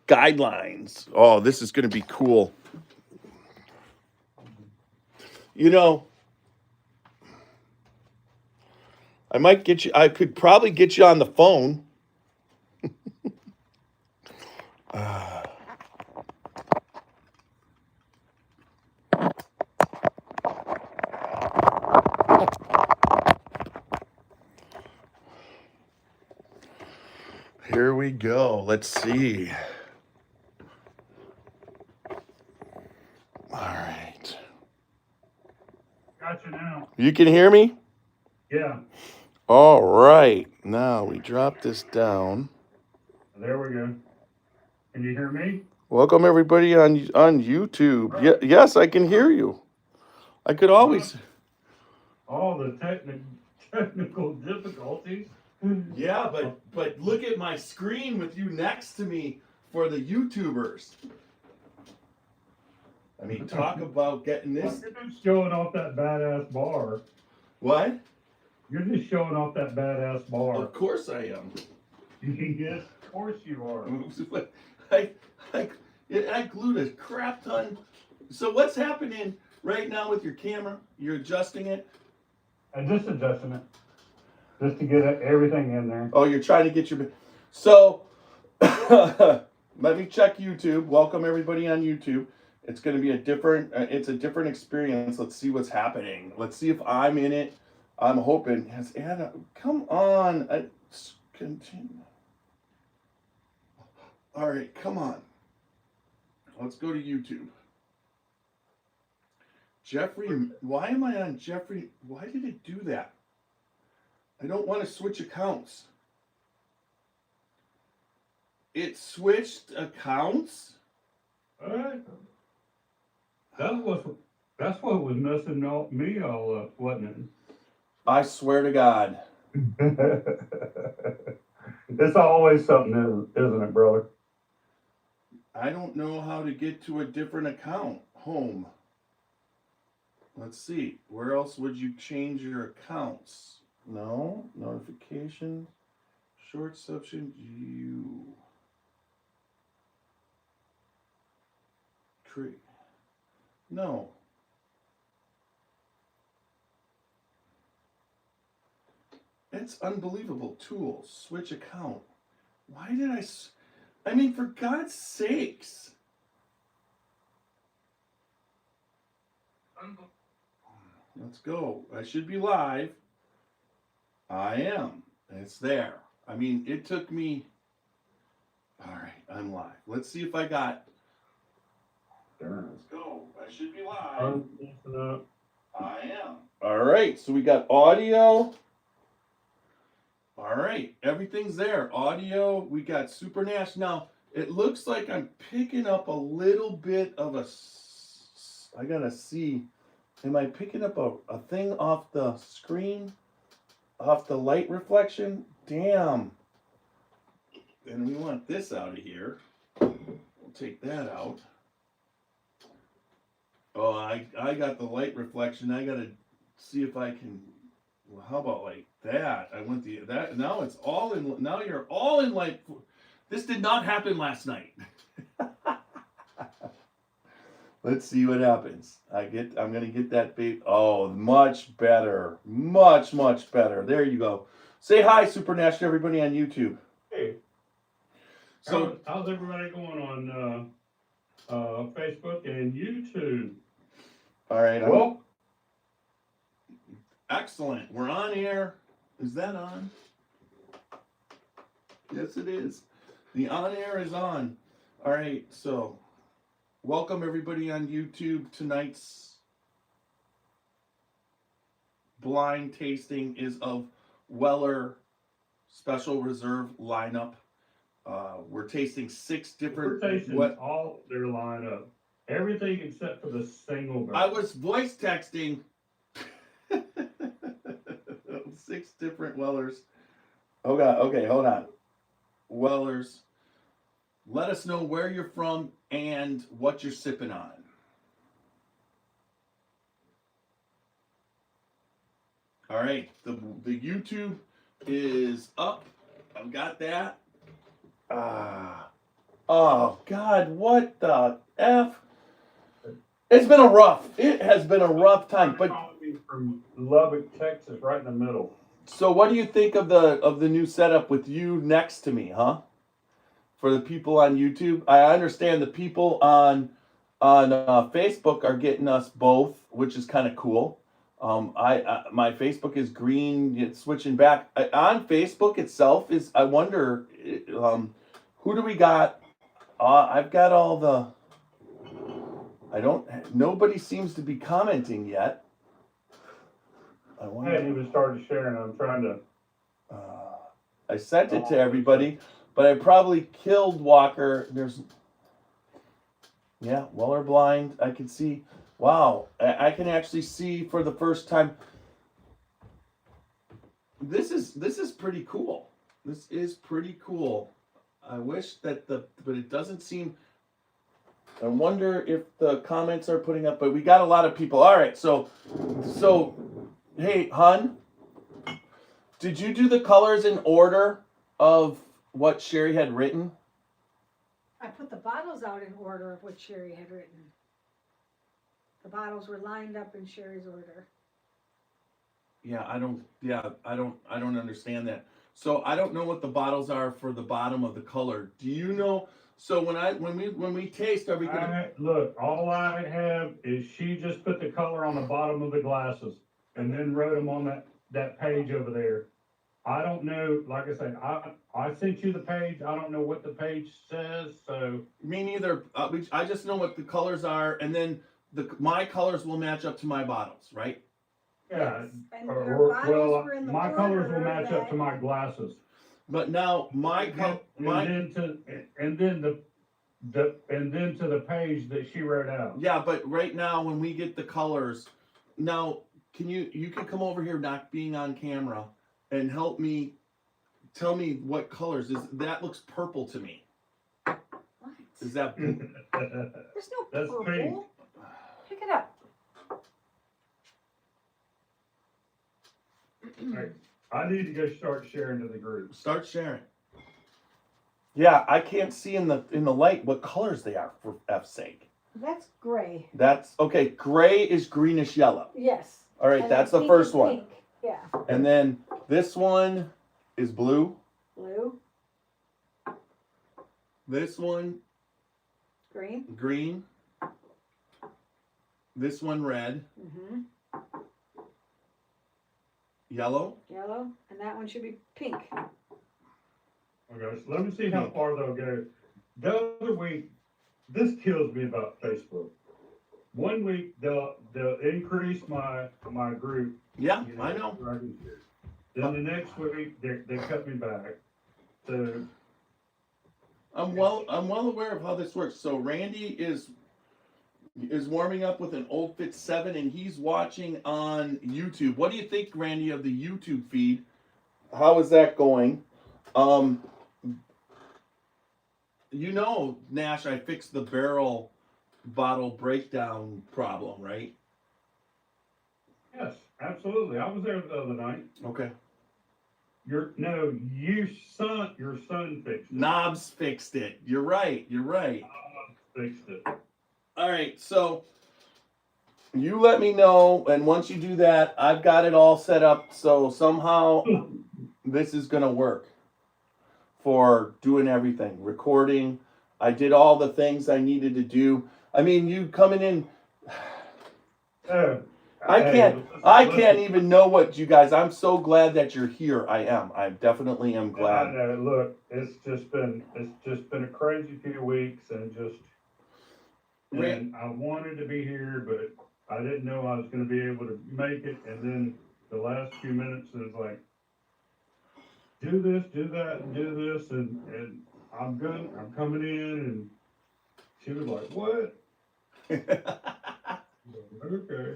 guidelines. Oh, this is going to be cool. You know, I could probably get you on the phone. Here we go. Let's see. All right. Gotcha now. You can hear me? Yeah. All right. Now we drop this down. There we go. Can you hear me? Welcome everybody on YouTube. Right. Yes, I can hear you. I could always. All the technical difficulties. Yeah, but look at my screen with you next to me for the YouTubers. I mean, talk about getting this. You're just showing off that badass bar. What? You're just showing off that badass bar. Of course I am. Yes, of course you are. I glued a crap ton. So what's happening right now with your camera? You're adjusting it? I'm just adjusting it. Just to get everything in there. Oh, you're trying to get your... So, let me check YouTube. Welcome everybody on YouTube. It's going to be a different experience. Let's see what's happening. Let's see if I'm in it. I'm hoping. Has Anna... Come on. Continue. All right, come on. Let's go to YouTube. Jeffrey, why am I on Jeffrey? Why did it do that? I don't want to switch accounts. It switched accounts? All right. That's what was messing me all up, wasn't it? I swear to God. It's always something, isn't it, brother? I don't know how to get to a different account. Home. Let's see. Where else would you change your accounts? No. Notifications. Short section. You. Create. No. It's unbelievable. Tools. Switch account. Why did I mean, for God's sakes. Let's go. I should be live. I am. It's there. I mean, it took me... All right, I'm live. Let's see if I got... Let's go. I should be live. I am. All right, so we got audio. All right, everything's there. Audio, we got Super Nash. Now, it looks like I'm picking up a little bit of a... I gotta see. Am I picking up a thing off the screen? Off the light reflection? Damn. And we want this out of here. We'll take that out. Oh, I got the light reflection. I gotta see if I can... Well, how about like that? I went that. Now it's all in. Now you're all in light. This did not happen last night. Let's see what happens. I'm gonna get that bait. Oh, much better. Much better. There you go. Say hi, Super Nash, to everybody on YouTube. Hey. So how's everybody going on Facebook and YouTube? All right. Well, excellent. We're on air. Is that on? Yes, it is. The on air is on. All right. So, welcome everybody on YouTube. Tonight's blind tasting is of Weller Special Reserve lineup. We're tasting 6 different. We're tasting all their lineup. Everything except for the single barrel. I was voice texting 6 different Wellers. Oh God, okay, hold on. Wellers. Let us know where you're from and what you're sipping on. All right, the YouTube is up. I've got that. Oh God, what the F? It has been a rough time. But Calling me from Lubbock, Texas, right in the middle. so what do you think of the new setup with you next to me, huh? For the people on YouTube, I understand the people on Facebook are getting us both, which is kind of cool. I my Facebook is green. It's switching back on Facebook itself. Is I wonder, who do we got? I've got all the. I don't. Nobody seems to be commenting yet. I I wonder. hadn't even started sharing. I'm trying to. I sent it to everybody, but I probably killed Walker. Yeah, Weller blind. I can see. Wow, I can actually see for the first time. This is pretty cool. This is pretty cool. I wish that but it doesn't seem. I wonder if the comments are putting up, but we got a lot of people. All right, so, hey, Hun, did you do the colors in order of what Sherry had written? I put the bottles out in order of what Sherry had written. The bottles were lined up in Sherry's order. Yeah, I don't understand that. So I don't know what the bottles are for the bottom of the color. Do you know? So when we taste, are we gonna? Look, all I have is she just put the color on the bottom of the glasses and then wrote them on that page over there. I don't know, like I said, I sent you the page. I don't know what the page says, so. Me neither. I just know what the colors are, and then my colors will match up to my bottles, right? Yeah, Yes, and your bottles were in the my colors will order match up that- to my glasses. But now And then to the page that she wrote out. yeah, but right now when we get the colors, now you can come over here, not being on camera, and help me tell me what colors is that. Looks purple to me. What? Is that There's no That's purple. pink. Pick it up. Right. I need to go start sharing to the group. start sharing? Yeah, I can't see in the light what colors they are, for F's sake. That's gray. That's okay. Gray is greenish yellow. Yes. All right, And that's then the pink first is one. pink. Yeah. And then this one is blue. Blue, This one green. green. This one red, Mm-hmm. yellow. Yellow, and that one should be pink. Okay, so let me see how far they'll go. The other week, this kills me about Facebook. 1 week they'll increase my group. Yeah, you I know. so I can share. Then the next week they cut me back. So I'm well aware of how this works. So Randy is warming up with an Old Fit 7 and he's watching on YouTube. What do you think, Randy, of the YouTube feed? How is that going? You know, Nash, I fixed the barrel bottle breakdown problem, right? yes, absolutely. I was there the other night. Okay. Your son fixed it. Knobs fixed it. You're right. Fixed it. All right, so you let me know, and once you do that, I've got it all set up. So somehow this is gonna work for doing everything, recording. I did all the things I needed to do. I mean, you coming in. I can't even know what you guys. I'm so glad that you're here. I definitely am glad. I know. Look, it's just been a crazy few weeks, and I wanted to be here, but I didn't know I was going to be able to make it. And then the last few minutes, it was like, do this, do that, and do this, and I'm good. I'm coming in, and she was like, "What?" Okay.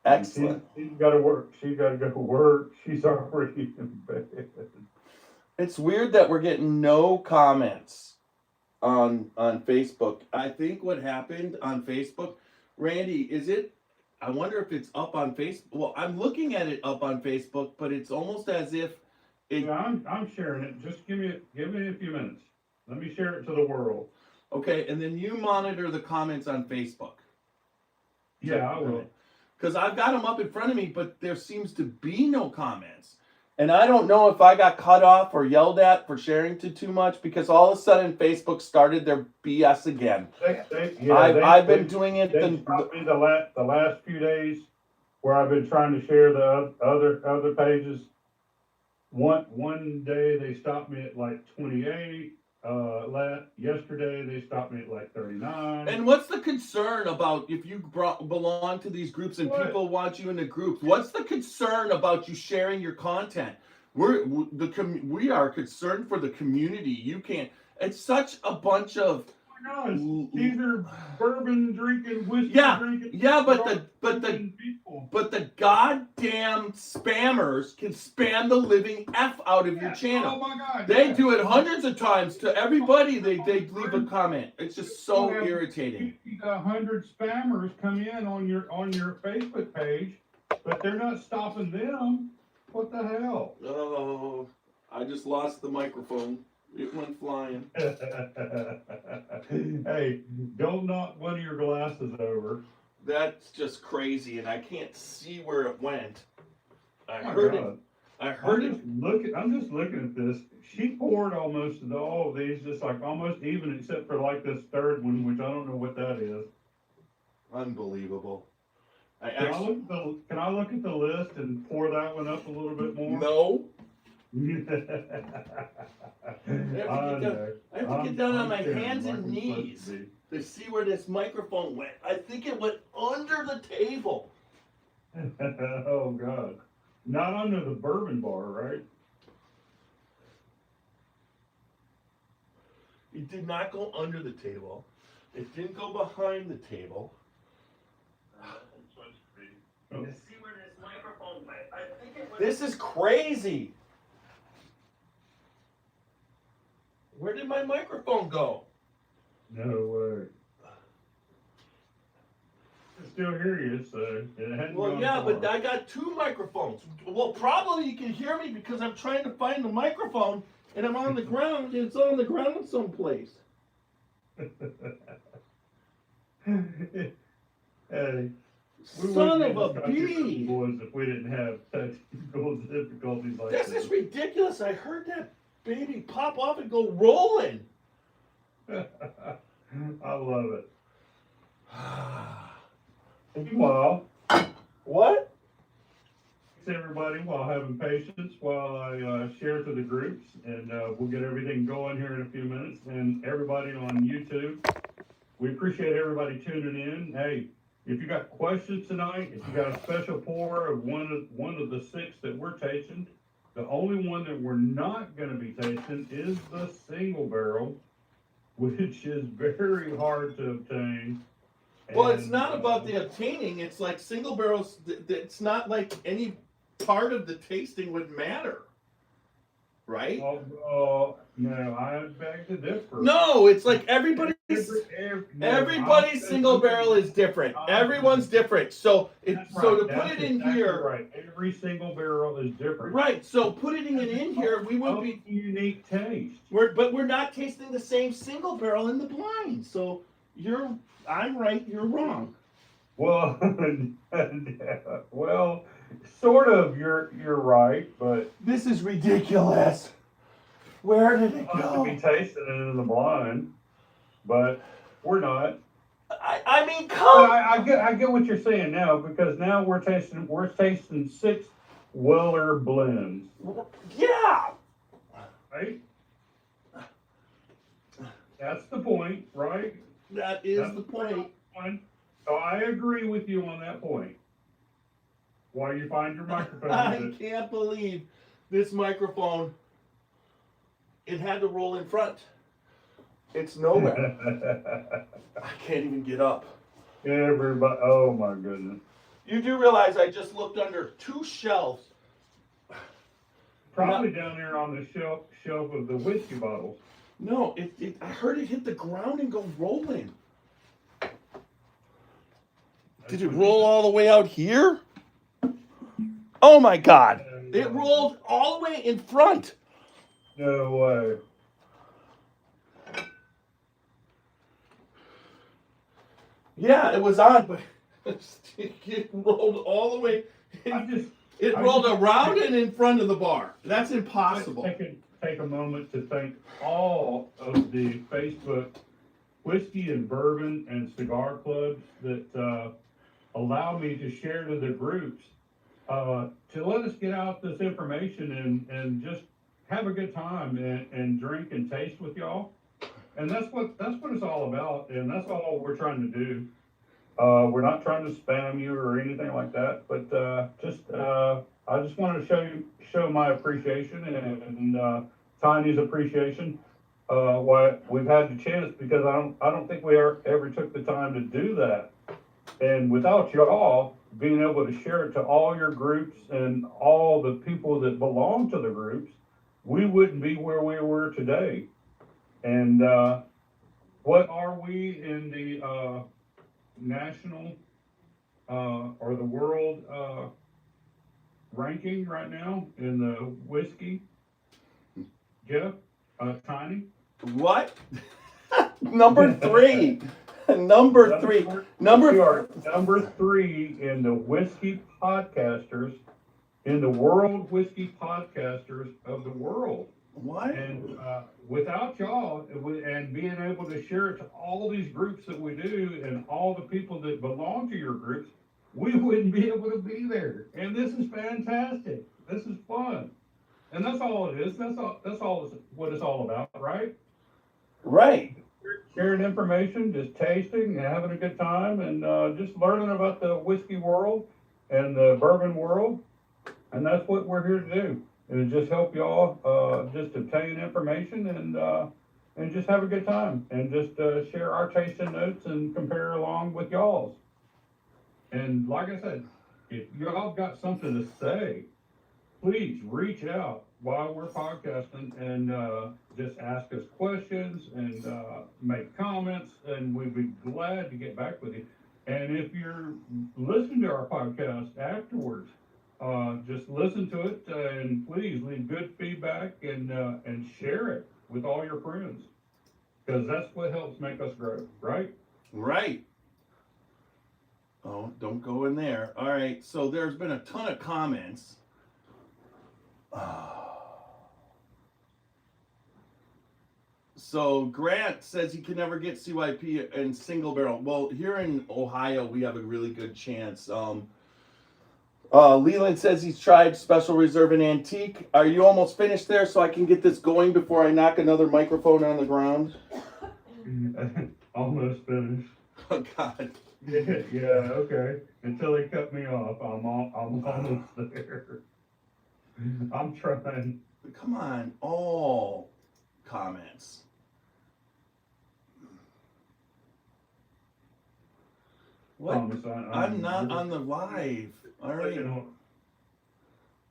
Excellent. She's got to work. She's got to go to work. She's already in bed. It's weird that we're getting no comments on Facebook. I think what happened on Facebook, Randy, is it? I wonder if it's up on Facebook. Well, I'm looking at it up on Facebook, but it's almost as if it. Yeah, I'm sharing it. Just give me a few minutes. Let me share it to the world. Okay, and then you monitor the comments on Facebook. Yeah, I will. Because I've got them up in front of me, but there seems to be no comments. And I don't know if I got cut off or yelled at for sharing too much, because all of a sudden Facebook started their BS again. I've been doing it. They stopped me the last few days where I've been trying to share the other pages. One day they stopped me at like 28. Yesterday they stopped me at like 39. And what's the concern about if you belong to these groups and people want you in the groups? What's the concern about you sharing your content? We are concerned for the community. You can't. It's such a bunch of. These are bourbon drinking, whiskey drinking. Yeah, but the goddamn spammers can spam the living F out of your channel. Oh my God! They do it hundreds of times to everybody. They leave a comment. It's just so irritating. 100 spammers come in on your Facebook page, but they're not stopping them. What the hell? Oh, I just lost the microphone. It went flying. Hey, don't knock one of your glasses over. That's just crazy, and I can't see where it went. I heard it. I'm just looking at this. She poured almost all of these, just like almost even, except for like this third one, which I don't know what that is. Unbelievable. Can I look at the list and pour that one up a little bit more? No. I have to get down on my hands and knees to see where this microphone went. I think it went under the table. Oh God. Not under the bourbon bar, right? It did not go under the table. It didn't go behind the table. Oh. See where this microphone went. I think it went. This is crazy. Where did my microphone go? No way. I still hear you, so it hadn't gone Yeah, far. but I got two microphones. Well, probably you can hear me because I'm trying to find the microphone and I'm on the ground. It's on the ground someplace. Hey, we Son wouldn't of be a the Scotchy bee! Boys if we didn't have technical difficulties like This is ridiculous. I heard that baby pop off and go rolling. I love it. Meanwhile, What? thanks everybody while having patience while I share to the groups, and we'll get everything going here in a few minutes. And everybody on YouTube, we appreciate everybody tuning in. Hey, if you got questions tonight, if you got a special pour of one of the 6 that we're tasting, the only one that we're not going to be tasting is the single barrel, which is very hard to obtain. Well, it's not about the obtaining. It's like single barrels. It's not like any part of the tasting would matter, right? No, I beg to differ. No, it's like everybody's single barrel is different. Everyone's different. So to put it in here, right? Every single barrel is different. Right. So putting it in here, we would be unique taste. But we're not tasting the same single barrel in the blind. So I'm right. You're wrong. Well, well, sort of. You're right, but This is ridiculous. Where did it to go? be tasting it in the blind, but we're not. I mean, But come. I get what you're saying now, because now we're tasting 6 Weller blends, Yeah. right? That's the point, right? That is the point. So I agree with you on that point. While you find your microphone. I can't believe this microphone. It had to roll in front. It's nowhere. I can't even get up. Everybody, oh my goodness. You do realize I just looked under 2 shelves. Probably down there on the shelf of the whiskey bottles. No, I heard it hit the ground and go rolling. Did it roll all the way out here? Oh my God. It rolled all the way in front. No way. Yeah, it was on, but it rolled all the way. It I rolled just- around and in front of the bar. That's impossible. I can take a moment to thank all of the Facebook whiskey and bourbon and cigar clubs that allow me to share to the groups, to let us get out this information and just have a good time and drink and taste with y'all. And that's what it's all about, and that's all we're trying to do. We're not trying to spam you or anything like that, but I just wanted to show my appreciation and Tiny's appreciation. Why we've had the chance, because I don't think we ever took the time to do that. And without y'all being able to share it to all your groups and all the people that belong to the groups, we wouldn't be where we were today. And what are we in the national or the world ranking right now in the whiskey? Jeff, Tiny? What? Number 3. Number 3. We are number 3 in the whiskey podcasters, in the world whiskey podcasters of the world. What? And without y'all and being able to share it to all these groups that we do and all the people that belong to your groups, we wouldn't be able to be there. And this is fantastic. This is fun. And that's all it is. That's all what it's all about, right? Right. Sharing information, just tasting and having a good time, and just learning about the whiskey world and the bourbon world. And that's what we're here to do. And just help y'all just obtain information and just have a good time and just share our tasting notes and compare along with y'all's. And like I said, if y'all got something to say, please reach out while we're podcasting and just ask us questions and make comments, and we'd be glad to get back with you. And if you're listening to our podcast afterwards, just listen to it and please leave good feedback and share it with all your friends, because that's what helps make us grow, right? Right. Oh, don't go in there. All right. So there's been a ton of comments. So Grant says he can never get CYP in single barrel. Well, here in Ohio, we have a really good chance. Leland says he's tried Special Reserve and Antique. Are you almost finished there so I can get this going before I knock another microphone on the ground? Almost finished. Oh, God. Yeah, okay. Until they cut me off, I'm almost there. I'm trying. Come on, all comments. What? Thomas, I'm not on the live. All right.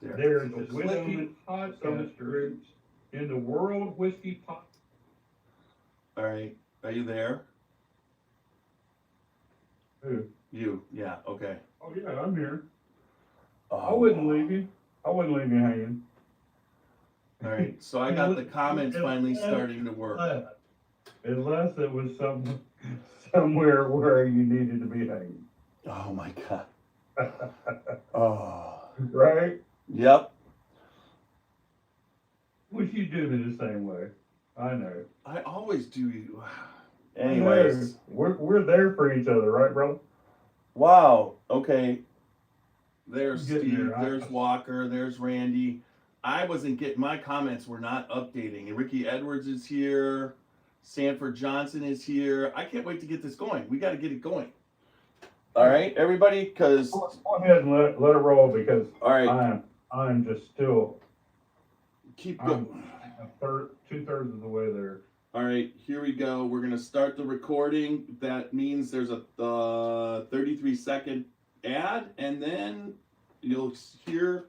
There's So women podcasters in the world whiskey pod. All right. Are you there? Who? You. Yeah. Okay. Oh yeah, I'm here. Oh. I wouldn't leave you. I wouldn't leave you hanging. All right. So I got the comments finally starting to work. Unless it was somewhere where you needed to be hanging. Oh my God. Oh. Right? Yep. Which you do me the same way. I know. I always do you. I know. Anyways. We're there for each other, right, bro? Wow. Okay. There's Getting Steve. there. There's Walker. There's Randy. I wasn't getting, my comments were not updating. And Ricky Edwards is here. Sanford Johnson is here. I can't wait to get this going. We got to get it going. All right, everybody, because Go ahead and let it roll, because all right, I'm just still keep I'm going. 2/3 of the way there. All right, here we go. We're gonna start the recording. That means there's a 33-second ad, and then you'll hear.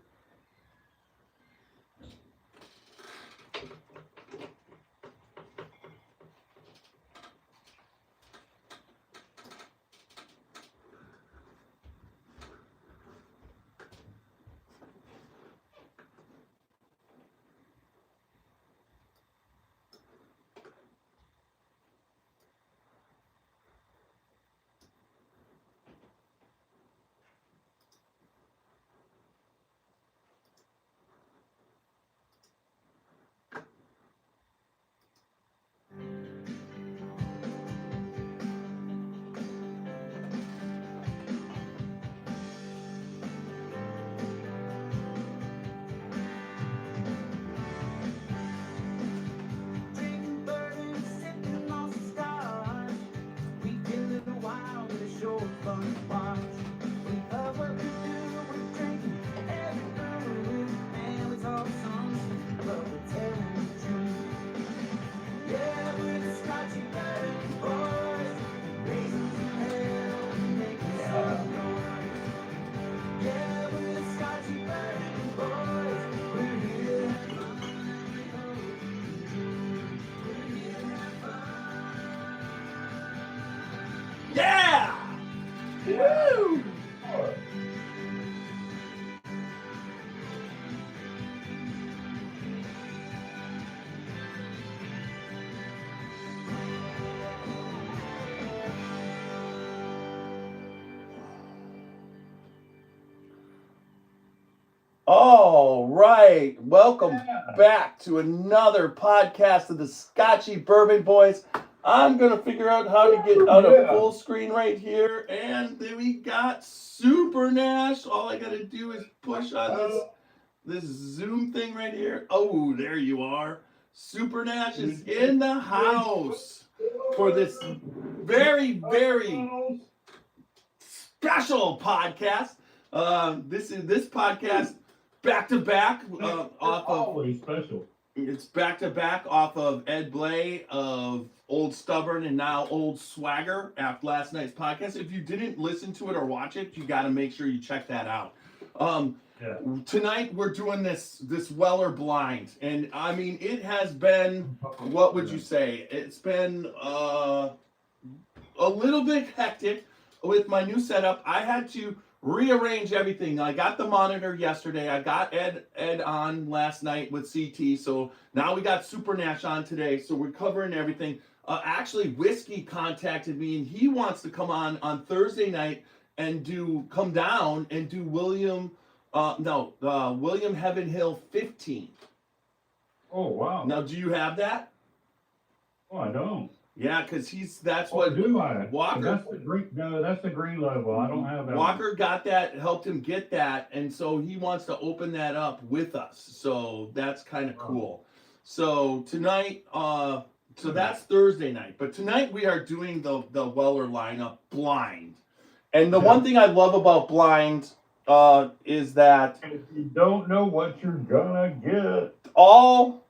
Woo! All right, welcome back to another podcast of the Scotchy Bourbon Boys. I'm gonna figure out how to get out of full screen right here, and then we got Super Nash. All I gotta do is push on this Zoom thing right here. Oh, there you are. Super Nash is in the house for this very special podcast. This podcast back to back off of Always special. It's back to back off of Ed Blay of Old Stubborn and now Old Swagger after last night's podcast. If you didn't listen to it or watch it, you got to make sure you check that out. Tonight we're doing this Weller blind, and I mean it has been, what would you say? It's been a little bit hectic with my new setup. I had to rearrange everything. I got the monitor yesterday. I got Ed on last night with CT. So now we got Super Nash on today. So we're covering everything. Actually, Whiskey contacted me and he wants to come on Thursday night and come down and do William Heaven Hill 15. Oh, wow. Now, do you have that? Oh, I don't. Yeah, because that's what do I? Walker. That's the green level. I don't have that. Walker got that, helped him get that, and so he wants to open that up with us. So that's kind of cool. So tonight, so that's Thursday night, but tonight we are doing the Weller lineup blind. And the one thing I love about blind is that if you don't know what you're gonna get, all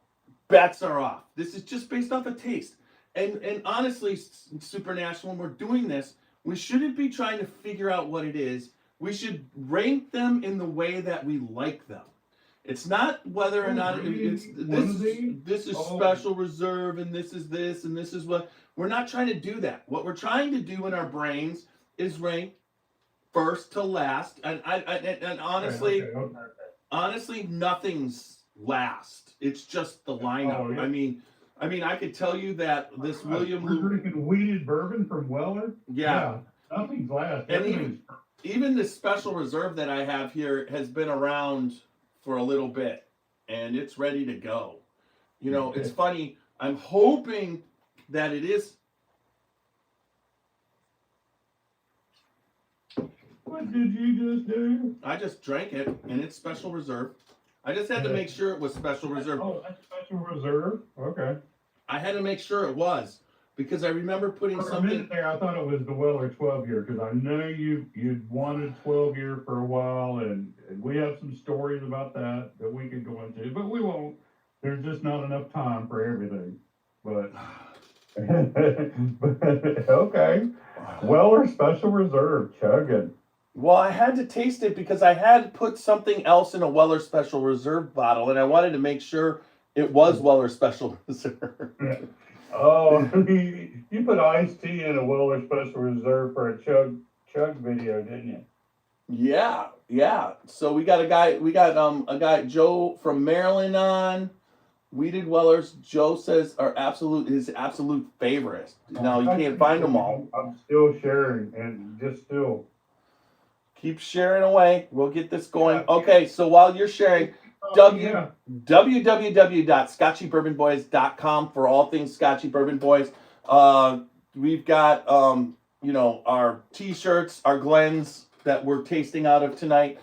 bets are off. This is just based off of taste. And honestly, Super Nash, when we're doing this, we shouldn't be trying to figure out what it is. We should rank them in the way that we like them. It's not whether or not this is special reserve and this is this and this is what. We're not trying to do that. What we're trying to do in our brains is rank first to last. And honestly, nothing's last. It's just the lineup. Yeah. I mean, I could tell you that this William We're drinking weeded bourbon from Weller. Yeah. Nothing's last. And even this special reserve that I have here has been around for a little bit, and it's ready to go. You know, it's funny. I'm hoping that it is. What did you just do? I just drank it, and it's special reserve. I just had to make sure it was special reserve. Oh, that's special reserve? Okay. I had to make sure it was, because I remember putting For something. a minute there, I thought it was the Weller 12-year, because I know you'd wanted 12-year for a while, and we have some stories about that we could go into, but we won't. There's just not enough time for everything. But, okay. Weller Special Reserve, chugging. Well, I had to taste it because I had put something else in a Weller Special Reserve bottle, and I wanted to make sure it was Weller Special Reserve. Oh, you put iced tea in a Weller Special Reserve for a chug video, didn't you? Yeah. So we got a guy, Joe from Maryland on. Weeded Wellers. Joe says his absolute favorite. Now you can't find them all. I'm still sharing and just still. Keep sharing away. We'll get this going. Okay, so while you're sharing, www.scotchybourbonboys.com for all things Scotchy Bourbon Boys. We've got our t-shirts, our Glens that we're tasting out of tonight.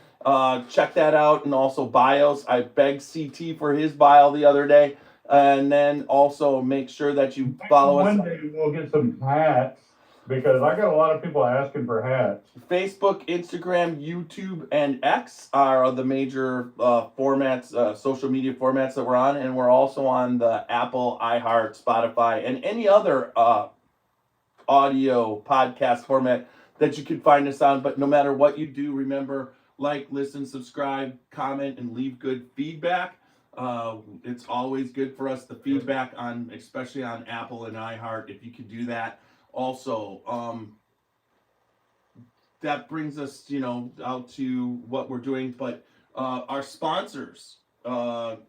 Check that out, and also bios. I begged CT for his bio the other day, and then also make sure that you follow us. One day we'll get some hats, because I got a lot of people asking for hats. Facebook, Instagram, YouTube, and X are the major formats, social media formats that we're on, and we're also on the Apple, iHeart, Spotify, and any other audio podcast format that you can find us on. But no matter what you do, remember, like, listen, subscribe, comment, and leave good feedback. It's always good for us, the feedback especially on Apple and iHeart, if you could do that. Also, that brings us, out to what we're doing. But our sponsors,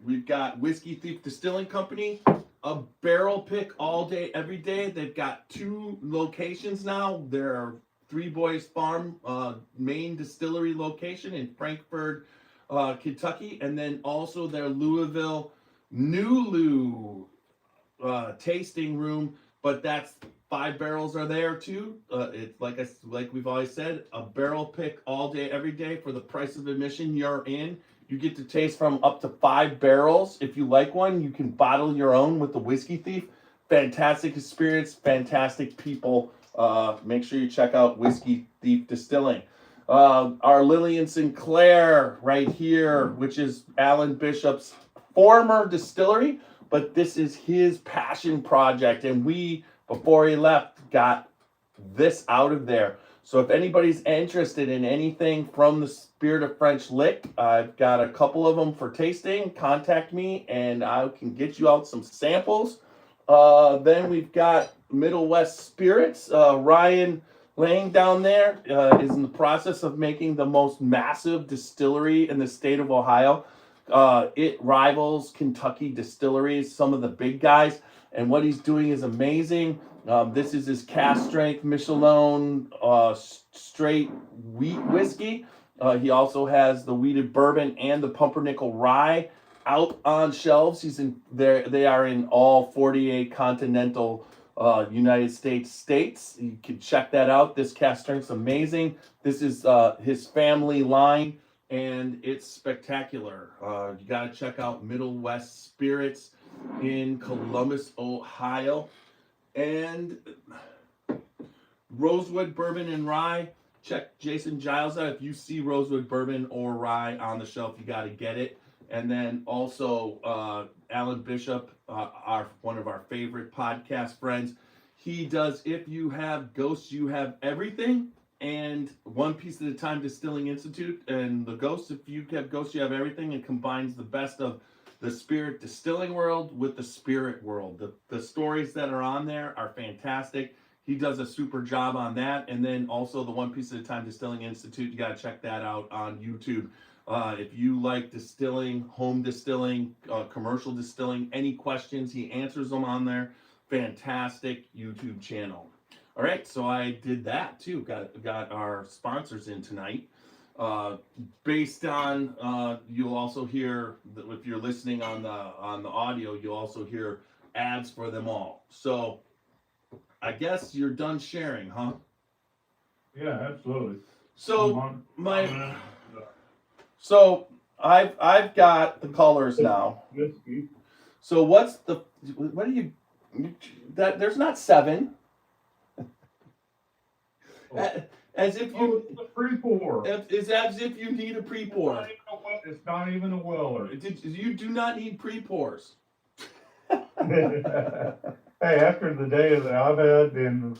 we've got Whiskey Thief Distilling Company, a barrel pick all day, every day. They've got 2 locations now. Their Three Boys Farm main distillery location in Frankfort, Kentucky, and then also their Louisville Nulu tasting room. But that's 5 barrels are there too. It's like we've always said, a barrel pick all day, every day for the price of admission. You're in. You get to taste from up to 5 barrels. If you like one, you can bottle your own with the Whiskey Thief. Fantastic experience, fantastic people. Make sure you check out Whiskey Thief Distilling. Our Lillian Sinclair right here, which is Alan Bishop's former distillery, but this is his passion project, and we, before he left, got this out of there. So if anybody's interested in anything from the Spirit of French Lick, I've got a couple of them for tasting. Contact me and I can get you out some samples. Then we've got Middle West Spirits. Ryan Lang down there is in the process of making the most massive distillery in the state of Ohio. It rivals Kentucky distilleries, some of the big guys, and what he's doing is amazing. This is his cast strength Michelin straight wheat whiskey. He also has the wheated bourbon and the pumpernickel rye out on shelves. He's in there. They are in all 48 continental United states. You can check that out. This cast strength's amazing. This is his family line, and it's spectacular. You got to check out Middle West Spirits in Columbus, Ohio. And Rosewood Bourbon and Rye. Check Jason Giles out. If you see Rosewood Bourbon or Rye on the shelf, you got to get it. And then also Alan Bishop, one of our favorite podcast friends. He does If You Have Ghosts, You Have Everything. And One Piece at a Time Distilling Institute. And the Ghosts, If You Have Ghosts, You Have Everything. It combines the best of the spirit distilling world with the spirit world. The stories that are on there are fantastic. He does a super job on that. And then also the One Piece at a Time Distilling Institute. You got to check that out on YouTube. If you like distilling, home distilling, commercial distilling, any questions, he answers them on there. Fantastic YouTube channel. All right, so I did that too. Got our sponsors in tonight. Based on, you'll also hear, if you're listening on the audio, you'll also hear ads for them all. So I guess you're done sharing, huh? Yeah, absolutely. So I've got the colors now. So what do you that there's not 7. As if you it's a pre-pour. It's as if you need a pre-pour. It's not even a Weller. You do not need pre-pours. Hey, after the day that I've had, and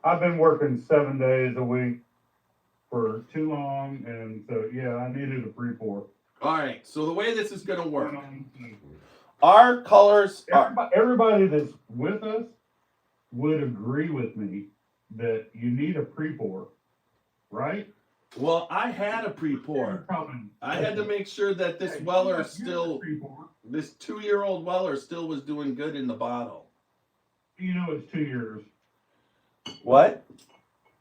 I've been working 7 days a week for too long, and so yeah, I needed a pre-pour. All right, so the way this is going to work, our colors everybody that's with us would agree with me that you need a pre-pour, right? Well, I had a pre-pour. I had to make sure that this Weller this 2-year-old Weller still was doing good in the bottle. You know it's 2 years. What?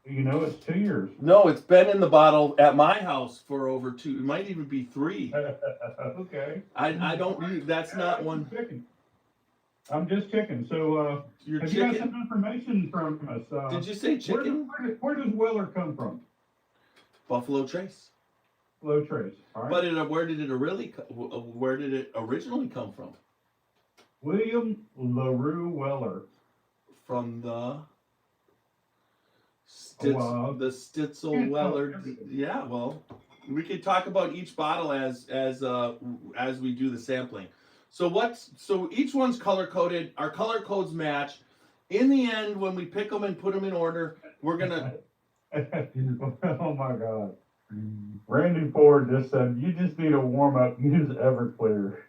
You know it's 2 years. No, it's been in the bottle at my house for over 2. It might even be 3. Okay. I don't. That's not one. I'm just checking. So, Your have chicken? you got some information from us? Did you say chicken? Where does Weller come from? Buffalo Trace. Low Trace. All right. But where did it originally come from? William LaRue Weller. From the Stitzel Weller. Yeah, well, we could talk about each bottle as we do the sampling. So each one's color coded. Our color codes match. In the end, when we pick them and put them in order, we're gonna. Oh my God! Randy Ford just said, "You just need a warm up. Use Everclear."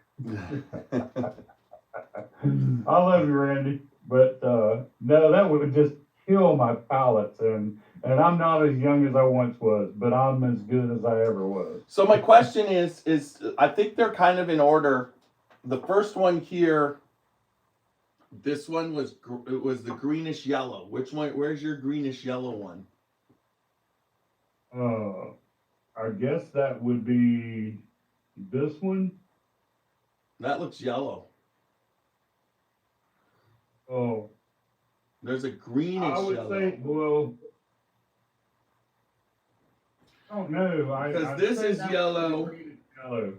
I love you, Randy, but no, that would just kill my palates, and And I'm not as young as I once was, but I'm as good as I ever was. So my question is I think they're kind of in order. The first one here, this one was it was the greenish yellow. Which one? Where's your greenish yellow one? I guess that would be this one. That looks yellow. Oh, There's a greenish I would yellow. say, well, I don't know. Because this is yellow. Yellow.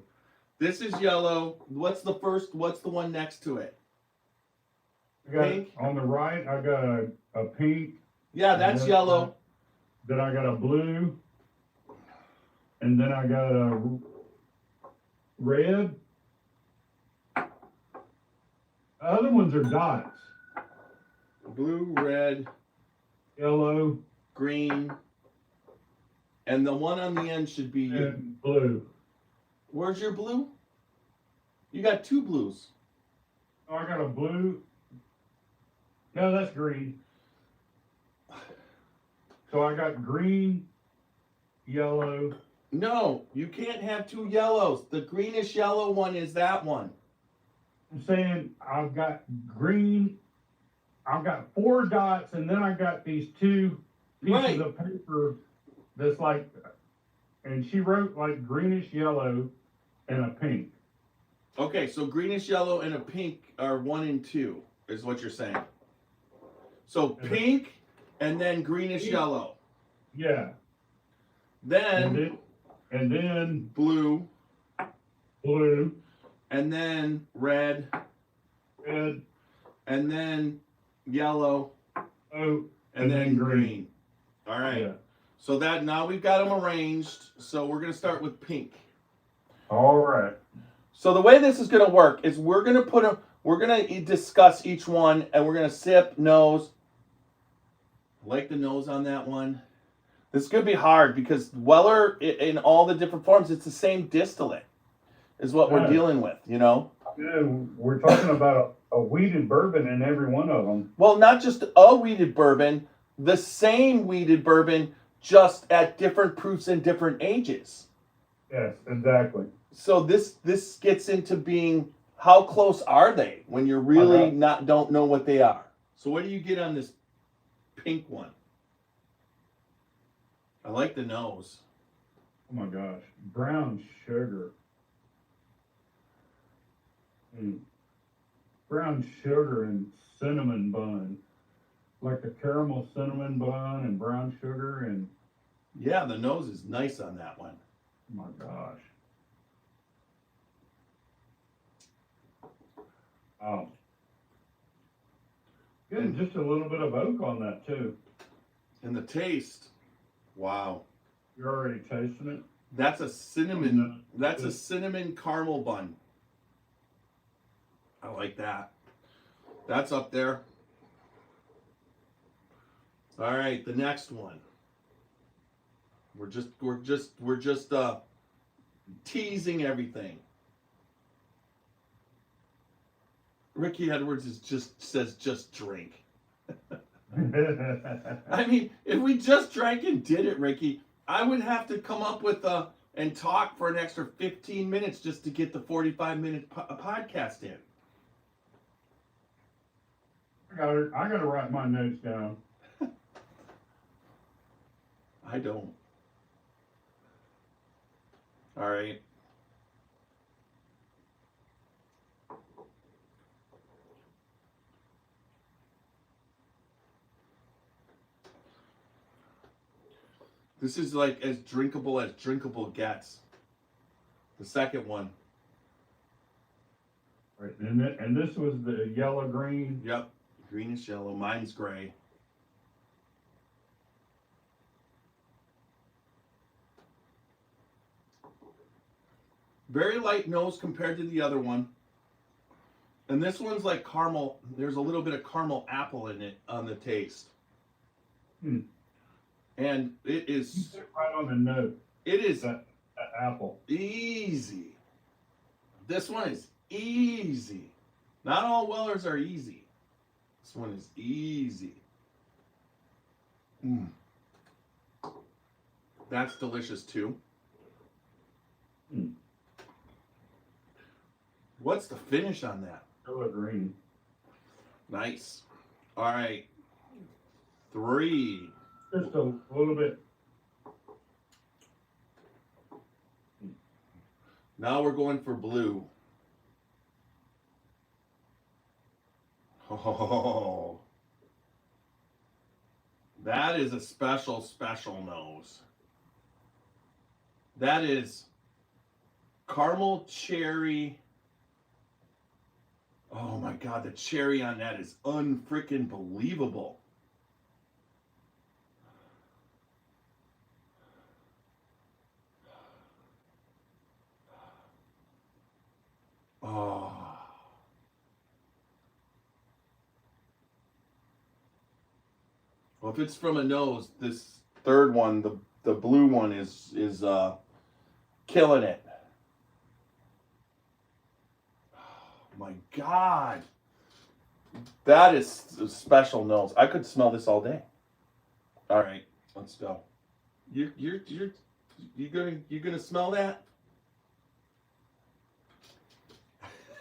This is yellow. What's the first? What's the one next to it? I got, Pink? on the right, I got a pink. Yeah, that's yellow. Then I got a blue. And then I got a red. The other ones are dots. Blue, red, Yellow, green, and the one on the end should be and blue. Where's your blue? You got two blues. Oh, I got a blue. No, that's green. So I got green, yellow. No, you can't have two yellows. The greenish yellow one is that one. I'm saying I've got green. I've got 4 dots, and then I got these 2 pieces Right. of paper that's like, and she wrote like greenish yellow and a pink. Okay, so greenish yellow and a pink are 1 and 2, is what you're saying. So pink and then greenish yellow. Yeah. Then And then blue blue, and then red red, and then yellow oh, and then green. All right. Yeah. So that now we've got them arranged. So we're going to start with pink. All right. So the way this is going to work is we're going to discuss each one and we're going to sip, nose. I like the nose on that one. This is going to be hard because Weller, in all the different forms, it's the same distillate is what we're dealing with, you know? Yeah, we're talking about a weeded bourbon in every one of them. Well, not just a weeded bourbon, the same weeded bourbon, just at different proofs and different ages. Yes, exactly. So this gets into being, how close are they when you're really don't know what they are? So what do you get on this pink one? I like the nose. Oh my gosh, brown sugar. Brown sugar and cinnamon bun, like a caramel cinnamon bun and brown sugar and. Yeah, the nose is nice on that one. Oh my gosh. Oh. Getting just a little bit of oak on that too. And the taste, wow. You're already tasting it? That's a cinnamon. That's a cinnamon caramel bun. I like that. That's up there. All right, the next one. We're just teasing everything. Ricky Edwards says just drink. I mean, if we just drank and did it, Ricky, I would have to come up with and talk for an extra 15 minutes just to get the 45-minute podcast in. I gotta write my notes down. I don't. All right. This is like as drinkable gets. The second one. Right, and this was the yellow green. Yep, greenish yellow. Mine's gray. Very light nose compared to the other one. And this one's like caramel. There's a little bit of caramel apple in it on the taste. And it is. You sit right on the note. It is that apple. Easy. This one is easy. Not all Wellers are easy. This one is easy. That's delicious too. Mm. What's the finish on that? Color green. Nice. All right. 3. Just a little bit. Now we're going for blue. Oh, that is a special nose. That is caramel cherry. Oh my God, the cherry on that is unfreaking believable. Oh. Well, if it's from a nose, this third one, the blue one is killing it. Oh my God. That is a special nose. I could smell this all day. All right, let's go. You gonna smell that?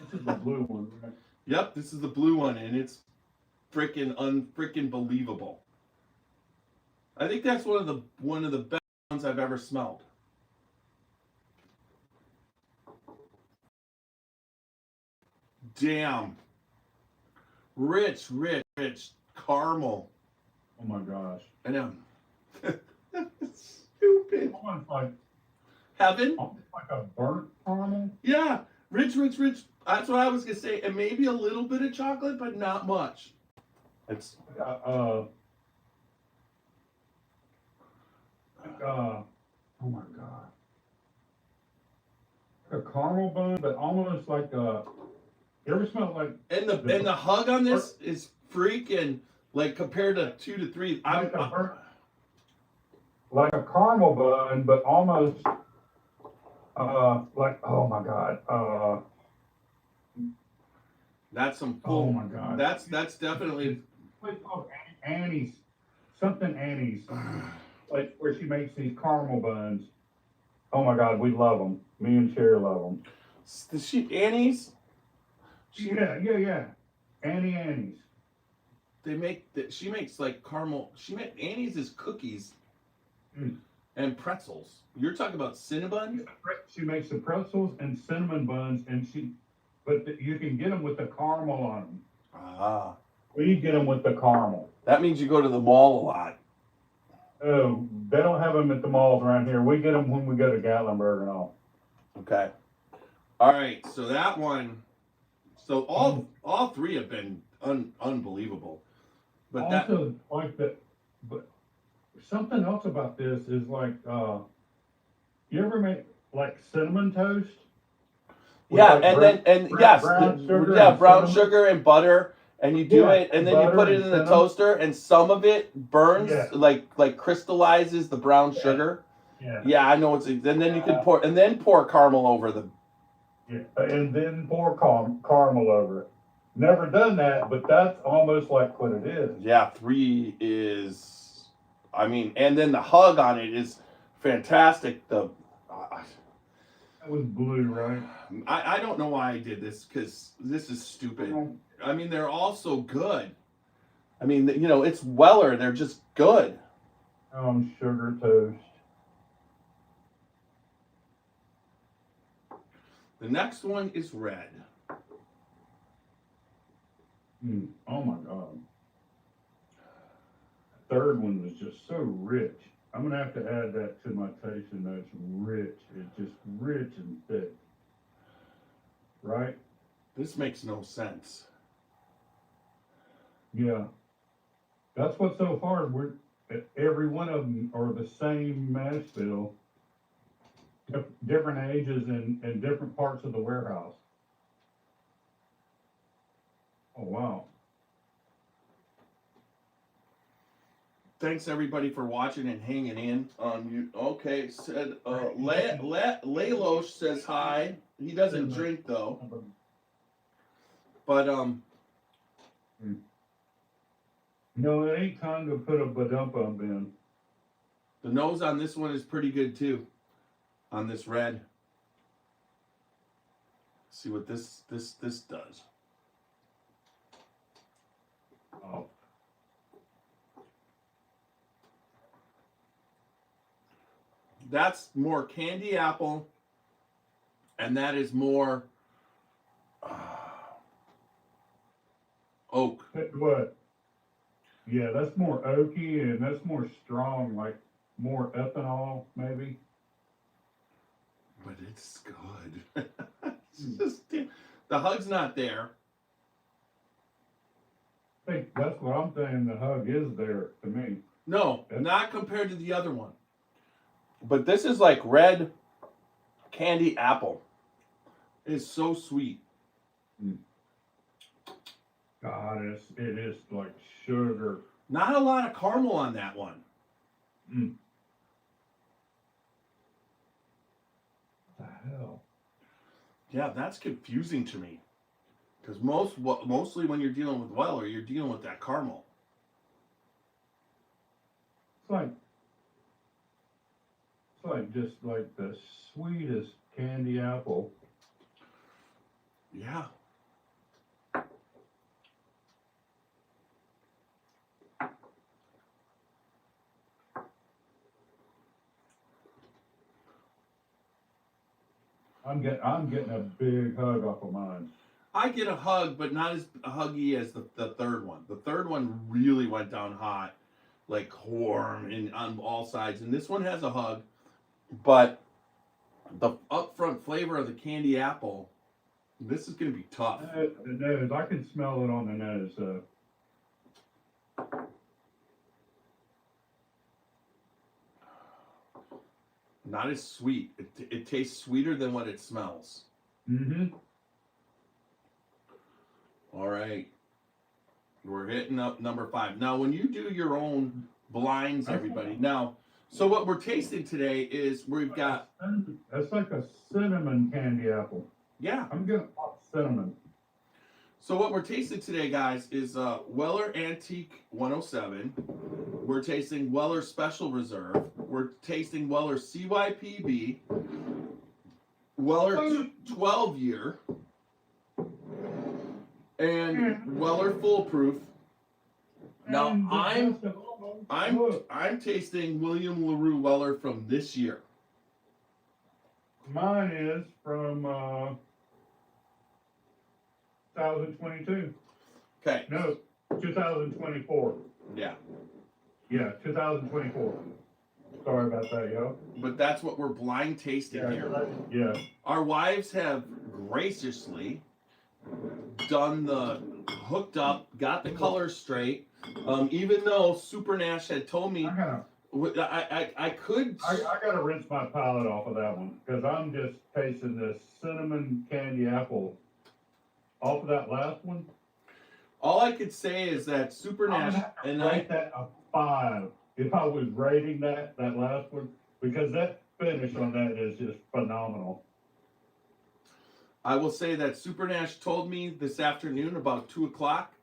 This is the blue one, right? Yep, this is the blue one, and it's freaking believable. I think that's one of the best ones I've ever smelled. Damn. Rich caramel. Oh my gosh. I know. Stupid. Almost like, Heaven? almost like a burnt caramel. Yeah. Rich. That's what I was gonna say. And maybe a little bit of chocolate, but not much. It's Oh my god. A caramel bun, but almost like a. You ever smell like? and the hug on this is freaking like compared to 2 to 3. Like a caramel bun, but almost like, oh my god. That's some Oh full. my god. That's definitely. It's called Annie's, something Annie's, like where she makes these caramel buns. Oh my god, we love them. Me and Sherry love them. Annie's. Yeah. Annie's. She makes like caramel. Annie's is cookies and pretzels. You're talking about Cinnabon? She makes the pretzels and cinnamon buns, and you can get them with the caramel on them. Ah, We get them with the caramel. that means you go to the mall a lot. Oh, they don't have them at the malls around here. We get them when we go to Gatlinburg and all. Okay. All right. So that one. So all 3 have been unbelievable. But Also, but something else about this is like, you ever make like cinnamon toast? With yeah, like brown sugar and butter, and you do it, and then you put it in the toaster, and some of it burns, like crystallizes the brown sugar. Yeah. Yeah, I know and then you can pour caramel over them. Yeah, and then pour caramel over it. Never done that, but that's almost like what it is. Yeah, 3 is, I mean, and then the hug on it is fantastic. That was blue, right? I don't know why I did this, because this is stupid. I mean, they're all so good. I mean, it's Weller. They're just good. Sugar toast. The next one is red. Oh my god. The third one was just so rich. I'm gonna have to add that to my tasting notes. Rich. It's just rich and thick. Right? This makes no sense. Yeah. That's what so far every one of them are the same mash bill. Different ages and different parts of the warehouse. Oh wow. Thanks everybody for watching and hanging in on you. Okay, said Lalosh says hi. He doesn't drink though. But No, it ain't time to put a badump in. The nose on this one is pretty good too. On this red. See what this does. Oh, That's more candy apple, and that is more oak. what? Yeah, that's more oaky and that's more strong, like more ethanol, maybe. But it's good. It's just, the hug's not there. I think that's what I'm saying. The hug is there to me. No, not compared to the other one. But this is like red candy apple. It's so sweet. God, it is like sugar. Not a lot of caramel on that one. Mm. What the hell? Yeah, that's confusing to me. Because mostly when you're dealing with Weller, you're dealing with that caramel. It's like just like the sweetest candy apple. Yeah. I'm getting a big hug off of mine. I get a hug, but not as huggy as the third one. The third one really went down hot, like warm and on all sides. And this one has a hug, but the upfront flavor of the candy apple, this is going to be tough. The nose, I can smell it on the nose. Not as sweet. It tastes sweeter than what it smells. Mm-hmm. All right. We're hitting up number 5. Now, when you do your own blinds, everybody. Now, so what we're tasting today is we've got... That's like a cinnamon candy apple. Yeah. I'm getting cinnamon. So what we're tasting today, guys, is Weller Antique 107. We're tasting Weller Special Reserve. We're tasting Weller CYPB. Weller 12 year. And Weller Foolproof. Now I'm tasting William LaRue Weller from this year. Mine is from 2022. Okay. No, 2024. Yeah. Yeah, 2024. Sorry about that, yo. But that's what we're blind tasting here. Yeah. Our wives have graciously done the hooked up, got the colors straight. Even though Super Nash had told me I could. I gotta rinse my palate off of that one because I'm just tasting this cinnamon candy apple off of that last one. All I could say is that Super Nash and I rate that a 5 if I was rating that last one because that finish on that is just phenomenal. I will say that Super Nash told me this afternoon about 2 o'clock.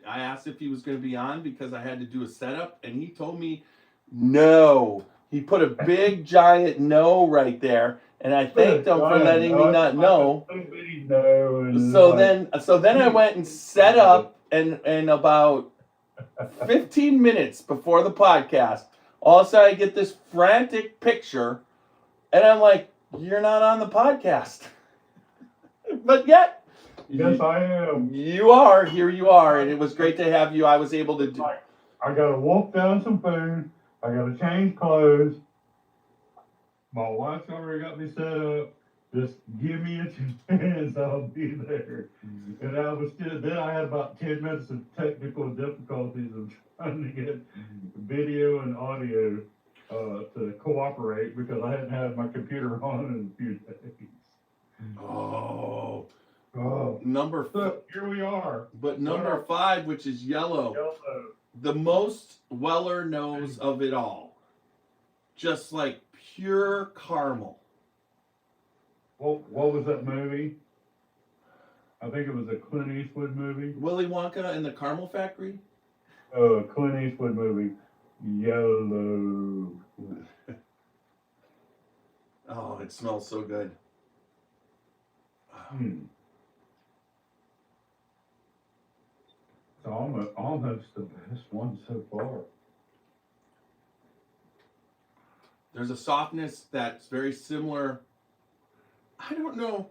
I asked if he was going to be on because I had to do a setup, and he told me no. He put a big giant no right there, and I thanked him for letting me not know. So then I went and set up, and about 15 minutes before the podcast, all of a sudden I get this frantic picture, and I'm like, "You're not on the podcast." But yet, yes, I am. You are. Here you are. And it was great to have you. I was able to do. I got to walk down some food. I got to change clothes. My wife's already got me set up. Just give me a chance. I'll be there. And then I had about 10 minutes of technical difficulties of trying to get video and audio to cooperate because I hadn't had my computer on in a few days. Oh. So here we are. But number 5, which is yellow. The most Weller knows of it all. Just like pure caramel. What was that movie? I think it was a Clint Eastwood movie. Willy Wonka and the Caramel Factory? Clint Eastwood movie. Yellow. Oh, it smells so good. It's almost the best one so far. There's a softness that's very similar. I don't know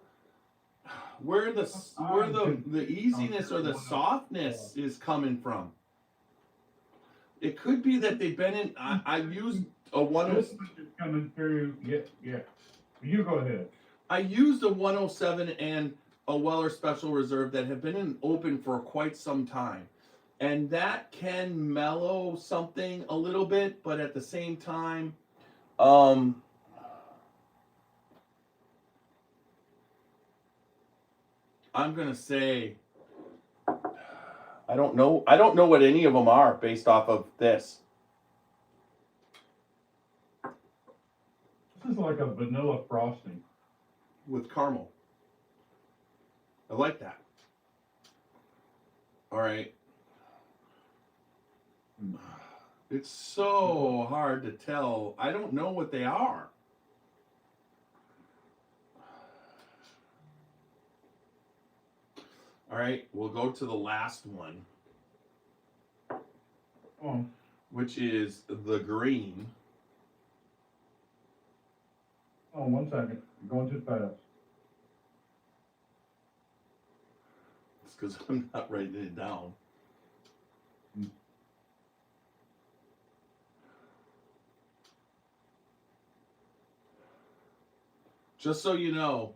where the easiness or the softness is coming from. It could be that they've been in. I used a This one is coming through. Yeah. You go ahead. I used a 107 and a Weller Special Reserve that have been in open for quite some time. And that can mellow something a little bit, but at the same time, I'm gonna say I don't know what any of them are based off of this. This is like a vanilla frosting. With caramel. I like that. All right. It's so hard to tell. I don't know what they are. All right, we'll go to the last one, which is the green. Oh, 1 second. You're going too fast. It's because I'm not writing it down. Just so you know,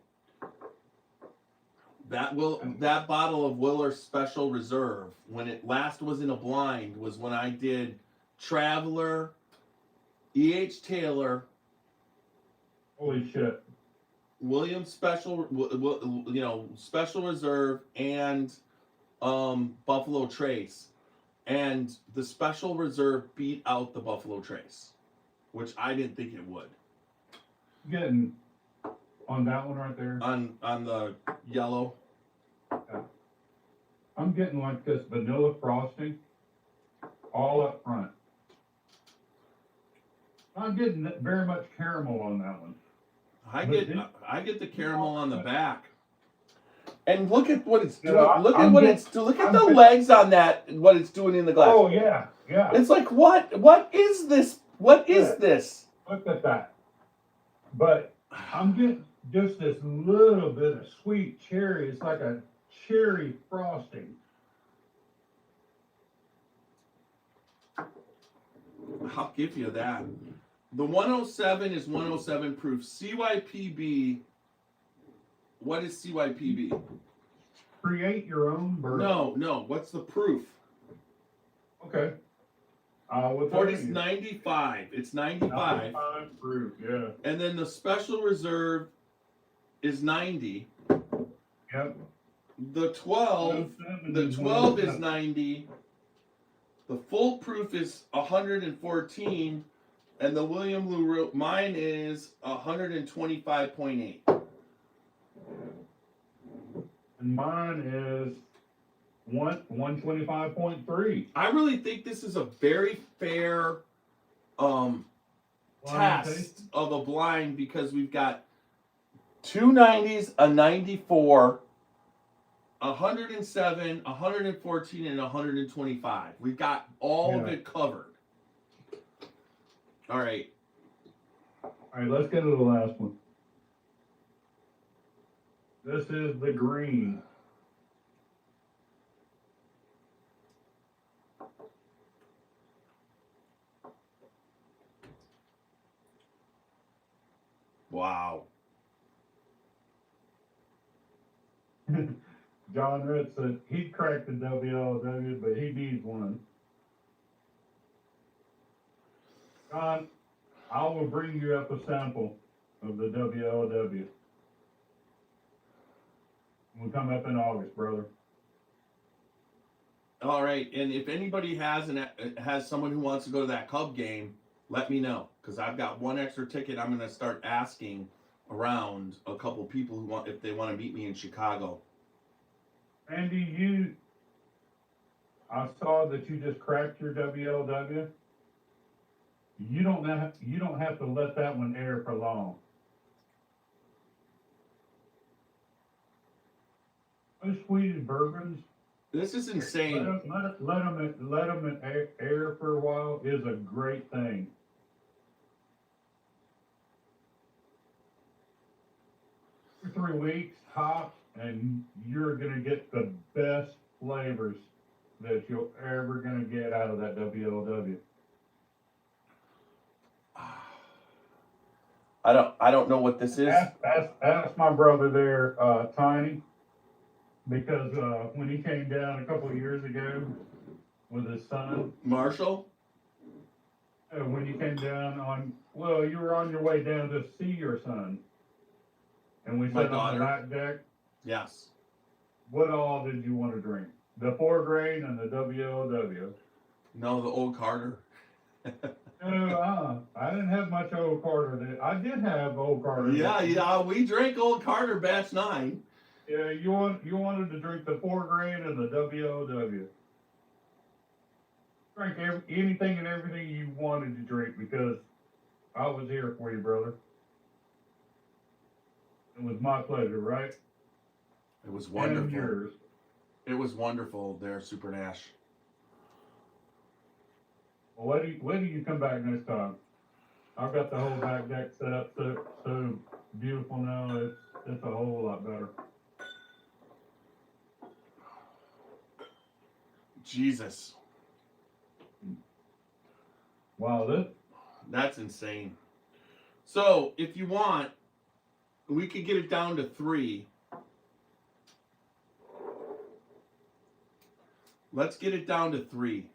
that bottle of Weller Special Reserve, when it last was in a blind, was when I did Traveler, E.H. Taylor, Holy shit. Williams Special, Special Reserve, and Buffalo Trace, and the Special Reserve beat out the Buffalo Trace, which I didn't think it would. Getting on that one right there. On the yellow. Yeah. I'm getting like this vanilla frosting all up front. I'm getting very much caramel on that one. I get the caramel on the back. And look at what it's doing. Look at the legs on that. What it's doing in the glass. Oh yeah. It's like what is this? What is this? Look at that. But I'm getting just this little bit of sweet cherry. It's like a cherry frosting. I'll give you that. The 107 is 107 proof. CYPB. What is CYPB? Create your own bourbon. No. What's the proof? Okay. It's 95. It's 95. 95 proof, yeah. And then the Special Reserve is 90. Yep. The 12 is 90. The full proof is 114. And the William LaRue, mine is 125.8. And mine is 125.3. I really think this is a very fair test of a blind because we've got two 90s, a 94, 107, 114, and 125. We've got all of it covered. All right. All right, let's get to the last one. This is the green. Wow. John Ritz said he cracked the WLW, but he needs one. John, I will bring you up a sample of the WLW. We'll come up in August, brother. All right, and if anybody has someone who wants to go to that Cub game, let me know because I've got one extra ticket. I'm going to start asking around a couple people who if they want to meet me in Chicago. Andy, I saw that you just cracked your WLW. You don't have to let that one air for long. Those sweetened bourbons, This is insane. let them air for a while is a great thing. For 3 weeks tops, and you're gonna get the best flavors that you're ever gonna get out of that WLW. I don't know what this is. Ask my brother there, Tiny, because when he came down a couple of years ago with his son, Marshall? when you came down you were on your way down to see your son, and we My sat on the daughter. back deck. Yes. What all did you want to drink? The 4 grain and the WLW. No, the old Carter. No, I didn't have much old Carter. I did have old Carter. Yeah, we drank old Carter batch 9. Yeah, you wanted to drink the 4 grain and the WLW. Drink anything and everything you wanted to drink because I was here for you, brother. It was my pleasure, right? It was And wonderful. yours. It was wonderful there, Super Nash. Well, wait till you come back next time. I've got the whole back deck set up so beautiful now. It's a whole lot better. Jesus. Wow, That's insane. So, if you want, we could get it down to 3. Let's get it down to 3.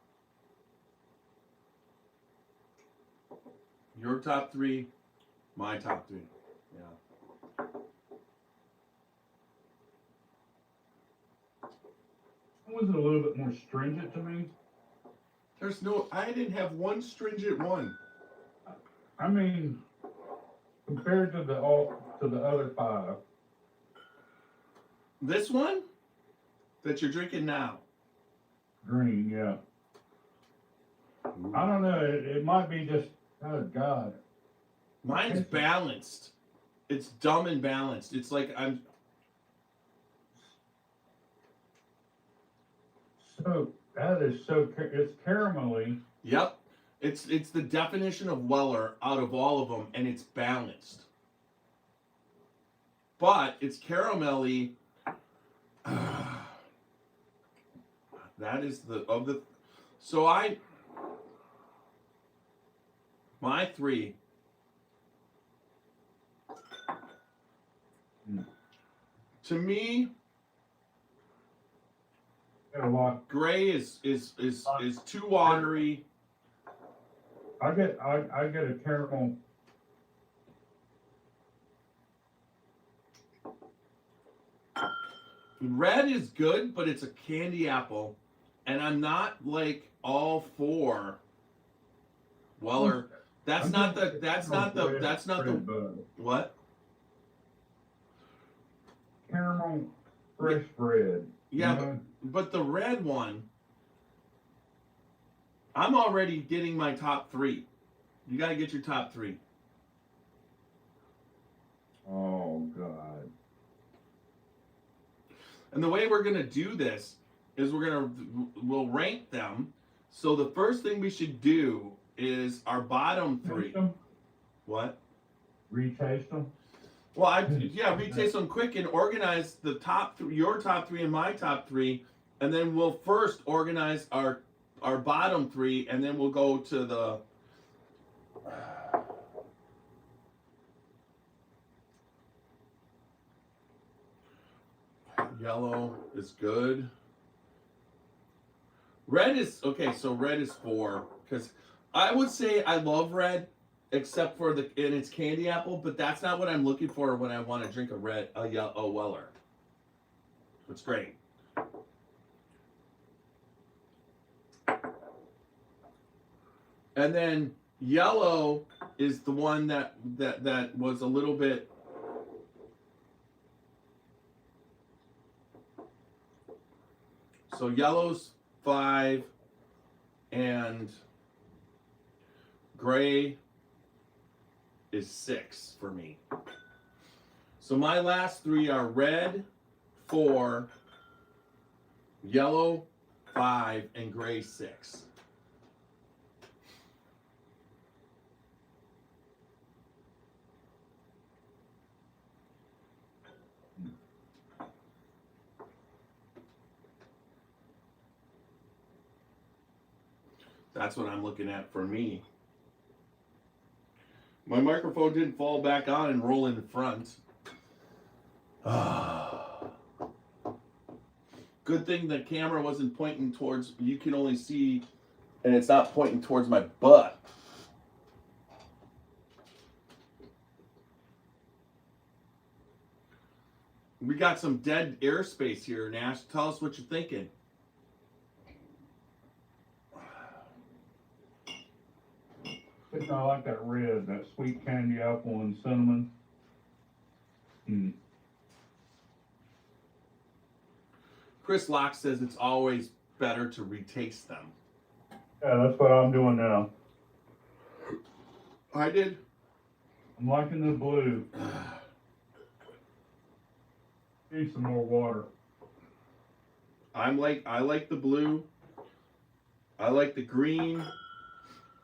Your top 3, my top 3. Yeah. was a little bit more stringent to me. I didn't have one stringent one. I mean, compared to the other 5. This one that you're drinking now. Green, yeah. I don't know. It might be just, oh God. Mine's balanced. It's dumb and balanced. It's like So it's caramelly. Yep. It's the definition of Weller out of all of them, and it's balanced. But it's caramelly. That is so my 3. To me, gray is too watery. I get a caramel. Red is good, but it's a candy apple, and I'm not like all for Weller. That's not the what? Caramel fresh bread. Yeah, but the red one, I'm already getting my top 3. You got to get your top 3. Oh God. And the way we're gonna do this is we'll rank them. So the first thing we should do is our bottom 3. What? Retaste them. Well, retaste them quick and organize the your top 3 and my top 3, and then we'll first organize our bottom 3, and then we'll go to the. Yellow is good. Red is okay. So red is 4 because I would say I love red, except for and it's candy apple, but that's not what I'm looking for when I want to drink a Weller. It's great. And then yellow is the one that was a little bit. So yellow's 5, and gray is 6 for me. So my last 3 are red 4, yellow 5, and gray 6. That's what I'm looking at for me. My microphone didn't fall back on and roll in the front. Good thing the camera wasn't pointing towards, you can only see, and it's not pointing towards my butt. We got some dead airspace here, Nash. Tell us what you're thinking. I like that red, that sweet candy apple and cinnamon. Chris Locke says it's always better to retaste them. Yeah, that's what I'm doing now. I did. I'm liking the blue. Need some more water. I like the blue. I like the green.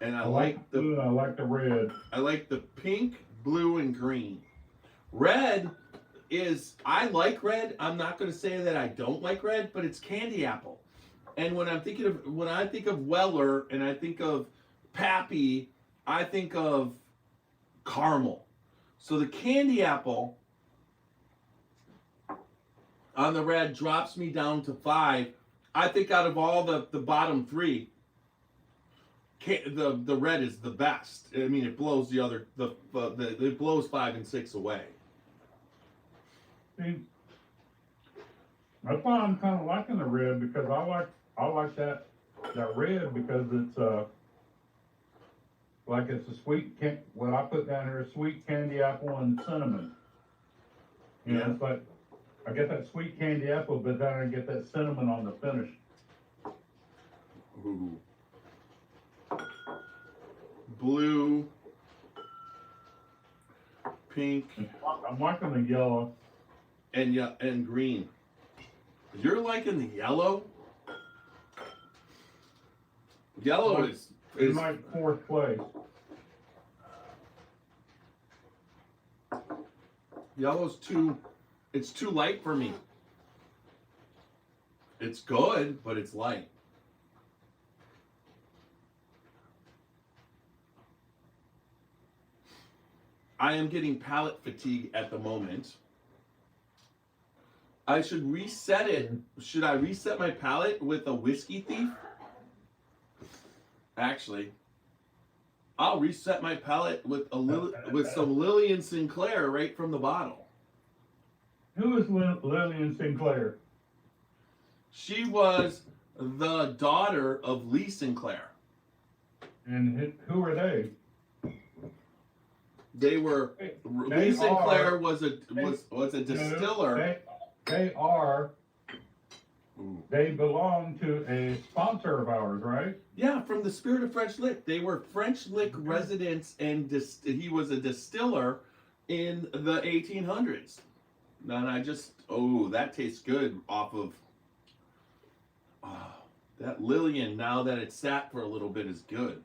And I like the blue, I like the red. I like the pink, blue, and green. Red is, I like red. I'm not going to say that I don't like red, but it's candy apple. And when I think of Weller and I think of Pappy, I think of caramel. So the candy apple on the red drops me down to 5. I think out of all the bottom 3, the red is the best. I mean, it blows the other it blows 5 and 6 away. See, that's why I'm kind of liking the red, because I like that red because it's like it's a sweet what I put down here is sweet candy apple and cinnamon. You know, it's like I get that sweet candy apple, but then I get that cinnamon on the finish. Ooh. Blue, pink, I'm liking the yellow. And green. You're liking the yellow? Yellow is my 4th place. Yellow's it's too light for me. It's good, but it's light. I am getting palate fatigue at the moment. I should reset it. Should I reset my palate with a Whiskey Thief? Actually, I'll reset my palate with some Lillian Sinclair right from the bottle. Who is Lillian Sinclair? She was the daughter of Lee Sinclair. And who are they? They were Lee Sinclair was a distiller. They belong to a sponsor of ours, right? Yeah, from the Spirit of French Lick. They were French Lick residents, and he was a distiller in the 1800s. And I just, that tastes good off of that Lillian. Now that it's sat for a little bit, is good.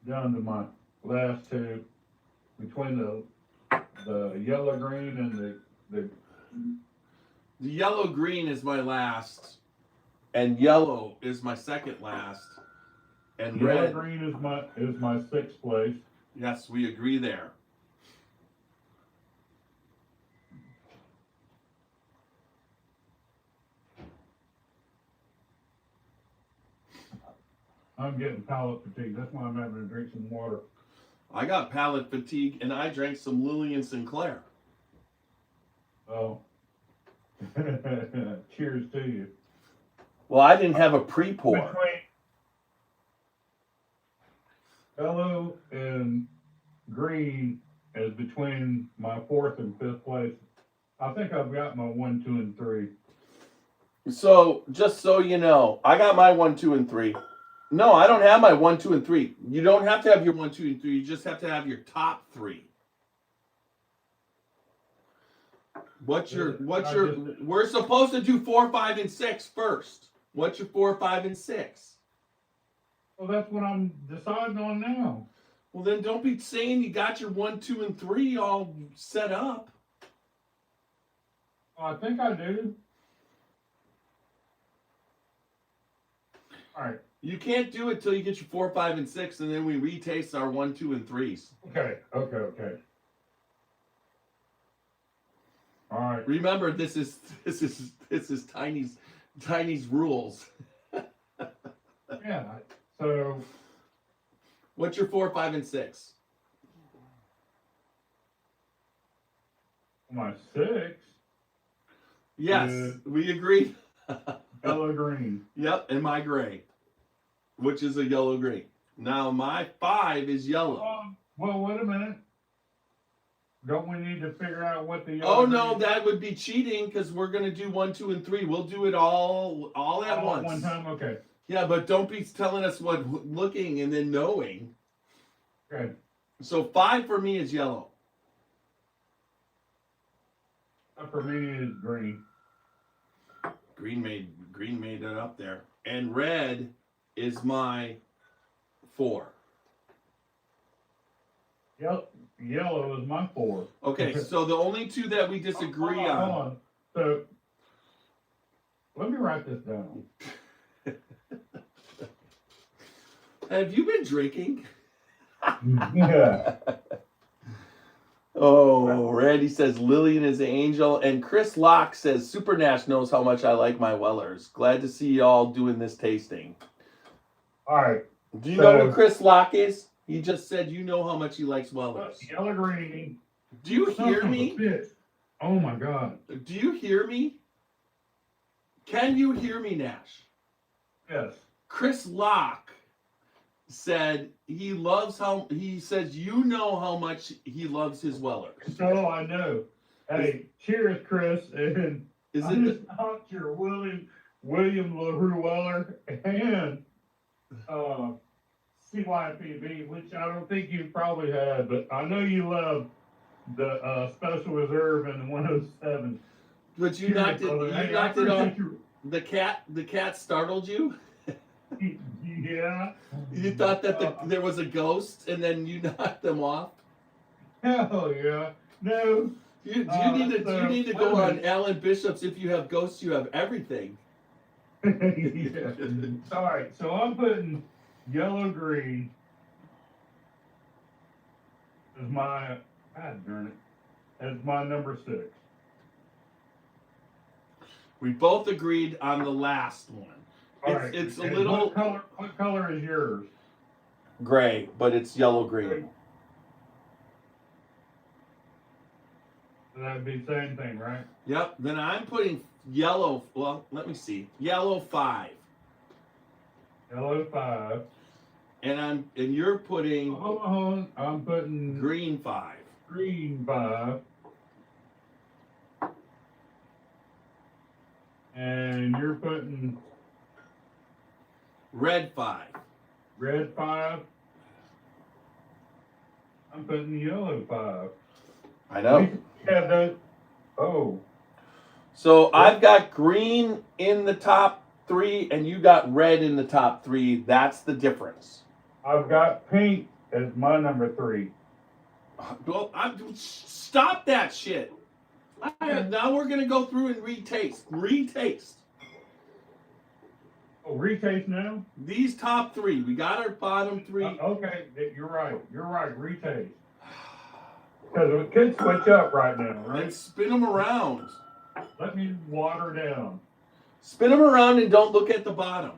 Down to my last 2, between the yellow green and the yellow green is my last, and yellow is my second last, and yellow red green is my 6th place. Yes, we agree there. I'm getting palate fatigue. That's why I'm having to drink some water. I got palate fatigue, and I drank some Lillian Sinclair. Oh. Cheers to you. Well, I didn't have a pre-pour. Between yellow and green is between my 4th and 5th place. I think I've got my 1, 2, and 3. So just so you know, I got my 1, 2, and 3. No, I don't have my 1, 2, and 3. You don't have to have your 1, 2, and 3. You just have to have your top 3. We're supposed to do 4, 5, and 6 first. What's your 4, 5, and 6? Well, that's what I'm deciding on now. Well, then don't be saying you got your 1, 2, and 3 all set up. I think I do. All right. You can't do it till you get your 4, 5, and 6, and then we retaste our 1, 2, and 3s. Okay. All right. Remember, this is Tiny's rules. Yeah. So What's your 4, 5, and 6? my 6, Yes, we agreed. yellow green. Yep, and my gray, which is a yellow green. Now my 5 is yellow. Well, wait a minute. Don't we need to figure out what the yellow? Oh no, that would be cheating because we're gonna do 1, 2, and 3. We'll do it all at once. One time, okay. Yeah, but don't be telling us what looking and then knowing. Okay. So 5 for me is yellow. For me is green. Green made it up there, and red is my 4. Yellow is my 4. Okay, so the only 2 that we disagree Hold on. on. So let me write this down. Have you been drinking? Yeah. Oh, Randy says Lillian is an angel, and Chris Locke says Super Nash knows how much I like my Wellers. Glad to see you all doing this tasting. All right. Do you know who Chris Locke is? He just said you know how much he likes Wellers. Yellow green. Do you hear me? Oh my God. Do you hear me? Can you hear me, Nash? Yes. Chris Locke said he says you know how much he loves his Wellers. So I know. Hey, cheers, Chris. And Is I it just talked to your William LaRue Weller and CYPB, which I don't think you probably had, but I know you love the Special Reserve and the 107. But you knocked it. You knocked it off. The cat startled you. Yeah. You thought that there was a ghost, and then you knocked them off. Hell yeah. No. You need to go on Alan Bishop's. If you have ghosts, you have everything. Yeah. All right. So I'm putting yellow green as my as my number 6. We both agreed on the last one. All right. It's a And little What color is yours? gray, but it's yellow green. So that'd be the same thing, right? Yep. Then I'm putting yellow. Well, let me see. Yellow 5. Yellow 5. And you're putting Hold on. I'm putting green 5. green 5. And you're putting Red 5. red 5. I'm putting yellow 5. I know. We have those. Oh. So I've got green in the top 3, and you got red in the top 3. That's the difference. I've got pink as my number 3. Well, stop that shit. Now we're gonna go through and retaste. Oh, retaste now? These top 3. We got our bottom 3. Okay, you're right. Retaste. Because it could switch up right now, right? And spin them around. Let me water down. Spin them around and don't look at the bottom.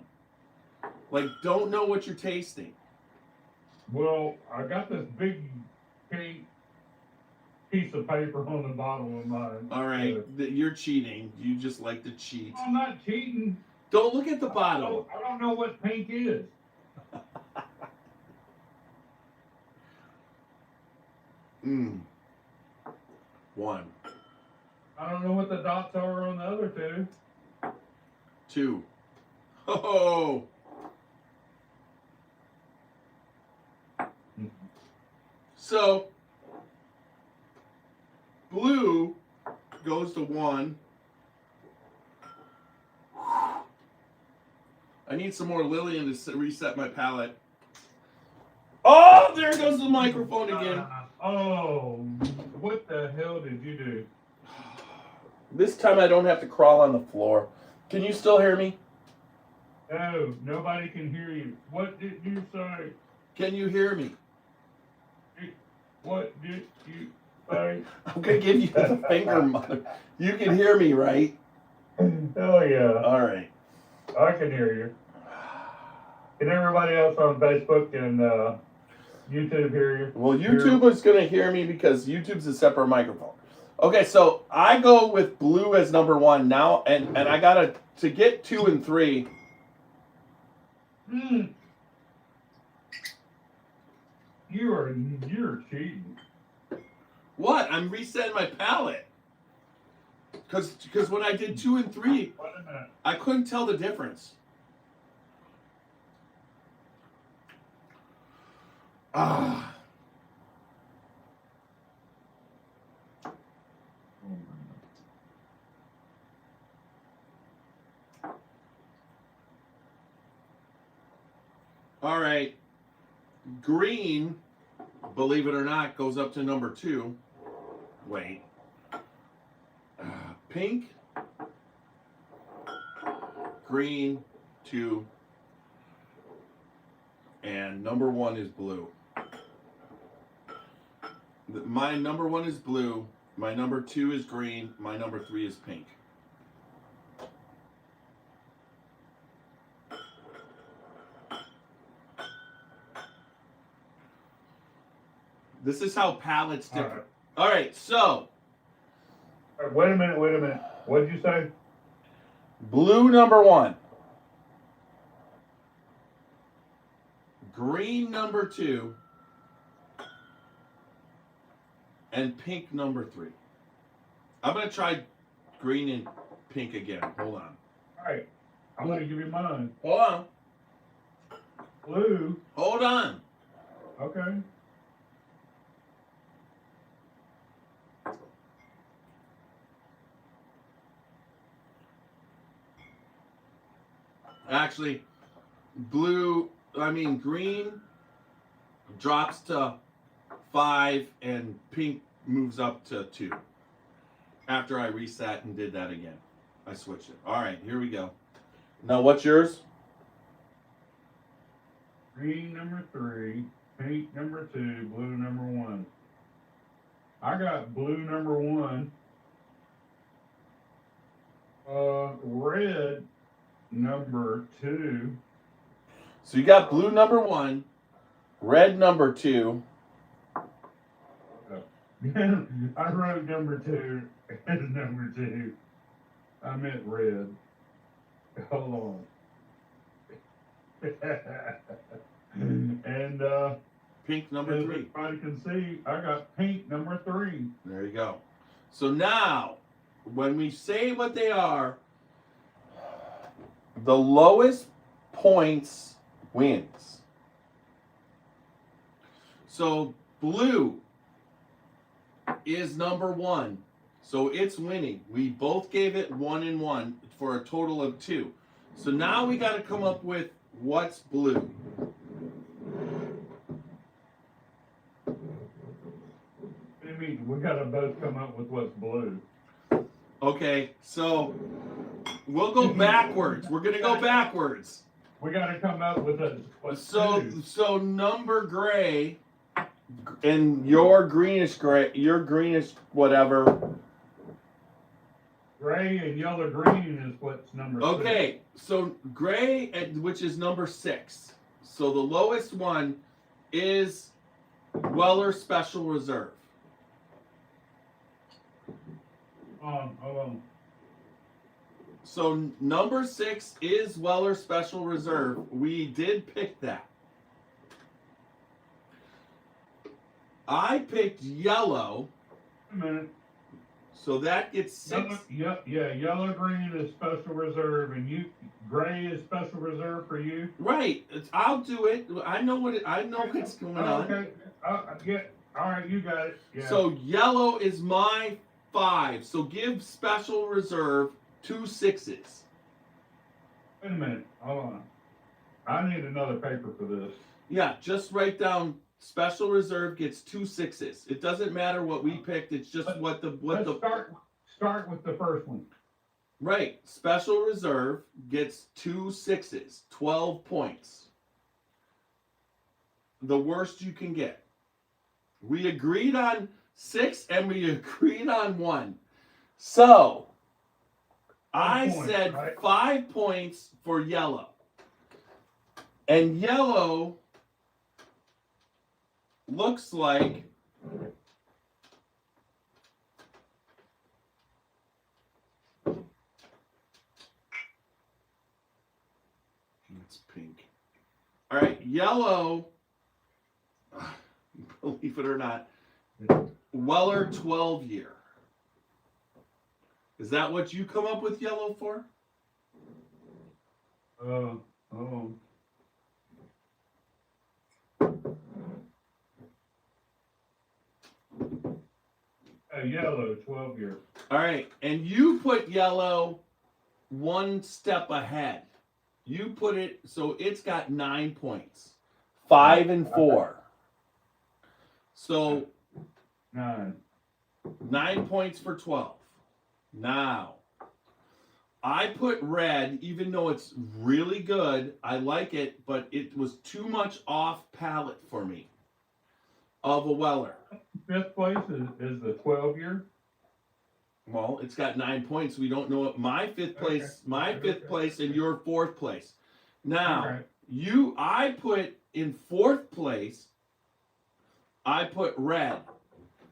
Like, don't know what you're tasting. Well, I got this big pink piece of paper on the bottom of mine. All right, you're cheating. You just like to cheat. I'm not cheating. Don't look at the bottom. I don't know what pink is. One. I don't know what the dots are on the other 2. 2. Oh. So blue goes to 1. I need some more Lillian to reset my palate. Oh, there goes the microphone again. Oh, what the hell did you do? This time I don't have to crawl on the floor. Can you still hear me? No, nobody can hear you. What did you say? Can you hear me? What did you say? I'm going to give you the finger, mother. You can hear me, right? Hell yeah. All right. I can hear you. Can everybody else on Facebook and YouTube hear you? Well, YouTube is going to hear me because YouTube's a separate microphone. Okay, so I go with blue as number 1 now, and I got to get 2 and 3. You're cheating. What? I'm resetting my palate. Because when I did 2 and 3, Wait a minute. I couldn't tell the difference. Ah. All right. Green, believe it or not, goes up to number 2. Wait. Pink, green, 2, and number 1 is blue. My number 1 is blue. My number 2 is green. My number 3 is pink. This is how palates differ. All right, so. Wait a minute. What did you say? Blue number 1. Green number 2. And pink number 3. I'm going to try green and pink again. Hold on. All right. I'm going to give you mine. Hold on. Blue. Hold on. Okay. Actually, green drops to 5 and pink moves up to 2. After I reset and did that again. I switched it. All right, here we go. Now, what's yours? Green number 3, pink number 2, blue number 1. I got blue number 1. Red number 2. So you got blue number 1, red number 2. I wrote number 2 as number 2. I meant red. Hold on. And Pink number as 3. everybody can see, I got pink number 3. There you go. So now, when we say what they are, the lowest points wins. So blue is number 1. So it's winning. We both gave it 1 and 1 for a total of 2. So now we got to come up with what's blue. What do you mean? We gotta both come up with what's blue. Okay, so we'll go backwards. We're going to go backwards. We gotta come up with what's So blue. so number gray and your greenish gray, your greenish whatever. Gray and yellow green is what's number 6. Okay, so gray, which is number 6. So the lowest one is Weller Special Reserve. Hold on. So number 6 is Weller Special Reserve. We did pick that. I picked yellow. Wait a minute. So that gets 6. Yellow, green is special reserve, and gray is special reserve for you. Right. I'll do it. I know what's going on. Okay. Yeah. All right, you got it. Yeah. So yellow is my 5. So give special reserve 2 6s. Wait a minute. Hold on. I need another paper for this. Yeah, just write down special reserve gets 2 6s. It doesn't matter what we picked. It's just Let's start with the first one. Right. Special reserve gets 2 6s, 12 points. The worst you can get. We agreed on 6 and we agreed on 1. So I said 5 points for yellow. And yellow looks like it's pink. All right, yellow, believe it or not, Weller 12 year. Is that what you come up with yellow for? Yellow 12 year. All right, and you put yellow 1 step ahead. You put it so it's got 9 points, 5 and 4. So 9. 9 points for 12. Now, I put red, even though it's really good, I like it, but it was too much off palate for me of a Weller. 5th place is the 12 year. Well, it's got 9 points. We don't know it. My fifth place, and your 4th place. Now, I put in 4th place. I put red,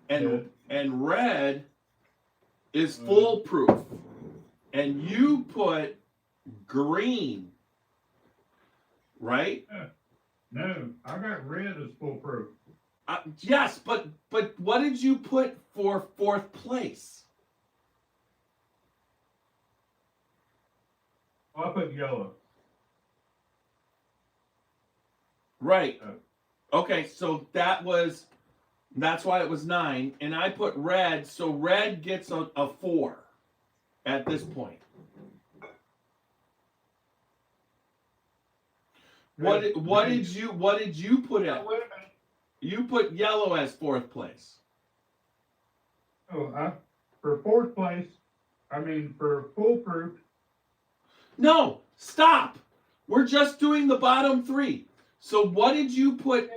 and red is foolproof, and you put green, right? No, I got red as foolproof. Yes, but what did you put for 4th place? I put yellow. Right. Okay, so that's why it was 9, and I put red, so red gets a 4 at this point. What did you put at? Wait a minute. You put yellow as 4th place. Oh, for 4th place, for foolproof. No, stop. We're just doing the bottom 3. So what did you put?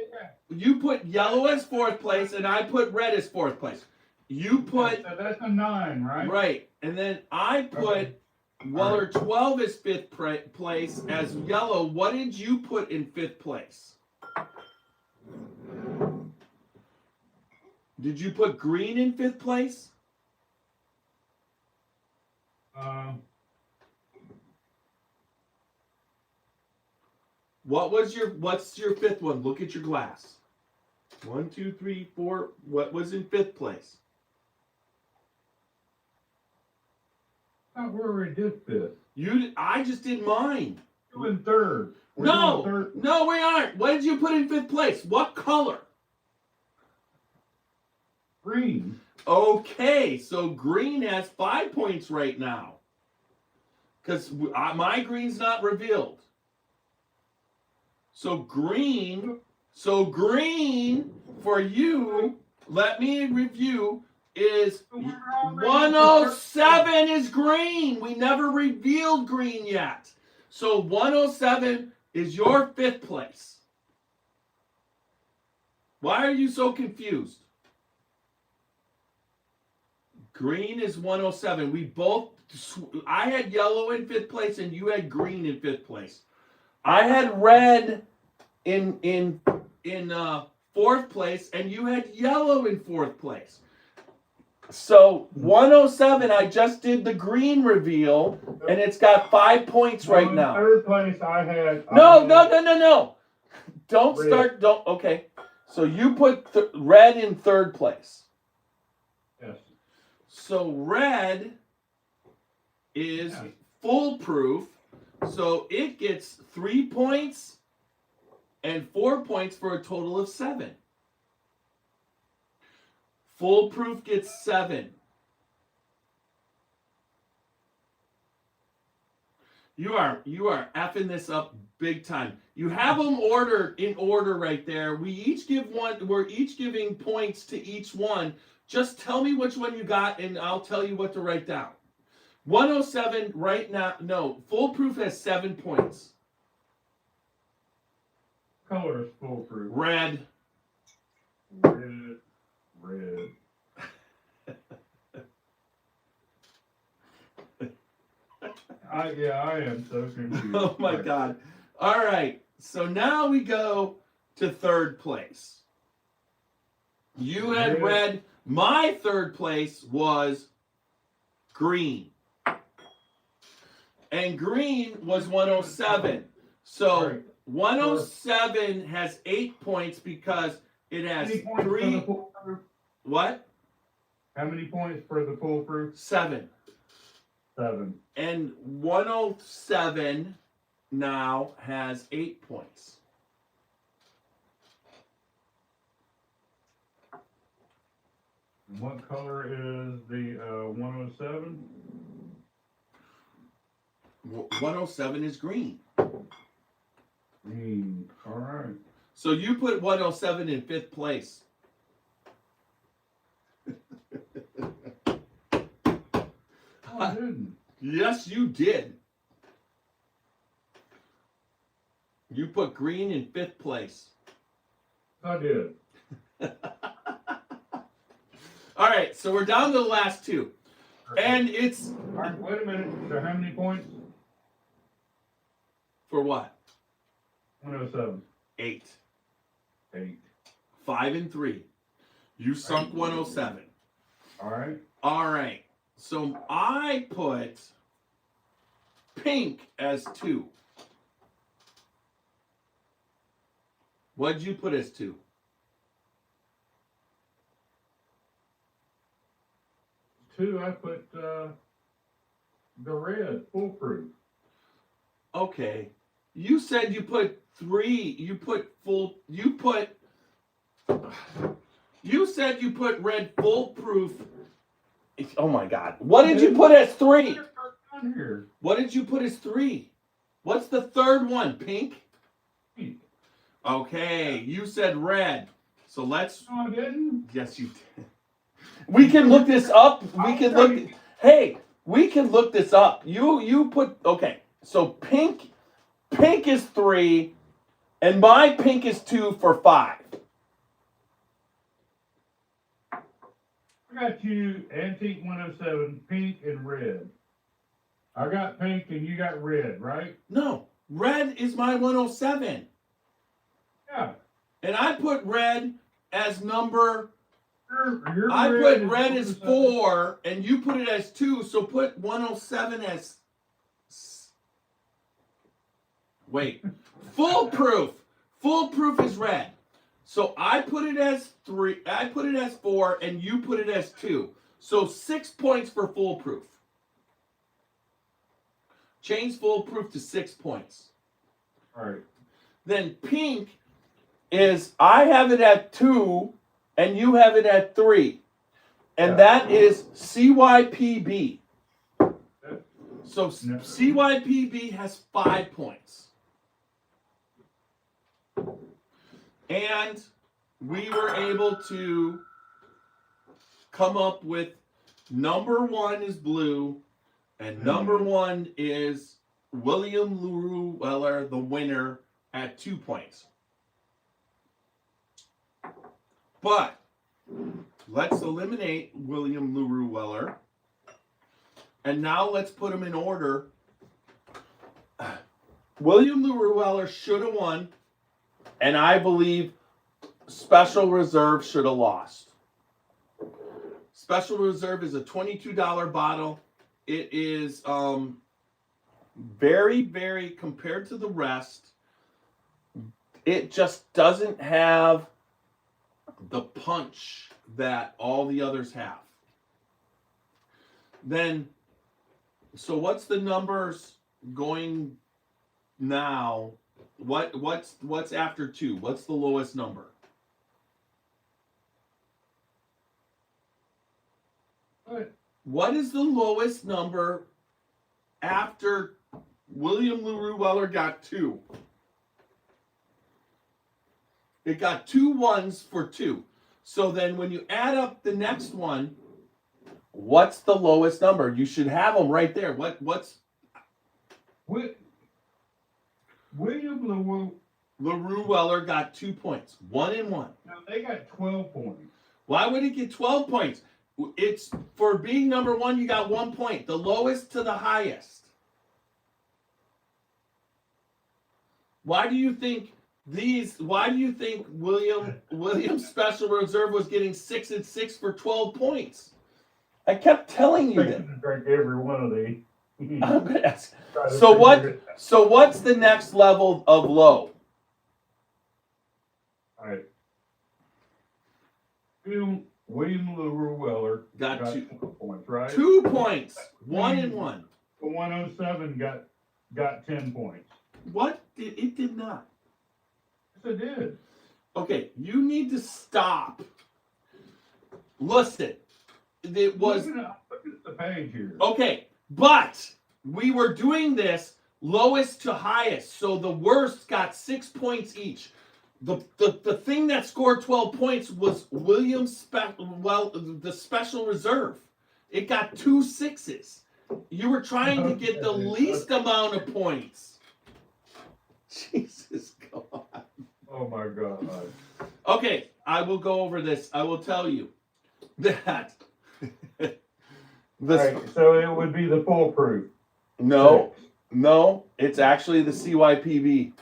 You put yellow as 4th place, and I put red as 4th place. You put... So that's a 9, right? Right. And then I put Weller 12 as 5th place as yellow. What did you put in 5th place? Did you put green in 5th place? What's your 5th one? Look at your glass. 1, 2, 3, 4. What was in 5th place? I thought we already did 5th. I just did mine. You in 3rd. No, we aren't. What did you put in 5th place? What color? Green. Okay, so green has 5 points right now. Because my green's not revealed. So green for you, let me review, is 107 is green. We never revealed green yet. So 107 is your 5th place. Why are you so confused? Green is 107. I had yellow in 5th place and you had green in 5th place. I had red in 4th place and you had yellow in 4th place. So 107, I just did the green reveal and it's got 5 points right now. 3rd place I had. No. Don't red. Okay. So you put red in 3rd place. Yes. So red is Yeah. foolproof. So it gets 3 points and 4 points for a total of 7. Foolproof gets 7. You are effing this up big time. You have them ordered in order right there. We each give one. We're each giving points to each one. Just tell me which one you got, and I'll tell you what to write down. 107 right now. No, foolproof has 7 points. Color is foolproof. Red. Red. I am so confused. Oh my God. All right. So now we go to third place. You had red. My third place was green. And green was 107. So 107 has 8 points because it has 3. What? How many points for the foolproof? 7. 7. And 107 now has 8 points. What color is the 107? 107 is green. Green. All right. So you put 107 in 5th place. I didn't. Yes, you did. You put green in 5th place. I did. All right, so we're down to the last 2. And it's... All right, wait a minute. So how many points? For what? 107. 8. 8. 5 and 3. You sunk 107. All right. All right. So I put pink as 2. What'd you put as 2? 2, I put the red, foolproof. Okay. You said you put 3. You said you put red foolproof. Oh my God. What did you put as 3? What did you put as 3? What's the third one? Pink? Pink. Okay. You said red. So let's. No, I didn't. Yes, you did. We can look this up. We can look. Hey, we can look this up. You put. Okay. So pink is 3, and my pink is 2 for 5. I got you antique 107, pink and red. I got pink and you got red, right? No, red is my 107. Yeah. And I put red as number. Your I put is red as 4, and you put it as 2. So put 107 as. Wait, foolproof. Foolproof is red. So I put it as 3. I put it as 4, and you put it as 2. So 6 points for foolproof. Change foolproof to 6 points. All right. Then pink is, I have it at 2, and you have it at 3. And that is CYPB. So CYPB has 5 points. And we were able to come up with number 1 is blue, and number 1 is William LaRue Weller, the winner, at 2 points. But let's eliminate William LaRue Weller. And now let's put them in order. William LaRue Weller should have won. And I believe Special Reserve should have lost. Special Reserve is a $22 bottle. It is very, very, compared to the rest, it just doesn't have the punch that all the others have. Then, so what's the numbers going now? What's after 2? What's the lowest number? What is the lowest number after William LaRue Weller got 2? It got 2 ones for 2. So then when you add up the next one, what's the lowest number? You should have them right there. What's William LaRue Weller got 2 points. 1 and 1. Now they got 12 points. Why would it get 12 points? It's for being number 1, you got 1 point. The lowest to the highest. Why do you think William's Special Reserve was getting 6 and 6 for 12 points? I kept telling you that. Drink every one of these. I'm gonna ask. So what's the next level of low? All right. William LaRue Weller Got 2 points, right? 2 points. 1 and 1. The 107 got 10 points. What? It did not. Yes, it did. Okay, you need to stop. Listen, it was Look at the page here. okay, but we were doing this lowest to highest, so the worst got 6 points each. The thing that scored 12 points was the Special Reserve. It got 2 6s. You were trying to get the least amount of points. Jesus God. Oh my God. Okay, I will go over this. I will tell you that All right, so it would be the foolproof. no, it's actually the CYPB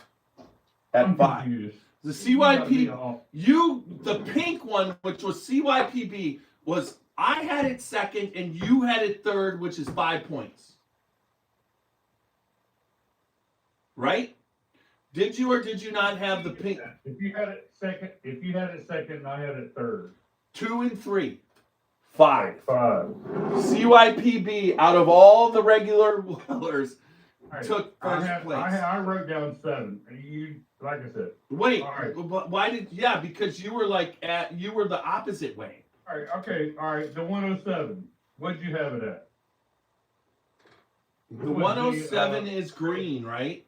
at I'm 5. confused. The the pink one, which was CYPB, was I had it second and you had it third, which is 5 points. Right? Did you or did you not have the pink? If you had it second, and I had it third. 2 and 3. 5. 5. CYPB out of all the regular Wellers Right. took first place. I wrote down 7. You, like I said. Wait, All right. why did? Yeah, because you were you were the opposite way. All right. Okay. All right. The 107. What'd you have it at? The 107 is green, right?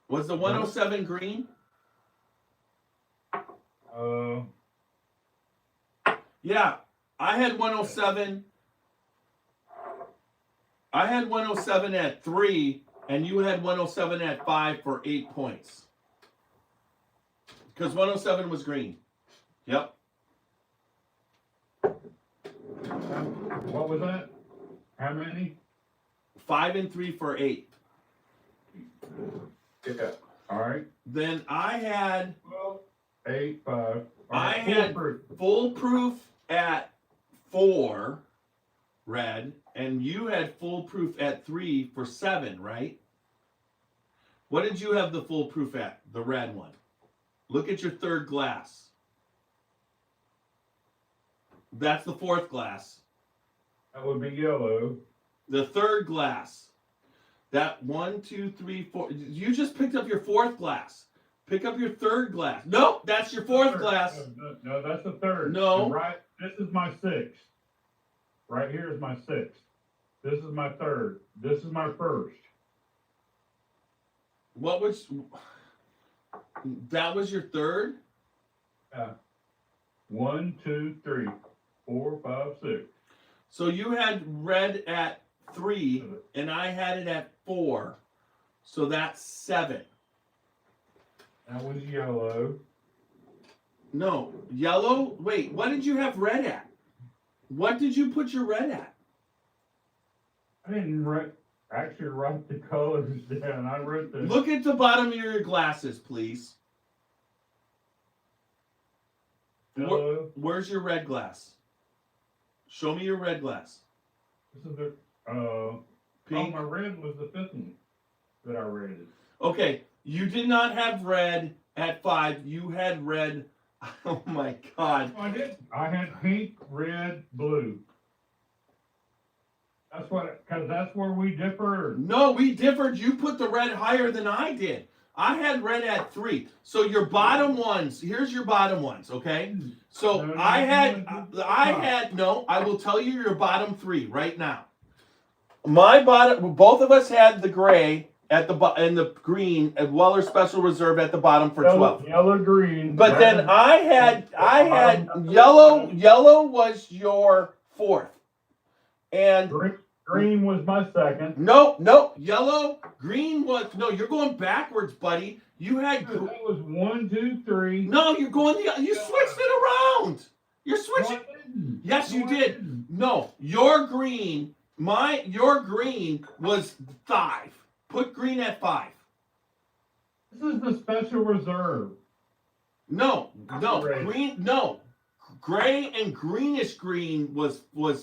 Was the 107 green? Yeah, I had 107. I had 107 at 3, and you had 107 at 5 for 8 points. Because 107 was green. Yep. What was that? How many? 5 and 3 for 8. Yeah. All right. Then I had 12, 8, 5. I had foolproof at 4, red, and you had foolproof at 3 for 7, right? What did you have the foolproof at? The red one. Look at your third glass. That's the fourth glass. That would be yellow. The third glass. That 1, 2, 3, 4. You just picked up your fourth glass. Pick up your third glass. Nope, that's your fourth glass. No, that's the third. No. Right. This is my 6th. Right here is my 6th. This is my 3rd. This is my 1st. What was that? Was your 3rd? Yeah. 1, 2, 3, 4, 5, 6. So you had red at 3, and I had it at 4. So that's 7. That was yellow. No, yellow. Wait, what did you have red at? What did you put your red at? I didn't actually write the colors down. I wrote the. Look at the bottom of your glasses, please. Yellow. Where's your red glass? Show me your red glass. This is the Pink. Oh, my red was the 5th one that I rated. Okay, you did not have red at 5. You had red. Oh my God. Oh, I did. I had pink, red, blue. Cause that's where we differ. No, we differed. You put the red higher than I did. I had red at 3. So your bottom ones, here's your bottom ones, okay? So No, I had, no. I will tell you your bottom 3 right now. My bottom, both of us had the gray at the and the green at Weller Special Reserve at the bottom for 12. Yellow, green. But then I had yellow. Yellow was your 4th, and Green was my second. no, yellow, green was no. You're going backwards, buddy. You had. That was 1, 2, 3. No, you're going. You switched it around. You're switching. No, Yes, you I did. didn't. No, your green. Your green was 5. Put green at 5. This is the special reserve. No, Gray. green. No, gray and greenish green was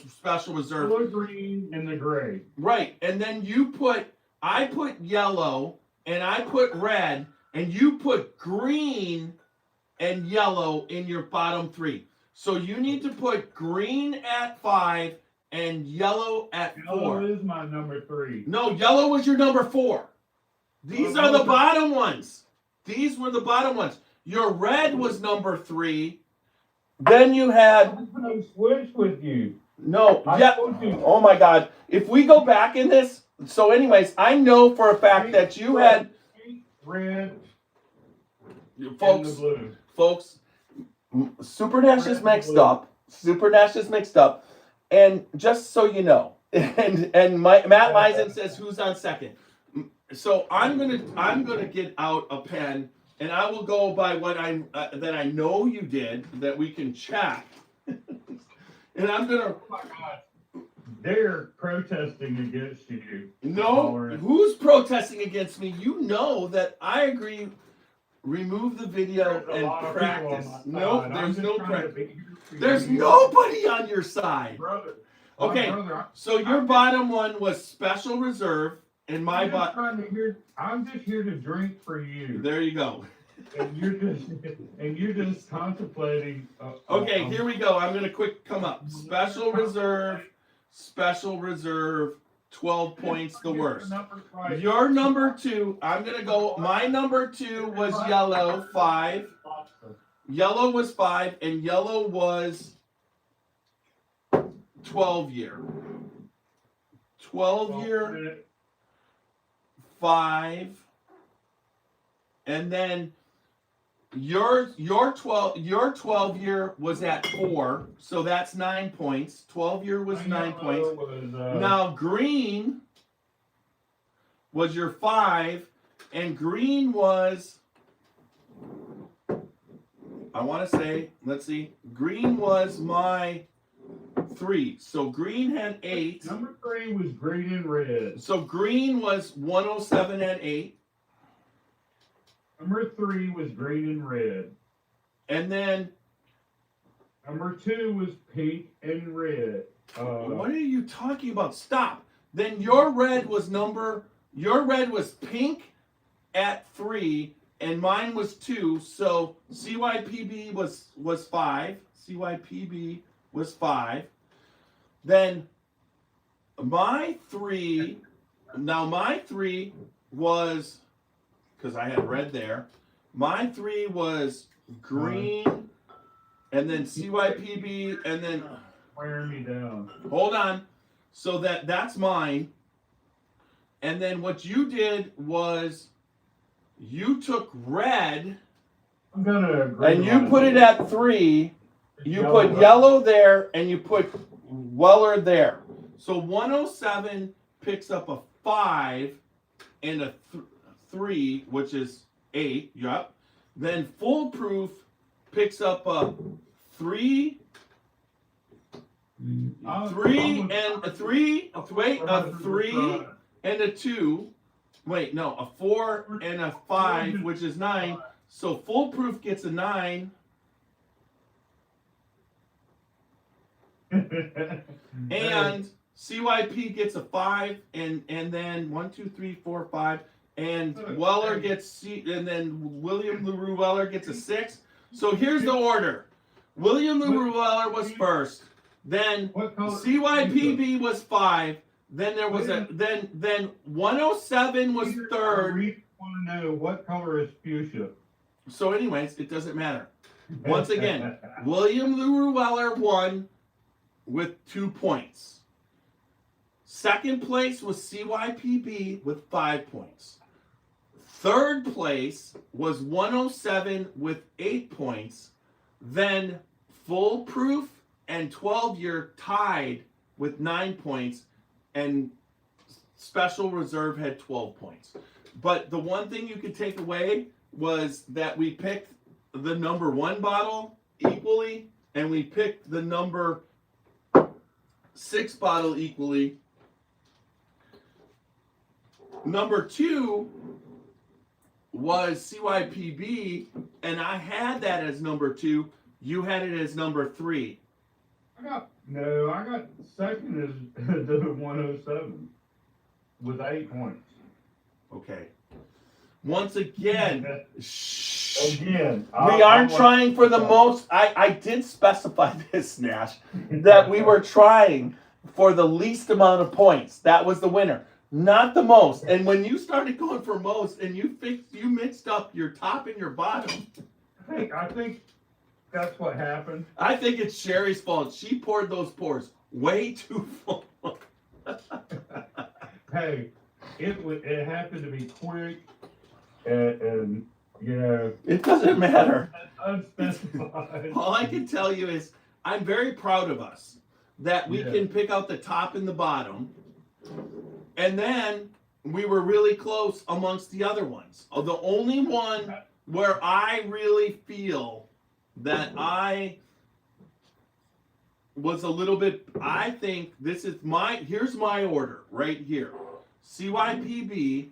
special reserve. Yellow, green, and the gray. Right, and then I put yellow, and I put red, and you put green and yellow in your bottom 3. So you need to put green at 5 and yellow at 4. Yellow is my number 3. No, yellow was your number 4. These are the bottom ones. These were the bottom ones. Your red was number 3. Then you had I switched with you. no. I Yeah. told you. Oh my God. If we go back in this, so anyways, I know for a fact that you had Red, folks. and the blue. Folks, Super Nash is mixed up. Super Nash is mixed up. And just so you know, and Matt Leisen says who's on second. So I'm gonna get out a pen, and I will go by what that I know you did that we can check. And I'm gonna. Oh my God. They're protesting against you. No, who's protesting against me? You know that I agree. Remove the video There's a lot and of practice. people on my No, side. I'm there's just no trying to practice. be here for There's you. nobody on your side. Brother. Okay, Brother, so your bottom one was special reserve, and my I'm just here to drink for you. There you go. And you're just contemplating. Okay, here we go. I'm gonna quick come up. Special reserve, 12 points the worst. Your number 2, I'm gonna go. My number 2 was yellow, 5. Yellow was 5, and yellow was 12 year. 12 year, 5, and then your 12 year was at 4, so that's 9 points. 12 year was 9 points. Now green was your 5, and green was, I want to say, let's see, green was my 3. So green had 8. Number 3 was green and red. So green was 107 and 8. Number 3 was green and red. And then number 2 was pink and red. what are you talking about? Stop. Then your red was pink at 3, and mine was 2. So CYPB was 5. CYPB was 5. Then my 3 was, because I had red there, my 3 was green, and then CYPB, and then wearing me down. Hold on. So that's mine. And then what you did was you took red I'm gonna agree. and you put it at 3. You put yellow there and you put Weller there. So 107 picks up a 5 and a 3, which is 8. Yep. Then foolproof picks up a 3. 3 and a 3. Wait, a 3 and a 2. Wait, no, a 4 and a 5, which is 9. So foolproof gets a 9. And CYP gets a 5, and then 1, 2, 3, 4, 5, and Weller gets and then William LaRue Weller gets a 6. So here's the order: William LaRue Weller was first, then CYPB was 5, Then there was then 107 was I third. really want to know what color is fuchsia. So, anyways, it doesn't matter. Once again, William LaRue Weller won with 2 points. Second place was CYPB with 5 points. Third place was 107 with 8 points. Then Foolproof and 12-year tied with 9 points. And Special Reserve had 12 points. But the one thing you could take away was that we picked the number 1 bottle equally, and we picked the number 6 bottle equally. Number 2 was CYPB, and I had that as number 2. You had it as number 3. I got second as the 107 with 8 points. Okay. Once again, Again, we aren't trying for the most. I did specify this, Nash, that we were trying for the least amount of points. That was the winner, not the most. And when you started going for most, and you mixed up your top and your bottom. I think that's what happened. I think it's Sherry's fault. She poured those pours way too full. Hey, it happened to be quick and you know. It doesn't matter. Unspecified. All I can tell you is I'm very proud of us that we can pick out the top and the bottom. And then we were really close amongst the other ones. The only one where I really feel that I was a little bit, I think this is here's my order right here. CYPB,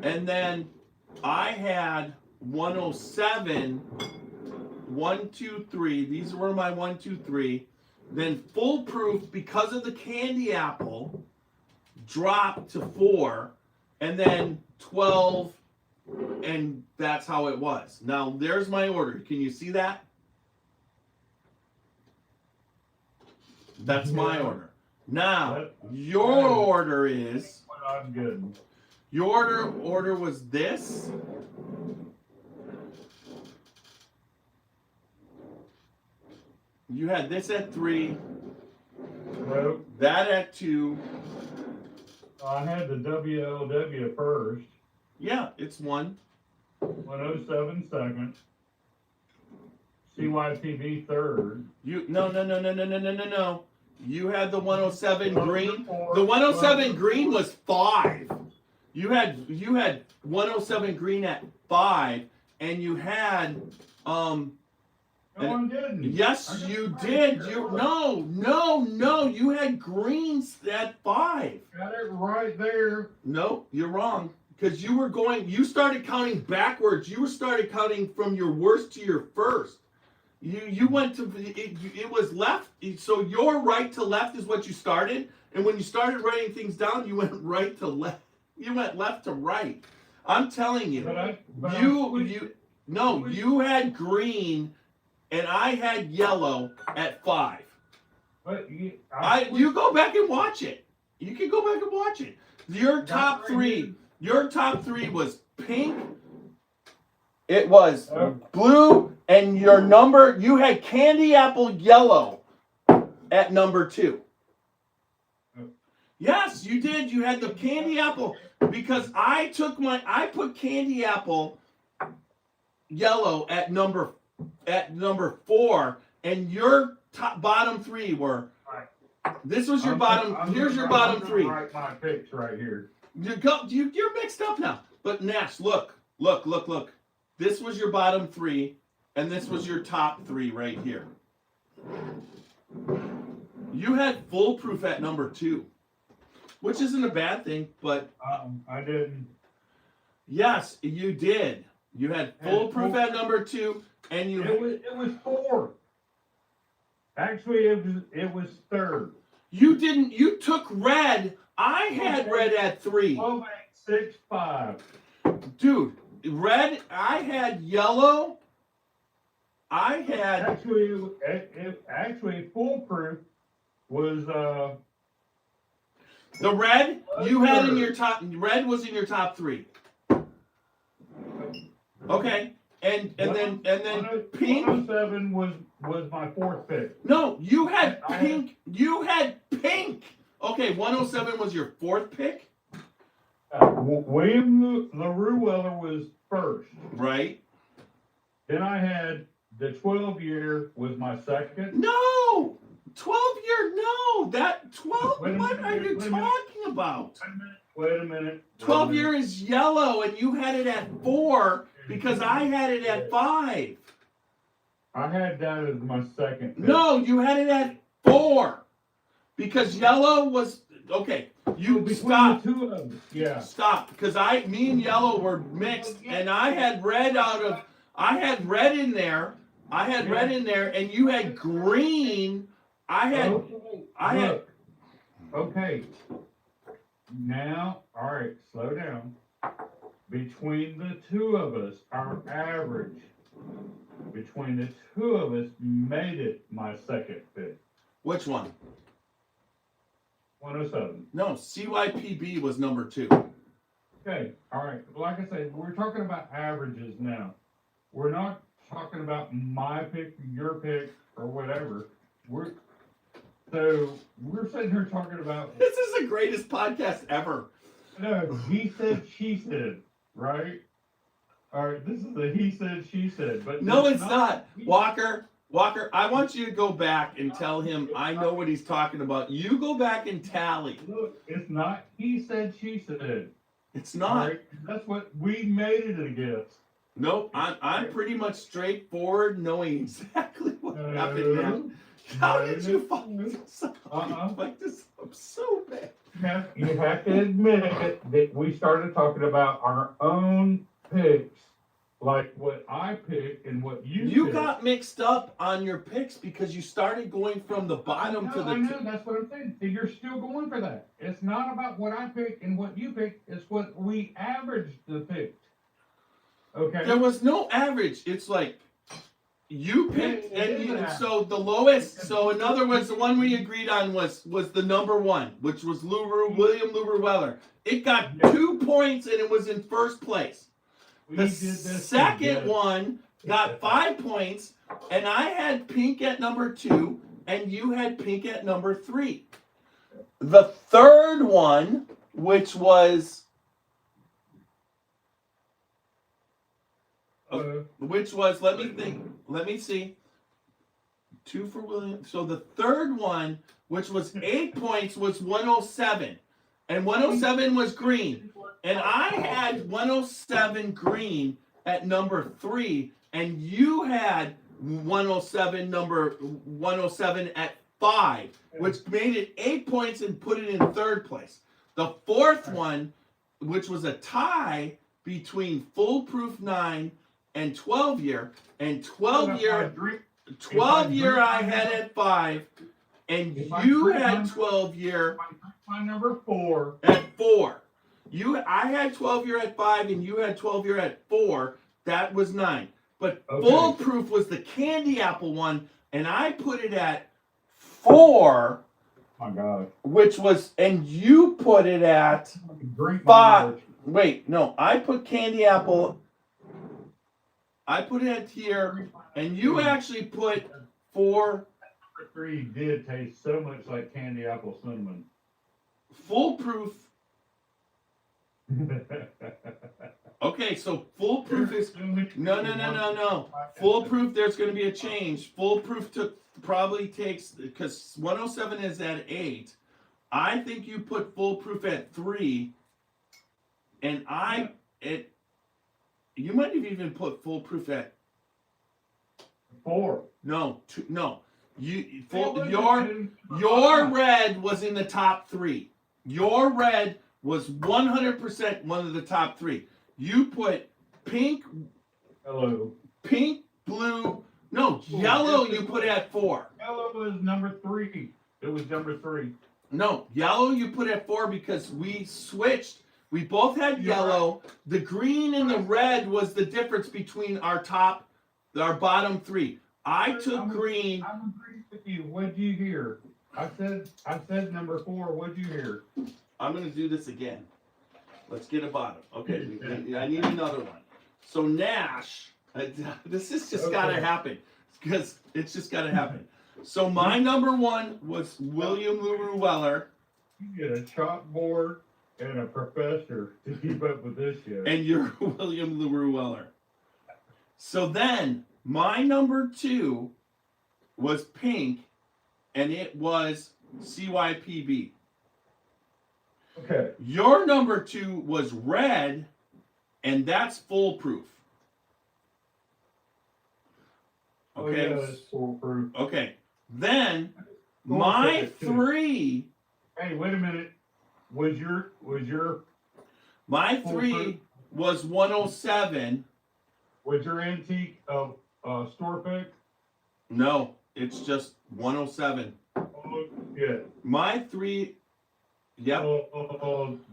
and then I had 107, 1, 2, 3. These were my 1, 2, 3. Then Foolproof, because of the candy apple, dropped to 4, and then 12, and that's how it was. Now, there's my order. Can you see that? That's my order. Now, your order is... I'm good. Your order was this. You had this at 3. Nope. That at 2. I had the WLW first. Yeah, it's 1. 107 second. CYPB third. No. You had the 107 green. The 107 green was 5. You had 107 green at 5, and you had No, I didn't. Yes, you did. No. You had greens at 5. Got it right there. No, you're wrong. Because you started counting backwards. You started counting from your worst to your first. You went to, it was left. So your right to left is what you started. And when you started writing things down, you went right to left. You went left to right. I'm telling you. You had green and I had yellow at 5. But you go back and watch it. You can go back and watch it. Your top 3 was pink. It was blue, and your number, you had candy apple yellow at number 2. Yes, you did. You had the candy apple because I put candy apple yellow at number 4, and your bottom 3 were. This was your bottom. Here's your bottom 3. Write my picks right here. You're mixed up now. But Nash, look. This was your bottom 3, and this was your top 3 right here. You had Foolproof at number 2, which isn't a bad thing, but I didn't. Yes, you did. You had Foolproof at number 2, and it was 4. Actually, it was third. You didn't. You took red. I had red at 3. 12.65. Dude, red. I had yellow. I had actually Foolproof was The red you had in your top. Red was in your top 3. Okay, and then pink. 107 was my 4th pick. No, you had pink. You had pink. Okay, 107 was your 4th pick. William LaRue Weller was first. Right. Then I had the 12-year was my 2nd. No, 12-year. No, that 12. What are you talking about? Wait a minute. 12-year is yellow, and you had it at 4 because I had it at 5. I had that as my 2nd pick. No, you had it at 4 because yellow was okay. You stop. The 2 of them. Yeah. Stop, because me and yellow were mixed, and I had red I had red in there. I had red in there, and you had green. Okay. Now, all right, slow down. Between the 2 of us, our average between the 2 of us made it my 2nd pick. Which one? 107. No, CYPB was number 2. Okay, all right. Like I said, we're talking about averages now. We're not talking about my pick, your pick, or whatever. We're sitting here talking about. This is the greatest podcast ever. No, he said, she said, right? All right, this is the he said, she said. But no, it's not. Walker, I want you to go back and tell him I know what he's talking about. You go back and tally. Look, it's not he said, she said. It's not. Right? That's what we made it against. Nope, I'm pretty much straightforward, knowing exactly what happened now. How did you find this out? Like this up so bad. You have to admit that we started talking about our own picks, like what I picked and what you picked. Got mixed up on your picks because you started going from the bottom to the I know, that's what I'm saying. You're still going for that. It's not about what I picked and what you picked. It's what we averaged the picked. Okay. There was no average. It's like you picked, so the lowest. So in other words, the one we agreed on was the number 1, which was William LaRue Weller. It got 2 points and it was in first place. The second one got 5 points, and I had pink at number 2, and you had pink at number 3. The third one, which was let me think. Let me see. 2 for William. So the third one, which was 8 points, was 107. And 107 was green. And I had 107 green at number 3. And you had 107 at 5, which made it 8 points and put it in third place. The fourth one, which was a tie between Foolproof 9 and 12-year, and 12-year I had at 5, and you had 12-year my number 4 at 4. I had 12-year at 5, and you had 12-year at 4. That was 9. But Foolproof was the candy apple one, and I put it at 4. My God. Which was, and you put it at 5. Wait, no, I put candy apple. I put it here, and you actually put 4. Number 3 did taste so much like candy apple cinnamon. Foolproof. Okay, so Foolproof is no. Foolproof, there's going to be a change. Foolproof probably takes, because 107 is at 8. I think you put Foolproof at 3, and you might have even put Foolproof at 4. No, 2, no. Your red was in the top 3. Your red was 100% one of the top 3. You put pink, blue, no, yellow you put at 4. Yellow was number 3. It was number 3. No, yellow you put at 4 because we switched. We both had yellow. Right. The green and the red was the difference between our bottom 3. I took green. I'm agreeing with you. What'd you hear? I said number 4. What'd you hear? I'm gonna do this again. Let's get a bottom. Okay, I need another one. So Nash, this is just gotta happen because it's just gotta happen. So my number one was William LaRue Weller, You get a chalkboard and a professor to keep up with this shit. and you're William LaRue Weller. So then my number two was pink, and it was CYPB. Okay. Your number two was red, and that's foolproof. Okay. Oh, yeah, that's foolproof. Okay. Then my three. Hey, wait a minute. Was your My three was 107. was your antique store pick? No, it's just 107. Oh, yeah. My three. Yep.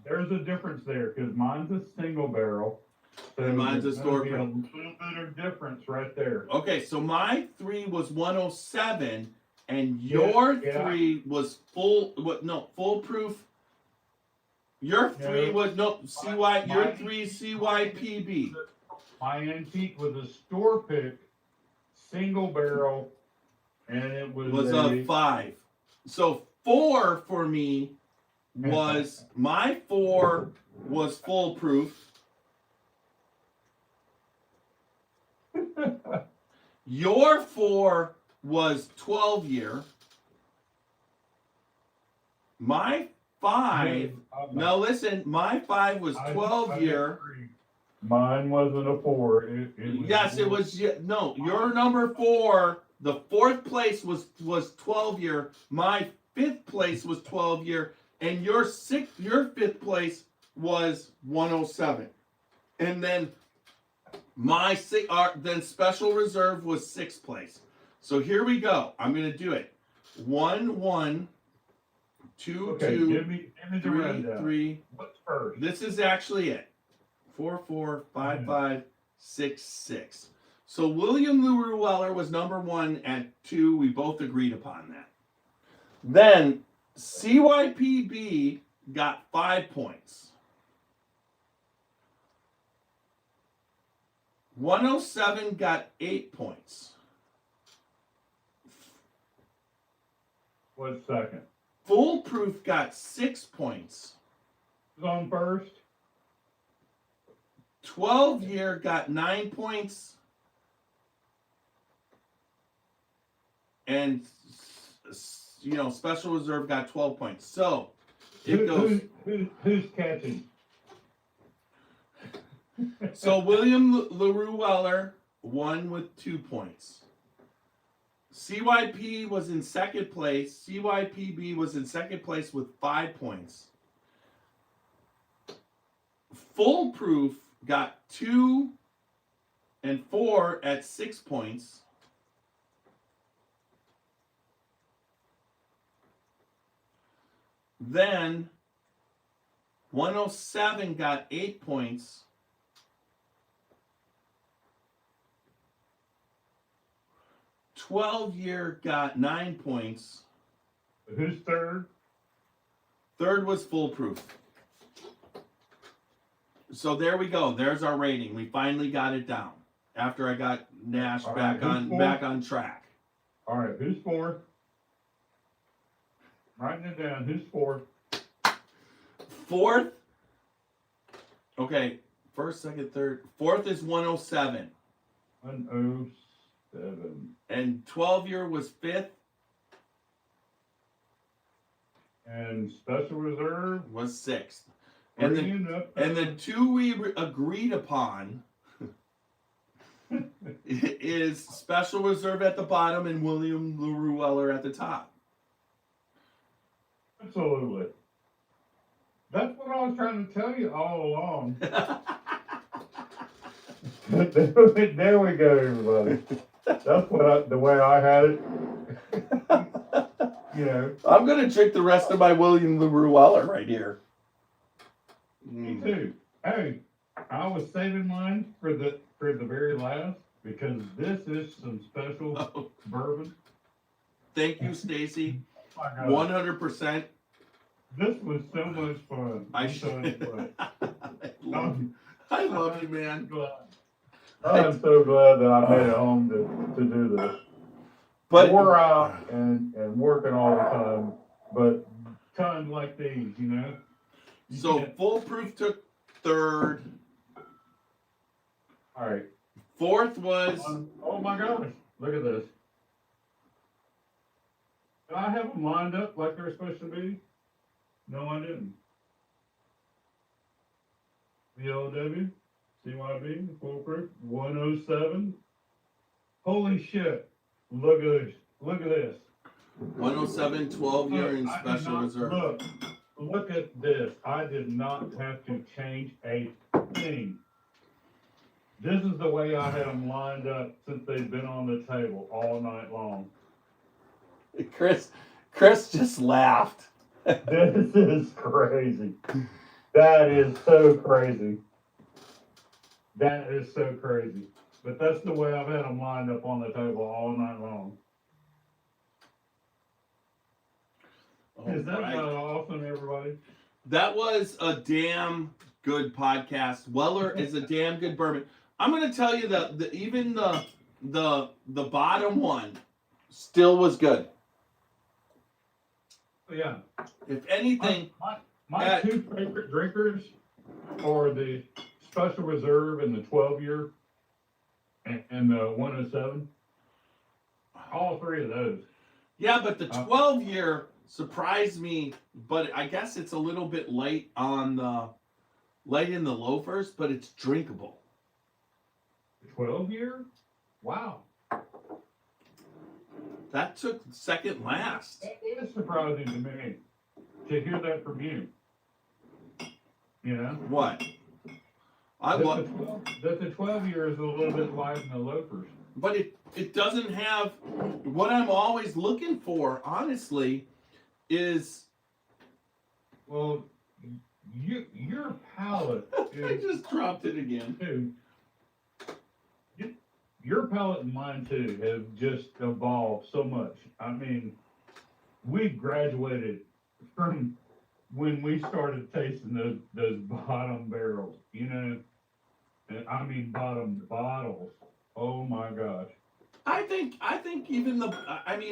There's a difference there because mine's a single barrel. So And mine's a there's store gonna be pick. a little bit of difference right there. Okay, so my three was 107, and your three was foolproof. Your three was your three CYPB. My antique was a store pick, single barrel, and it was a 5. So 4 for me was my 4 was foolproof. Your 4 was 12 year. My 5, now listen, my 5 was 12 year. Mine wasn't a 4. Yes, it was. No, your number 4, the 4th place was 12 year. My 5th place was 12 year, and your 5th place was 107. And then my then special reserve was 6th place. So here we go. I'm gonna do it. 1 1 2 okay, 2 give me the 3 rundown. 3. What's first? This is actually it. 4 4 5 5 6 6. So William LaRue Weller was number 1 at 2. We both agreed upon that. Then CYPB got 5 points. 107 got 8 points. What's second? Foolproof got 6 points. Who's on first? 12 year got 9 points. And special reserve got 12 points. So it goes. Who's catching? So William LaRue Weller won with 2 points. CYP was in second place. CYPB was in second place with 5 points. Foolproof got 2 and 4 at 6 points. Then 107 got 8 points. Year got 9 points. Who's third? Third was foolproof. So there we go. There's our rating. We finally got it down after I got Nash back on track. All right, who's fourth? Writing it down. Who's fourth? Fourth. Okay, first, second, third. Fourth is 107. 107. And 12 year was 5th. And special reserve Was 6th. And the 2 we agreed upon is special reserve at the bottom and William LaRue Weller at the top. Absolutely. That's what I was trying to tell you all along. There we go, everybody. That's what the way I had it. I'm gonna drink the rest of my William LaRue Weller right here. Me too. Hey, I was saving mine for the very last because this is some special bourbon. Thank you, Stacy. Oh my God. 100%. This was so much fun. I I'm so should. glad. I love you, man. I'm so glad that I made it home to do this. But Wore out and working all the time, but times like these, you know. You so can't- Foolproof took third. all right. Fourth was Oh my gosh! Look at this. Did I have them lined up like they're supposed to be? No, I didn't. VLW, CYB, Foolproof, 107. Holy shit! Look at this! Look at this! 107 12-year in I did special not- reserve. Look at this. I did not have to change a thing. This is the way I had them lined up since they've been on the table all night long. Chris just laughed. This is crazy. That is so crazy. That is so crazy. But that's the way I've had them lined up on the table all night long. Is that Alright. not awesome, everybody? That was a damn good podcast. Weller is a damn good bourbon. I'm gonna tell you that even the bottom one still was good. Yeah. If anything, My two favorite drinkers are the Special Reserve and the 12-year and the 107. All three of those. yeah, but the 12-year surprised me, but I guess it's a little bit light in the loafers, but it's drinkable. 12-year? Wow. That took second last. It is surprising to me to hear that from you. You know? What? That the 12-year is a little bit light in the loafers. But it doesn't have what I'm always looking for, honestly, is Well, your palate I is just dropped it again. too. Your palate and mine too have just evolved so much. I mean, we graduated from when we started tasting those bottom barrels, you know, and I mean bottom bottles. Oh my gosh. I think even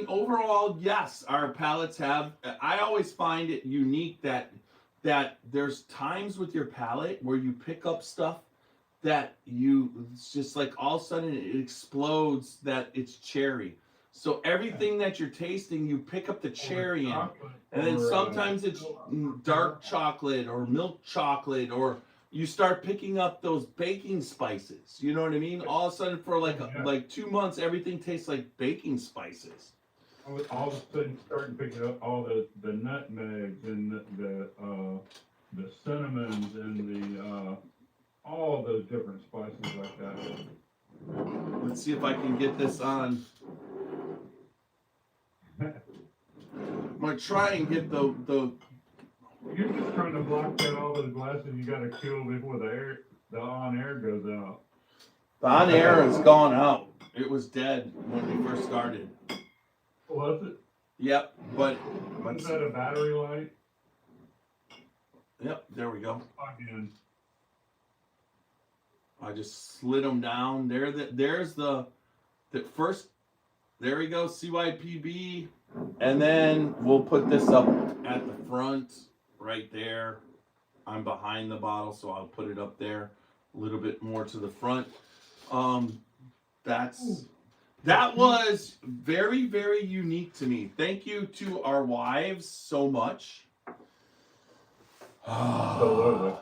overall, yes, our palates have. I always find it unique that there's times with your palate where you pick up stuff that it's just like all of a sudden it explodes that it's cherry. So everything that you're tasting, you pick up the cherry in. And then sometimes it's dark chocolate or milk chocolate, or you start picking up those baking spices. You know what I mean? All of a sudden for like 2 months, everything tastes like baking spices. All of a sudden starting picking up all the nutmegs and the cinnamons and the all those different spices like that. Let's see if I can get this on. I'm gonna try and get the You're just trying to block out all those glasses you gotta kill before the on air goes out. the on air has gone out. It was dead when we first started. Was it? Yep, but Was that a battery light? yep, there we go. Again. I just slid them down. There's the first. There we go, CYPB, and then we'll put this up at the front, right there. I'm behind the bottle, so I'll put it up there, a little bit more to the front. That was very, very unique to me. Thank you to our wives so much. So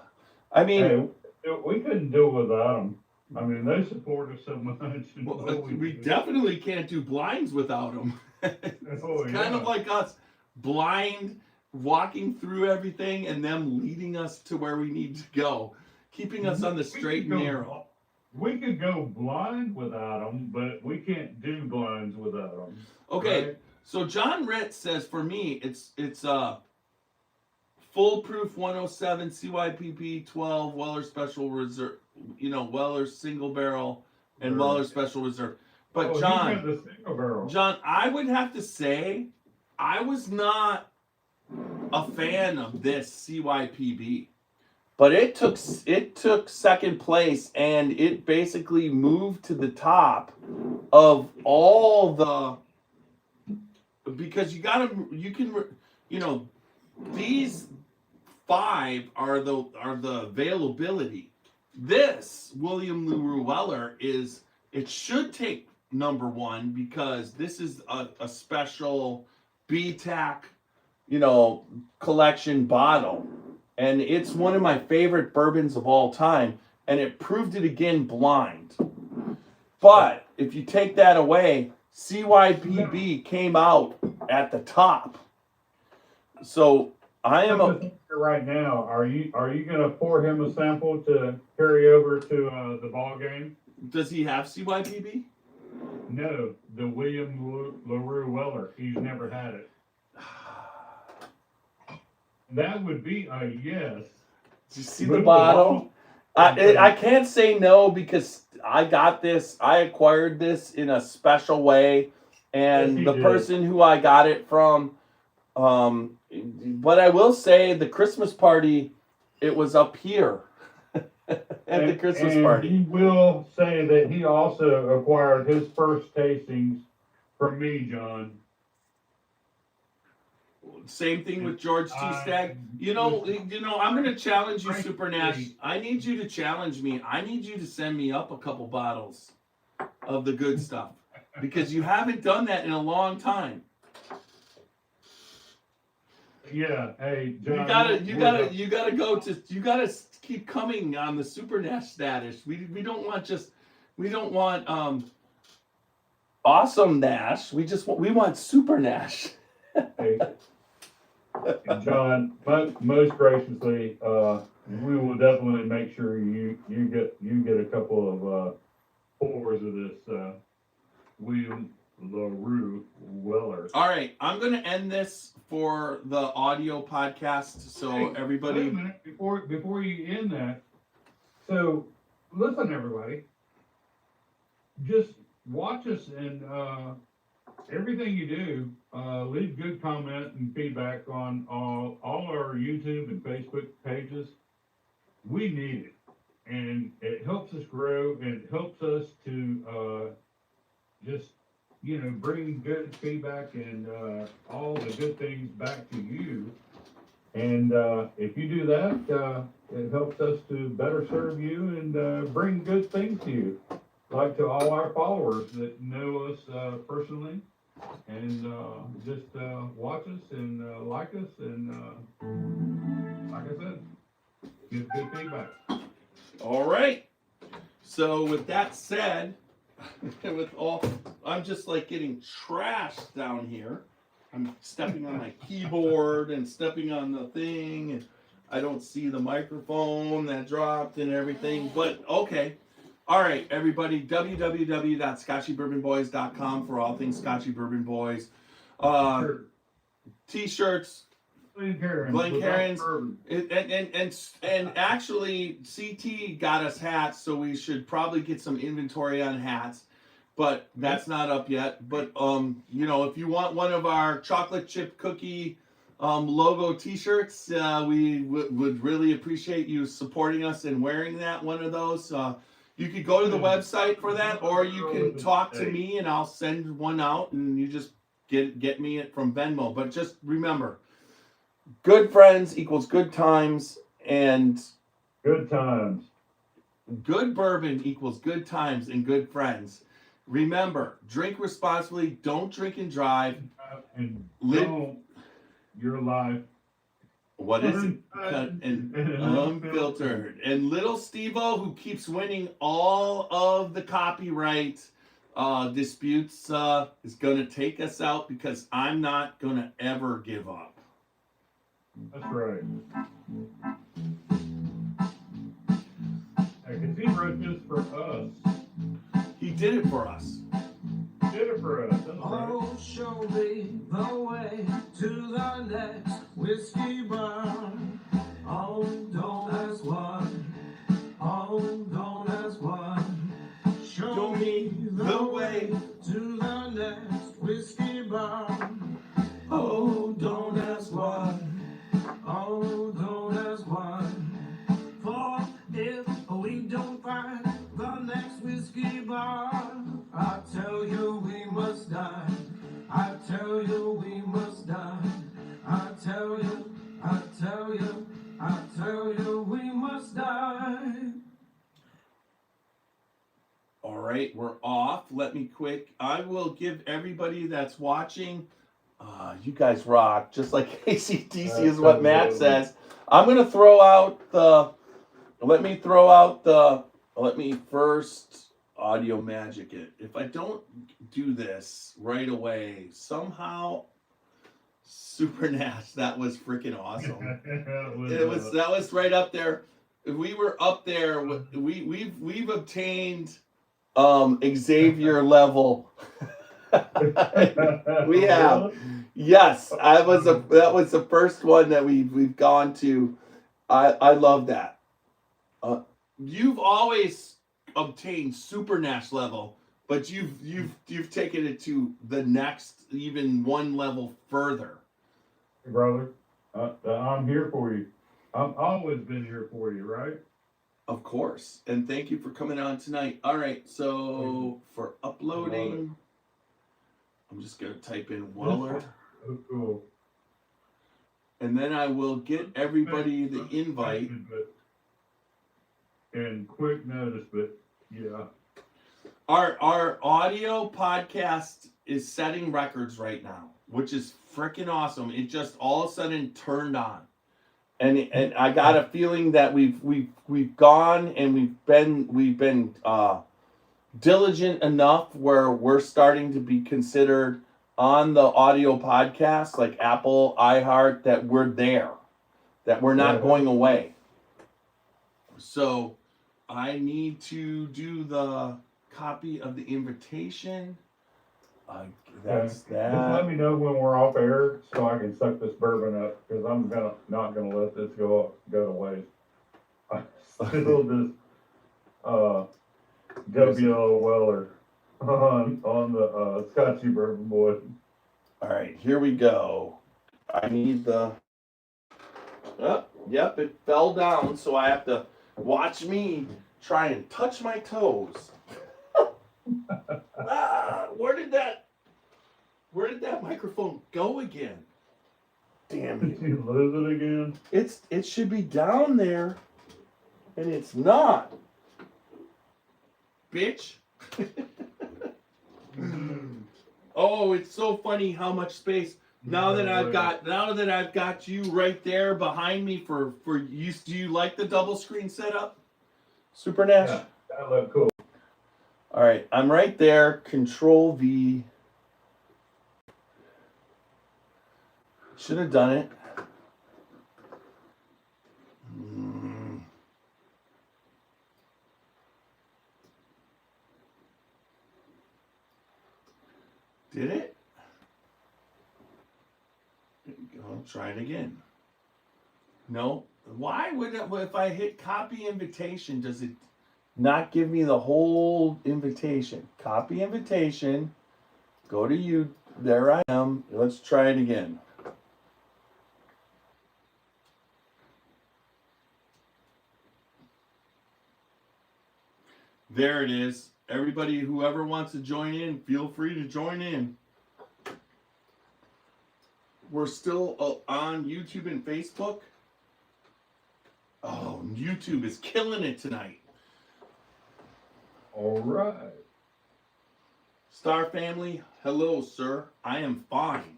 I mean. hey, we couldn't do it without them. I mean, they support us so much. Well, we definitely can't do blinds without them. It's kind of like us, blind, walking through everything and them leading us to where we need to go, keeping us on the straight and narrow. We could go blind without them, but we can't do blinds without them. Okay, right? so John Ritz says for me, it's Foolproof 107, CYPB 12, Weller Special Reserve, Weller Single Barrel, and Weller Special Reserve. But John, the single barrel. John, I would have to say, I was not a fan of this CYPB, but it took second place, and it basically moved to the top of all the, because these 5 are the availability. This William LaRue Weller it should take number 1 because this is a special BTAC, collection bottle, and it's one of my favorite bourbons of all time, and it proved it again blind. But if you take that away, CYPB came out at the top. So I am right now. Are you gonna pour him a sample to carry over to the ball game? Does he have CYPB? No, the William LaRue Weller. He's never had it. That would be a yes. Did you see the bottle? I can't say no because I acquired this in a special way, and Yes, the person who I got it from, but I will say the Christmas party, it was up here at the Christmas party. He will say that he also acquired his first tastings from me, John. Same thing with George T. Stagg. I'm going to challenge you, Super Nash. I need you to challenge me. I need you to send me up a couple bottles of the good stuff because you haven't done that in a long time. Yeah, hey, John. You gotta keep coming on the Super Nash status. We don't want awesome Nash. We want Super Nash. Hey, John, most graciously, we will definitely make sure you get a couple of pours of this William LaRue Weller. All right, I'm gonna end this for the audio podcast, so everybody. Wait a minute before you end that. So, listen, everybody. Just watch us and everything you do. Leave good comment and feedback on all our YouTube and Facebook pages. We need it, and it helps us grow. And it helps us to just bring good feedback and all the good things back to you. And if you do that, it helps us to better serve you and bring good things to you, like to all our followers that know us personally. And just watch us and like us, and like I said, give good feedback. All right. So with that said, I'm just like getting trashed down here. I'm stepping on my keyboard and stepping on the thing, and I don't see the microphone that dropped and everything. But okay. All right, everybody, www.scotchybourbonboys.com for all things Scotchy Bourbon Boys. T-shirts, Glencairns, and actually CT got us hats, so we should probably get some inventory on hats, but that's not up yet. But if you want one of our chocolate chip cookie logo T-shirts, we would really appreciate you supporting us and wearing one of those. You could go to the website for that, or you can talk to me and I'll send one out, and you just get me it from Venmo. But just remember, good friends equals good times, and good times. Good bourbon equals good times and good friends. Remember, drink responsibly, don't drink and drive. And live your life. What is it? And unfiltered. And little Steve-O, who keeps winning all of the copyright disputes, is going to take us out because I'm not going to ever give up. That's right. Because he wrote this for us. He did it for us. He did it for us. That's right. Oh, show me the way to the next whiskey bar. Oh, don't ask why. Oh, don't ask why. Show me the way to the next whiskey bar. Oh, don't ask why. don't find the next whiskey bar, I tell you we must die. I tell you we must die. I tell you, I tell you, I tell you we must die. All right, we're off. Let me quick. I will give everybody that's watching. You guys rock, just like ACDC is what Matt says. I'm gonna throw out the. Let me first audio magic it. If I don't do this right away, somehow, Super Nash, that was freaking awesome. That was right up there. We were up there. We've obtained Xavier level. We have. Yes, that was the first one that we've gone to. I love that. You've always obtained Super Nash level, but you've taken it to the next, even one level further. Hey, brother, I'm here for you. I've always been here for you, right? Of course, and thank you for coming on tonight. All right, so for uploading, I'm just gonna type in Weller. Oh, cool. And then I will get everybody the invite. And quick notice, but yeah. Our audio podcast is setting records right now, which is freaking awesome. It just all of a sudden turned on. And I got a feeling that we've gone and we've been diligent enough where we're starting to be considered on the audio podcast, like Apple, iHeart, that we're there, that we're not going away. So I need to do the copy of the invitation. That's that. Just let me know when we're off air so I can suck this bourbon up, because I'm not gonna let this go to waste. I still just W.L. Weller on the Scotchy Bourbon Boys. All right, here we go. I need the. Oh, yep, it fell down, so I have to watch me try and touch my toes. Where did that microphone go again? Damn it! Did you lose it again? It should be down there, and it's not. Bitch. Oh, it's so funny how much space. Now that I've got you right there behind me for you. Do you like the double screen setup? Super Nash? Yeah, that looked cool. All right, I'm right there. Control V. Should have done it. Did it? I'll try it again. No. Why would it, if I hit copy invitation, does it not give me the whole invitation? Copy invitation. Go to you. There I am. Let's try it again. There it is. Everybody, whoever wants to join in, feel free to join in. We're still on YouTube and Facebook. Oh, YouTube is killing it tonight. All right. Star family, hello, sir. I am fine.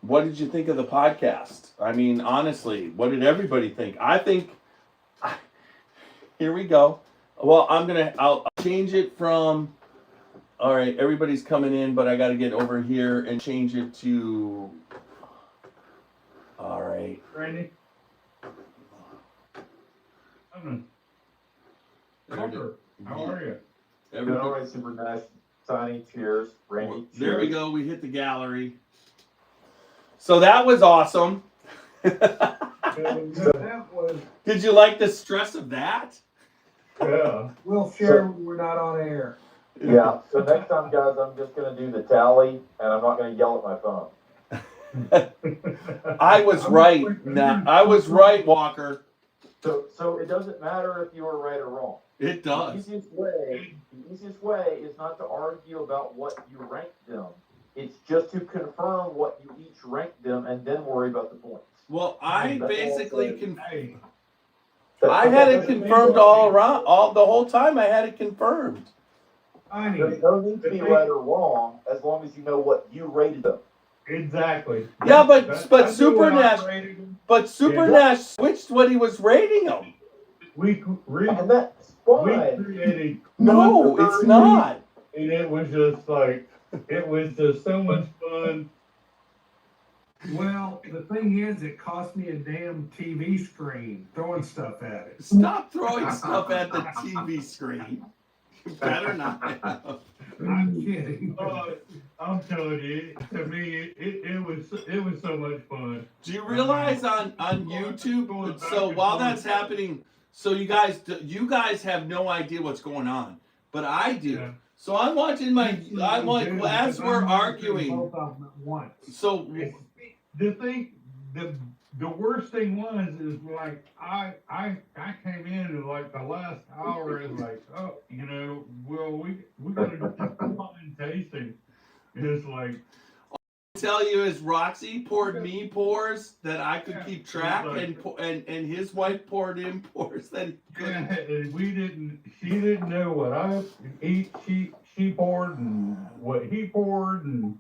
What did you think of the podcast? I mean, honestly, what did everybody think? I think, here we go. Well, I'll change it from, all right, everybody's coming in, but I got to get over here and change it to, all right. Randy? Walker, how are you? Everybody, all right, Super Nash. Signing, cheers. Randy, cheers. There we go. We hit the gallery. So that was awesome. That was, Did you like the stress of that? Yeah. we'll share when we're not on air. Yeah, so next time, guys, I'm just going to do the tally, and I'm not going to yell at my phone. I was right. Nah, I was right, Walker. So it doesn't matter if you are right or wrong. It The does. easiest way is not to argue about what you ranked them. It's just to confirm what you each ranked them and then worry about the points. Well, I That's basically all it Hey, I had it confirmed all around, all the whole time. I had it confirmed. There's no need to be right or wrong as long as you know what you rated them. exactly. Yeah, but I knew Super what I Nash, rated them. but Super Yeah. Nash switched what he was rating them. And that's We fine. created, No, it's not. and it was just like, it was just so much fun. Well, the thing is, it cost me a damn TV screen throwing stuff at it. Stop throwing stuff at the TV screen. You better not have. I'm kidding. I'm telling you, to me, it was so much fun. Do you realize on YouTube? So while that's happening, so you guys have no idea what's going on, but I do. Yeah. So I'm watching I'm like, well, as we're arguing. Both of them at once. So The worst thing was is like I came in and like the last hour is like, oh, you know, well we gotta do this wine tasting. It's like, tell you is Roxy poured me pours that I could Yeah, keep track, like- and his wife poured in pours that he couldn't. yeah, and she didn't know what I eat. She poured and what he poured and.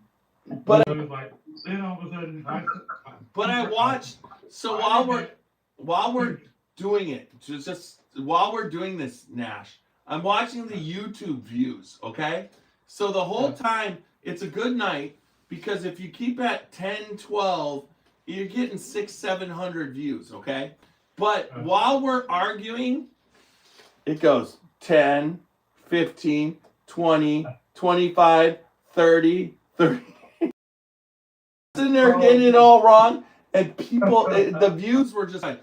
But it was like, then all of a sudden I watched. So while we're doing it, just while we're doing this, Nash, I'm watching the YouTube views. Okay, so the whole time it's a good night because if you keep at 10, 12, you're getting 600-700 views. Okay, but while we're arguing, it goes 10, 15, 20, 25, 30, 30. In there getting it all wrong, and people, the views were just like,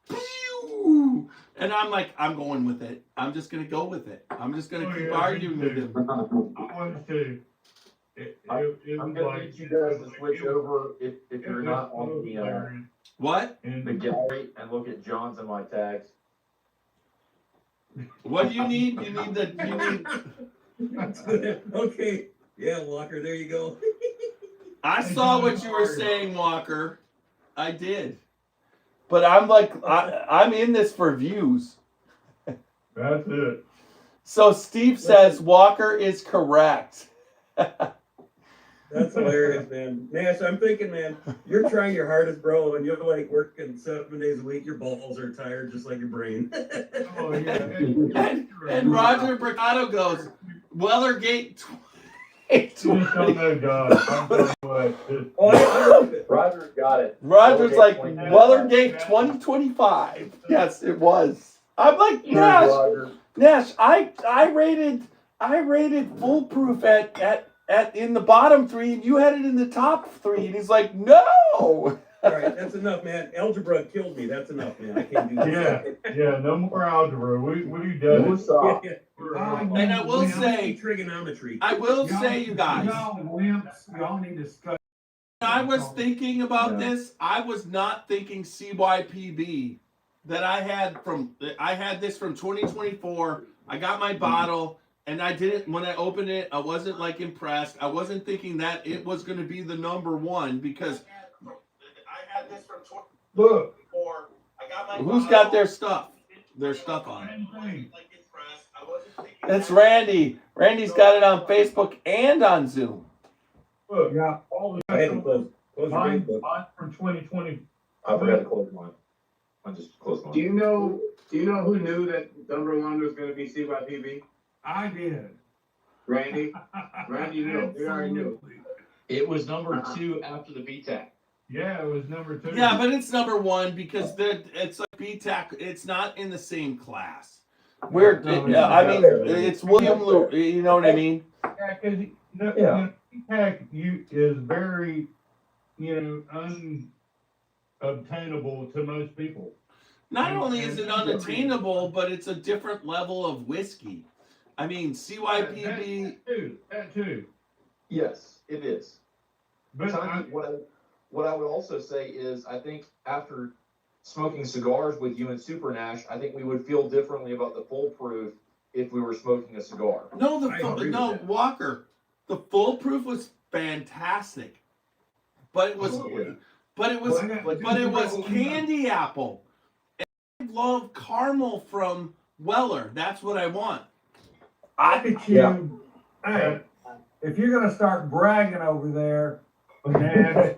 pew! And I'm like, I'm going with it. I'm just gonna go with it. I'm just gonna keep arguing with it. I wanted to. I'm gonna need you guys to switch over if you're not on What? the gallery and look at John's and my tags. What do you need? You need. That's good. Okay. Yeah, Walker, there you go. I saw what you were saying, Walker. I did. But I'm like, I'm in this for views. That's it. So Steve says Walker is correct. That's hilarious, man. Nash, I'm thinking, man, you're trying your hardest, bro, and you're like working 7 days a week. Your balls are tired, just like your brain. Oh yeah. And Roger Bricado goes, Wellergate. You just don't know, God. I'm telling you what. Oh, I love it. Roger's got it. Roger's like, Wellergate Wellergate 2025. Yes, it was. I'm like, Cheers, Nash, Roger. Nash, I rated foolproof at in the bottom 3, and you had it in the top 3, and he's like, no. All right, that's enough, man. Algebra killed me. That's enough, man. I can't do this. Yeah, no more algebra. We done it. Woosah. Yeah. And I will say, Trigonometry. I will say, you guys, Y'all need to study. when I was thinking about this, I was not thinking CYPB. That I had this from 2024. I got my bottle, and I didn't. When I opened it, I wasn't like impressed. I wasn't thinking that it was going to be the number one because I had this from 2024. I got my. Who's got their stuff? Their stuff on it. It's Randy. Randy's got it on Facebook and on Zoom. Look, Yeah. all the I had to close your mine Facebook. from 2020. I forgot to close mine. I just closed mine. Do you know who knew that number one was gonna be CYPB? I did. Randy? Randy knew, he already knew. It was number 2 after the BTAC. Yeah, it was number 2. Yeah, but it's number one because it's like BTAC. It's not in the same class. We're, I mean, it's William Lou. You know what I mean? Yeah, because BTAC is very, unobtainable to most people. Not only is it unattainable, but it's a different level of whiskey. I mean, CYPB. That too. Yes, it is. But Tony, what I would also say is, I think after smoking cigars with you and Super Nash, I think we would feel differently about the full proof if we were smoking a cigar. No, I agree with that. Walker. The full proof was fantastic, but it was, Absolutely. but it was, Well, I got but two it was problems. candy apple. And I love caramel from Weller. That's what I want. Look at you. Hey, if you're gonna start bragging over there, Man.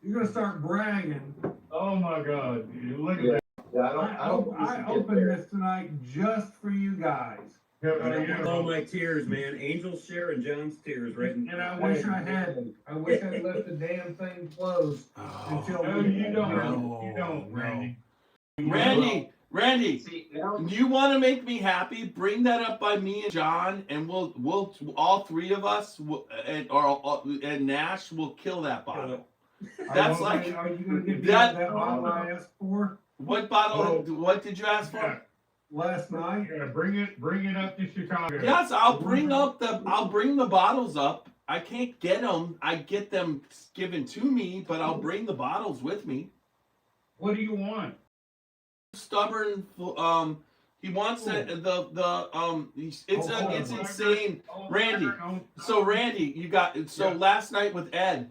you're gonna start bragging. Oh my God, you look at that. Yeah, I opened this tonight just for you guys. All my tears, man. Angel's share and John's tears, right? And I wish I had left the damn thing closed until. No, you don't. No, You don't, no. Randy. Randy, See, now, you want to make me happy? Bring that up by me and John, and we'll all three of us and Nash will kill that bottle. That's like Are you gonna give me that- that bottle I asked for what bottle? Oh. What did you ask for? Yeah, last night? yeah, bring it up to Chicago. Yes, I'll bring the bottles up. I can't get them. I get them given to me, but I'll bring the bottles with me. What do you want? Stubborn. He wants it's insane. Randy, So Randy, you got last night with Ed,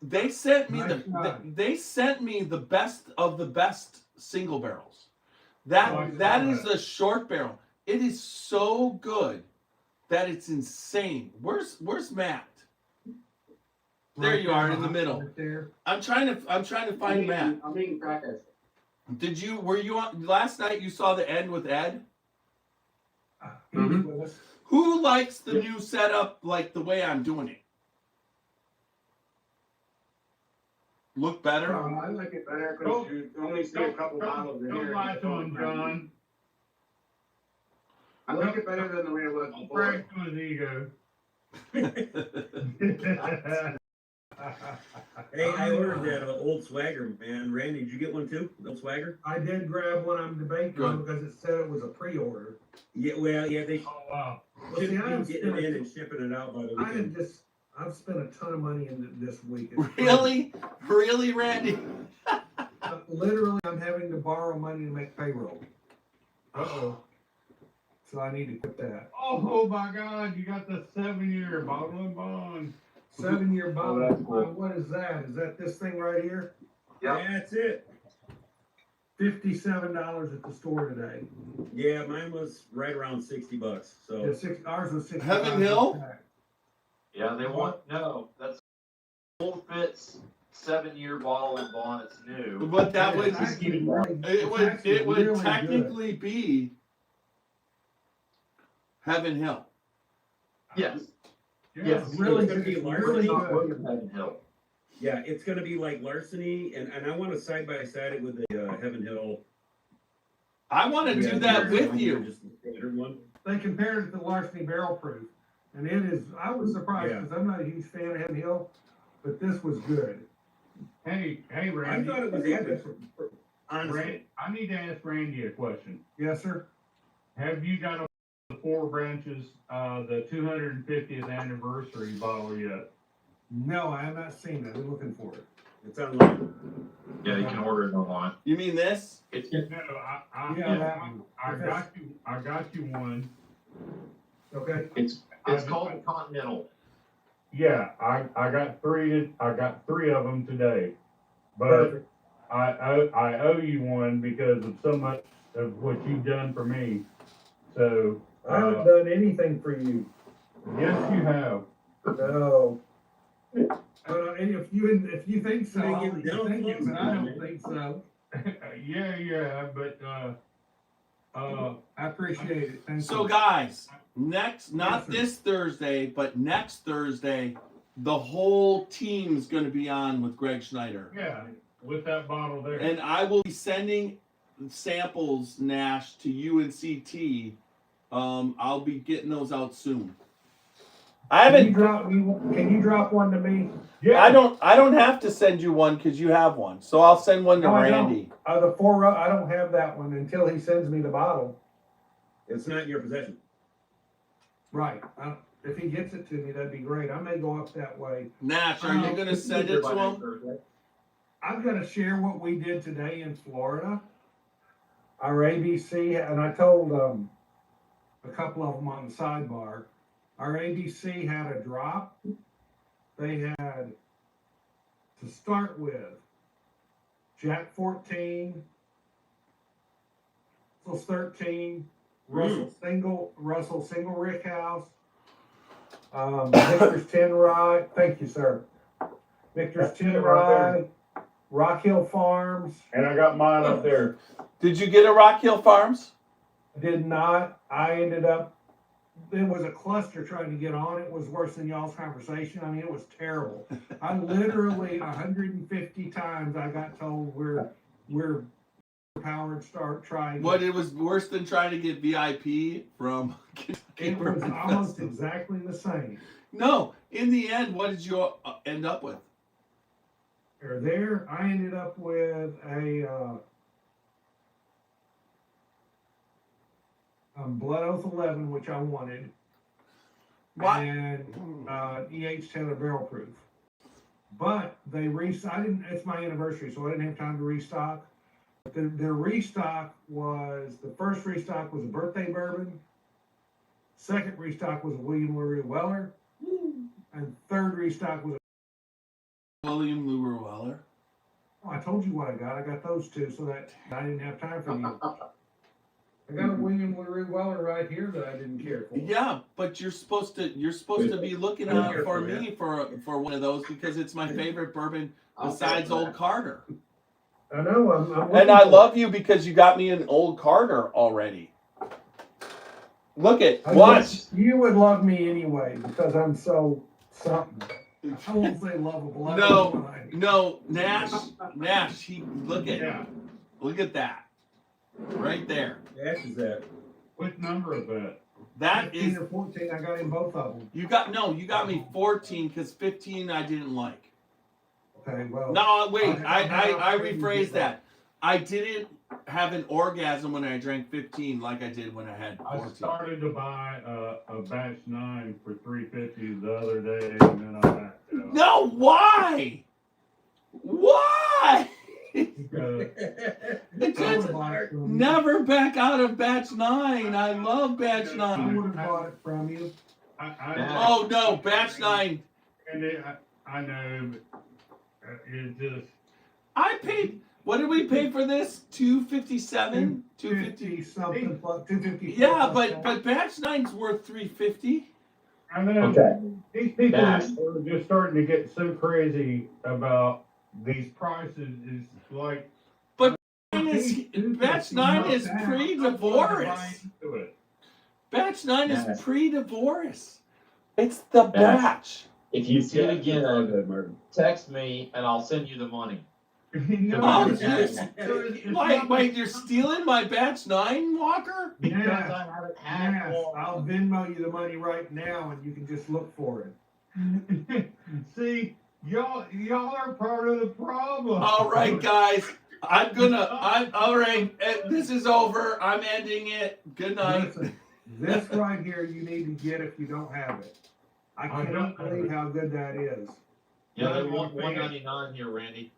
they sent me the best of the best single barrels. That is a short barrel. It is so good that it's insane. Where's Matt? There you are in the middle. Right there. I'm trying to find Matt. I'm eating crackers. Were you on last night? You saw the end with Ed. He was with us. Who likes the new setup like the way I'm doing it? Look better? I like it better because you only see a couple bottles in Don't here. lie to him, John. I like it better than the way it was Don't before. brag to his ego. Hey, I ordered that old swagger, man. Randy, did you get one too? The old swagger? I did grab one. I'm debating on because it said it was a pre-order. Yeah, well, yeah, they Oh, wow. Well, see, I should be getting it in and shipping it out by the weekend. I've spent a ton of money in this week. Really, Randy? Literally, I'm having to borrow money to make payroll. Uh-oh. So I need to quit that. Oh my God, you got the 7-year bottle and bond. 7-year bottle. that's cool. What is that? Is that this thing right here? Yeah. That's it. $57 at the store today. Yeah, mine was right around $60. So Yeah, ours was $65. Heaven Hill? Yeah, they want that's full fits 7-year bottle and bond. It's new. But that would It's actually really- it would really technically be Heaven Hill. Yes. Yeah. Really it's gonna be good. largely Really Not good. William Heaven Hill. yeah, it's gonna be like larceny, and I want to side by side it with the Heaven Hill. I want to do that with you. Just the standard one. They compared it to Larceny Barrel Proof, and it is. I was surprised Yeah. because I'm not a huge fan of Heaven Hill, but this was good. Hey, I Randy. thought it was average. Honestly, Randy, I need to ask Randy a question. Yes, sir. Have you got the 4 branches, the 250th anniversary bottle yet? No, I have not seen it. I'm looking for it. it's online. Yeah, you can order it online. You mean this? It's No, Yeah, that one. I got you one. Okay. it's called Continental. Yeah, I got 3 of them today. But Perfect. I owe you one because of so much of what you've done for me. So I haven't done anything for you. yes, you have. No. And if you think so, You I'll give let dental you think it, floss, but I don't man. think so. yeah, but I appreciate it. Thank So you. guys, not Yes, sir. this Thursday, but next Thursday, the whole team's going to be on with Greg Schneider. yeah, with that bottle there. And I will be sending samples, Nash, to UNCT. I'll be getting those out soon. I Can you haven't. can you drop one to me? yeah, I don't have to send you one because you have one. So I'll send one to No, I don't. Randy. The 4, I don't have that one until he sends me the bottle. It's not in your possession. Right. If he gets it to me, that'd be great. I may go up that way. Nash, are you going to send it to him? I'm gonna share what we did today in Florida. Our ABC, and I told a couple of them on the sidebar, our ABC had a drop. They had, to start with, Jack 14, Russell's 13, Russell single Rickhouse, Victor's 10 Rye. Thank you, sir. Victor's 10 Rye, Rock Hill Farms. And I got mine up there. Did you get a Rock Hill Farms? Did not. I ended up, it was a cluster trying to get on. It was worse than y'all's conversation. I mean, it was terrible. I literally 150 times I got told we're powered, start trying. What, it was worse than trying to get VIP from It was almost exactly the same. No, in the end, what did you end up with? There, I ended up with a Blood Oath 11, which I wanted, What? and EH Taylor Barrel Proof. But they it's my anniversary, so I didn't have time to restock. Their restock was, the first restock was a birthday bourbon, second restock was a LaRue Weller, and third restock was William LaRue Weller. I told you what I got. I got those two, so that I didn't have time for you. I got a William LaRue Weller right here that I didn't care for. Yeah, but you're supposed to be looking out for me for one of those because it's my favorite bourbon besides Old Carter. I know. I'm And I love you because you got me an Old Carter already. Look at, watch. You would love me anyway because I'm so something. I won't say lovable. No, Nash, look at that, right there. Nash is that. What number is that? That 15 is, or 14. I got in both of them. you got me 14 because 15 I didn't like. Okay, well. No, wait, I rephrased that. I didn't have an orgasm when I drank 15 like I did when I had 14. I started to buy a batch 9 for $3.50 the other day, and then I backed out. No, why? Why? Never back out of batch 9. I love batch I 9. would have bought it from you. Oh no, batch 9. And I know, but it just. I paid. What did we pay for this? $257. 250 something plus 250. Yeah, but batch 9's worth $350. I know. Okay. These people are just starting to get so crazy about these prices. Is like. Batch 9 is pre-divorce. Batch 9 is pre-divorce. It's the batch. If you see it again, Martin. text me and I'll send you the money. Oh, wait, you're stealing my batch 9, Walker? Because I haven't had Yes, I'll Venmo you the money right now and you can just look for it. See, y'all are part of the problem. All right, guys. All right. This is over. I'm ending it. Good night. Listen, this right here you need to get if you don't have it. I cannot believe how good that is. Yeah, they want $199 here, Randy.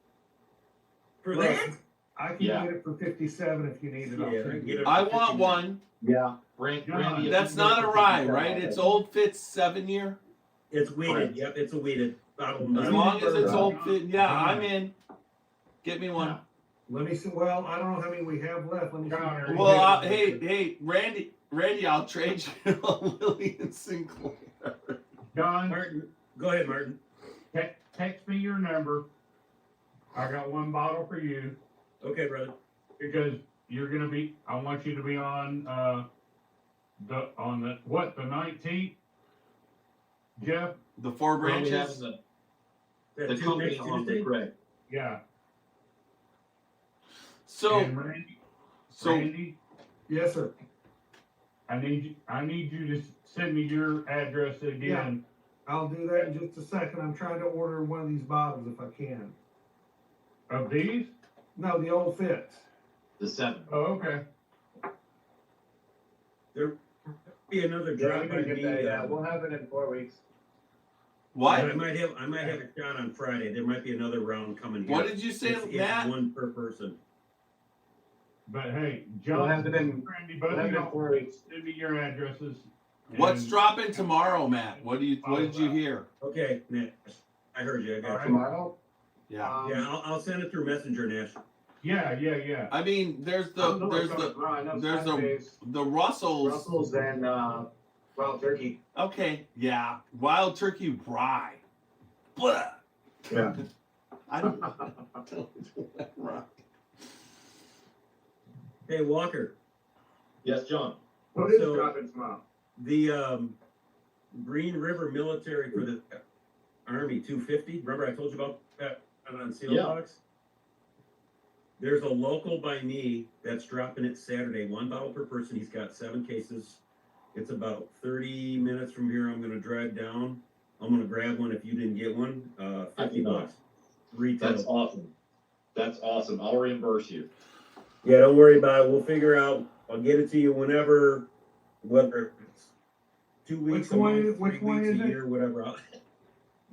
For that? I can Yeah. get it for 57 if you need it. I'll Yeah, send get you. it. I want one. Yeah. Randy, That's not a rye, right? It's Old Fitz 7-year. It's weeded. Correct. Yep, it's a weeded bottle. As long as it's Old Fit, yeah, I'm in. Get me one. Let me see. Well, I don't know how many we have left. Let me see. Well, hey, Randy, I'll trade you on Lillian Sinclair. John, Martin, go ahead, Martin. text me your number. I got one bottle for you Okay, brother. because you're gonna be. I want you to be on the 19th, Jeff. The Four Randy Branches. having That the two company next on the Tuesday? correct. Yeah. So, And Randy, Yes, sir. I need you to send me your address again. I'll do that in just a second. I'm trying to order one of these bottles if I can. Of these? No, the Old Fitz. The 7. Oh, okay. There be another drop by me. We'll have it in 4 weeks. What? I might have a shot on Friday. There might be another round coming here. What did you say, It's Matt? one per person. But hey, Well, John, has it been- Randy, both well, of has it y'all, been 4 weeks? send me your addresses. What's and- dropping tomorrow, Matt? What did you hear? Okay, Nash. I heard you. I got All you. right. Tomorrow? Yeah. Yeah, I'll send it through Messenger, Nash. Yeah. I mean, there's I don't know what's the going on. I know there's Saturdays, the Russells. Brussels and Wild Turkey. Okay, yeah, wild turkey rye. Blah. Yeah. I don't do that right. Hey, Walker. Yes, John. What is So- dropping tomorrow? The Green River Military for the Army 250. Remember I told you about that on Seal Yeah. Box? There's a local by me that's dropping it Saturday. 1 bottle per person. He's got 7 cases. It's about 30 minutes from here. I'm gonna drive down. I'm gonna grab one if you didn't get one. $50 That's retail. awesome. That's awesome. I'll reimburse you. Yeah, don't worry about it. We'll figure out. I'll get it to you whenever, whether it's 2 weeks, Which one- a month, 3 which one weeks, is a it? year, whatever.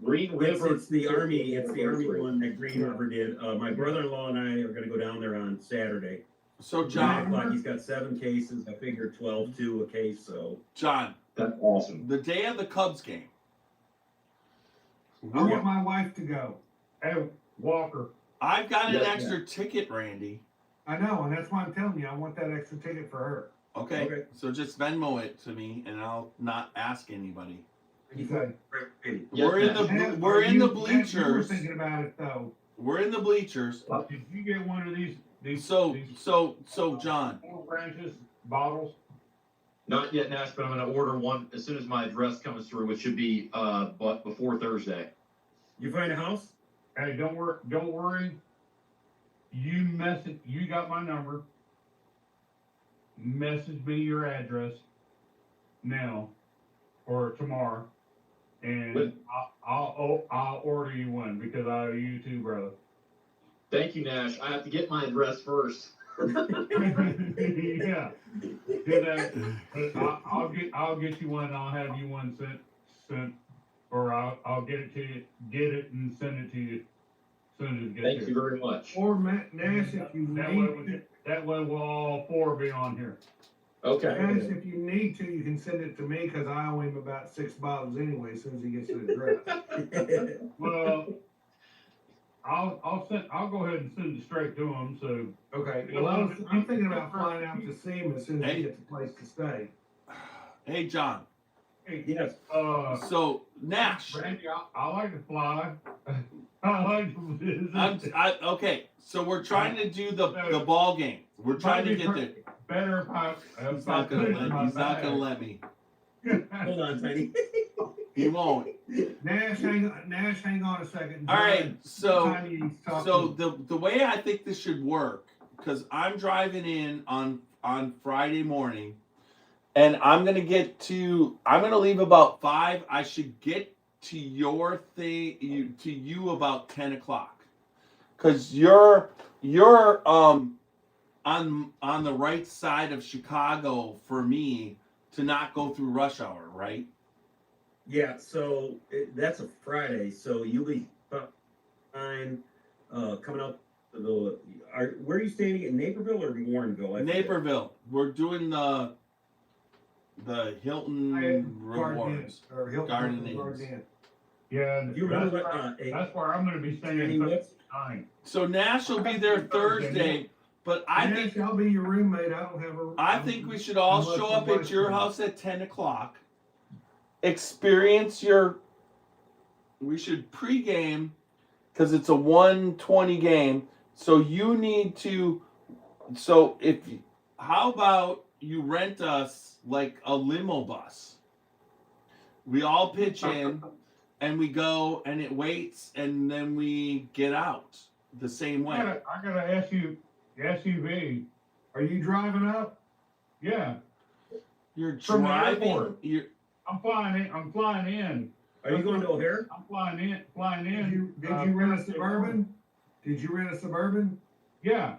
Green River. It's the Army one that Green River did. My brother-in-law and I are gonna go down there on Saturday. So 9 John, o'clock, he's got 7 cases. I figured 12-2 a case, so. John, That's awesome. the day of the Cubs game. I want my wife to go. Hey, Walker, I've got an Yes, extra ticket, Randy. I know, and that's why I'm telling you, I want that extra ticket for her. Okay, Okay. so just Venmo it to me, and I'll not ask anybody. Okay. Yes, we're in Matt. the Matt, we're in the Matt, you were bleachers. thinking about it though. We're in the bleachers. did you get one of these So these John, Four Branches bottles? Not yet, Nash, but I'm gonna order one as soon as my address comes through, which should be but before Thursday. You find a house? Hey, don't worry. You got my number. Message me your address now or tomorrow, and But- I'll order you one because I owe you too, brother. Thank you, Nash. I have to get my address first. Yeah, do that. But I'll get you one. And I'll have you one sent, or I'll get it to you. Get it and send it to you as soon as it gets Thank here. you very much. Or Matt Nash, if you That way we'll all 4 be on here. Okay. Nash, if you need to, you can send it to me because I owe him about 6 bottles anyway as soon as he gets the address. Well, I'll go ahead and send it straight to him. So Okay. Well, I'm thinking about flying out to see him as soon as Hey. he gets a place to stay. hey John. hey, Yes. So Nash, Randy, I like to fly. I like to visit. okay. So we're trying to do the ball game. We're trying to get there. Better if I. He's not gonna let me. Hold on, Tiny. He won't. Nash, hang on a second. All right. So Tiny needs to talk so to him. the way I think this should work, because I'm driving in on Friday morning, and I'm gonna leave about 5. I should get to your thing to you about 10 o'clock, because you're on the right side of Chicago for me to not go through rush hour, right? Yeah, so that's a Friday, so you'll be fine coming up where are you staying in Naperville or Warrenville? I forget. Naperville. We're doing the Hilton rewards. Or Hilton Garden Inns. Garden Inn. Yeah, Do you remember what, that's where I'm going to be Tiny, staying. what's- Tonight. So Nash will be there Thursday, but I Nash, think I'll be your roommate. I don't have a. I think we should all unless show your up at wife's your coming. house at 10 o'clock. Experience your. We should pregame because it's a 1:20 game. So you need to. So how about you rent us like a limo bus? We all pitch in, and we go, and it waits, and then we get out the same way. I got a SUV. Are you driving up? Yeah, You're From the driving. airport. You're. I'm flying in. I'm flying in. Are you going to O'Hare? I'm flying in. Flying Did in. you rent a Suburban? Did you rent a Suburban? Yeah.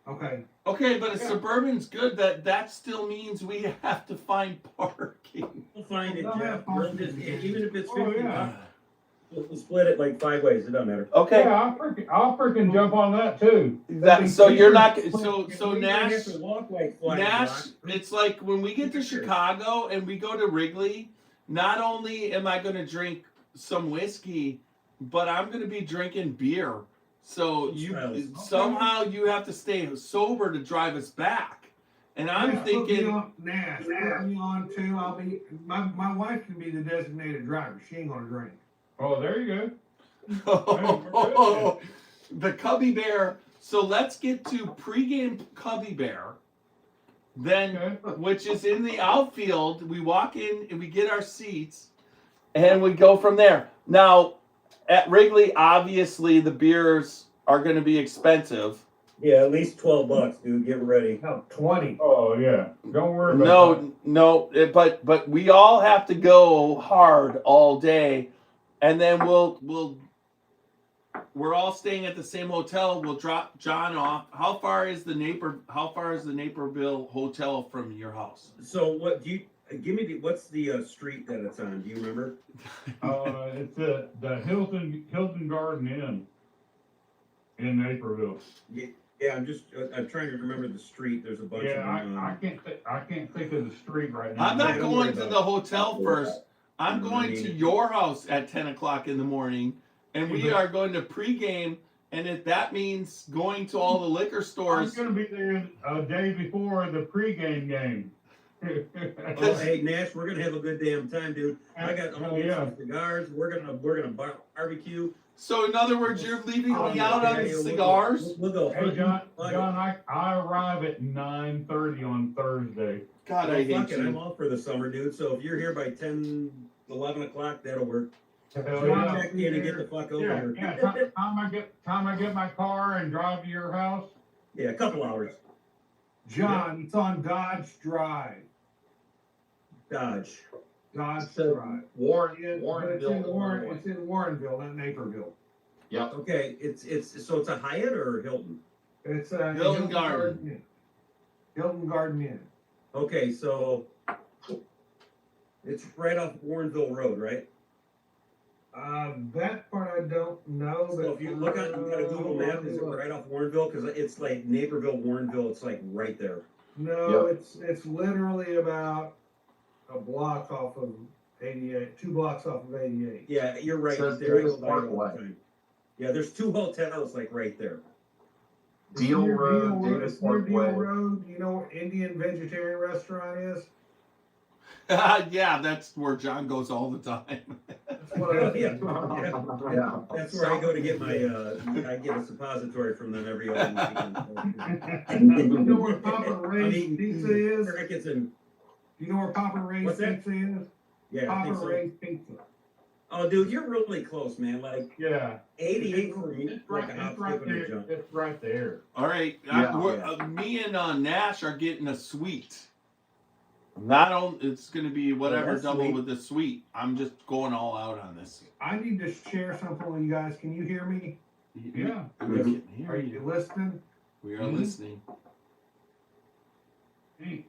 Okay. Okay, but a Yeah. Suburban's good. That still means we have to find parking. We'll find it, They'll have Jeff. We'll parking. just, even if it's Oh, 50 yeah. bucks. We'll split it like 5 ways. It doesn't matter. Okay. Yeah, I'll freaking jump on that too. So you're not, And so we might Nash, have to walk like 5 Nash, blocks. it's like when we get to Chicago and we go to Wrigley, not only am I going to drink some whiskey, but I'm going to be drinking beer. So somehow you have to stay sober to drive us back. And I'm thinking, Nash, put me on too. I'll be my wife can be the designated driver. She ain't gonna drink. Oh, there you the Cubby Bear. So let's get to pregame Cubby Bear. Then, which is in the outfield, we walk in and we get our seats, and we go from there. Now, at Wrigley, obviously the beers are going to be expensive. Yeah, at least $12, dude. Get ready. No, 20. Oh yeah. Don't worry about that. No, but we all have to go hard all day, and then we're all staying at the same hotel. We'll drop John off. How far is the Naperville hotel from your house? So what do you give me? What's the street that it's on? Do you remember? It's the Hilton Garden Inn in Naperville. Yeah, I'm trying to remember the street. There's a bunch of them. I can't think of the street right now. I'm not going to the hotel first. I'm going to your house at 10 o'clock in the morning, and we are going to pregame. And if that means going to all the liquor stores, I'm going to be there a day before the pregame game. Oh, hey Nash, we're gonna have a good damn time, dude. I'm gonna get some cigars. We're gonna barbecue. So in other words, you're leaving me out on the cigars? We'll go. Hey John, I arrive at 9:30 on Thursday. God, I hate you. I'm off for the summer, dude. So if you're here by 10, 11 o'clock, that'll work. John, Check in and get the fuck over here. Yeah. Time I get my car and drive to your house. Yeah, a couple hours. John, it's on Dodge Drive. Dodge. Drive. Warrenville. It's in Warrenville, not Naperville. Yep. Okay, it's a Hyatt or Hilton? It's Hilton Garden. Inn. Hilton Garden Inn. Okay, so it's right off Warrenville Road, right? That part I don't know. So if you look at you got a Google map, is it right off Warrenville? Because it's like Naperville, Warrenville. It's like right there. No, it's literally about a block off of 88, 2 blocks off of 88. Yeah, you're right Says there. I Davis go by all the Parkway. time. Yeah, there's 2 hotels like right there. Deal Road, Davis It's near Deal Parkway. Road. You know what Indian vegetarian restaurant is? Yeah, that's where John goes all the time. That's what I Yeah. Yeah. That's where I go to get my I get a suppository from them every other You know where Papa Ray's Pizza is? Crickets and You know where Papa Ray's What's that? Pizza is? yeah, I Papa think so. Ray's Pizza. Oh, dude, you're really close, man. Like Yeah. 88 for me, It's like right, a hop, it's right skip, and a there. jump. It's right there. All right, Yeah. me and Nash are getting a suite. Not on. It's going to be whatever that's double sweet. with the suite. I'm just going all out on this. I need to share something with you guys. Can you hear me? Yeah. We can hear Are you. you listening? We are Mhm. listening.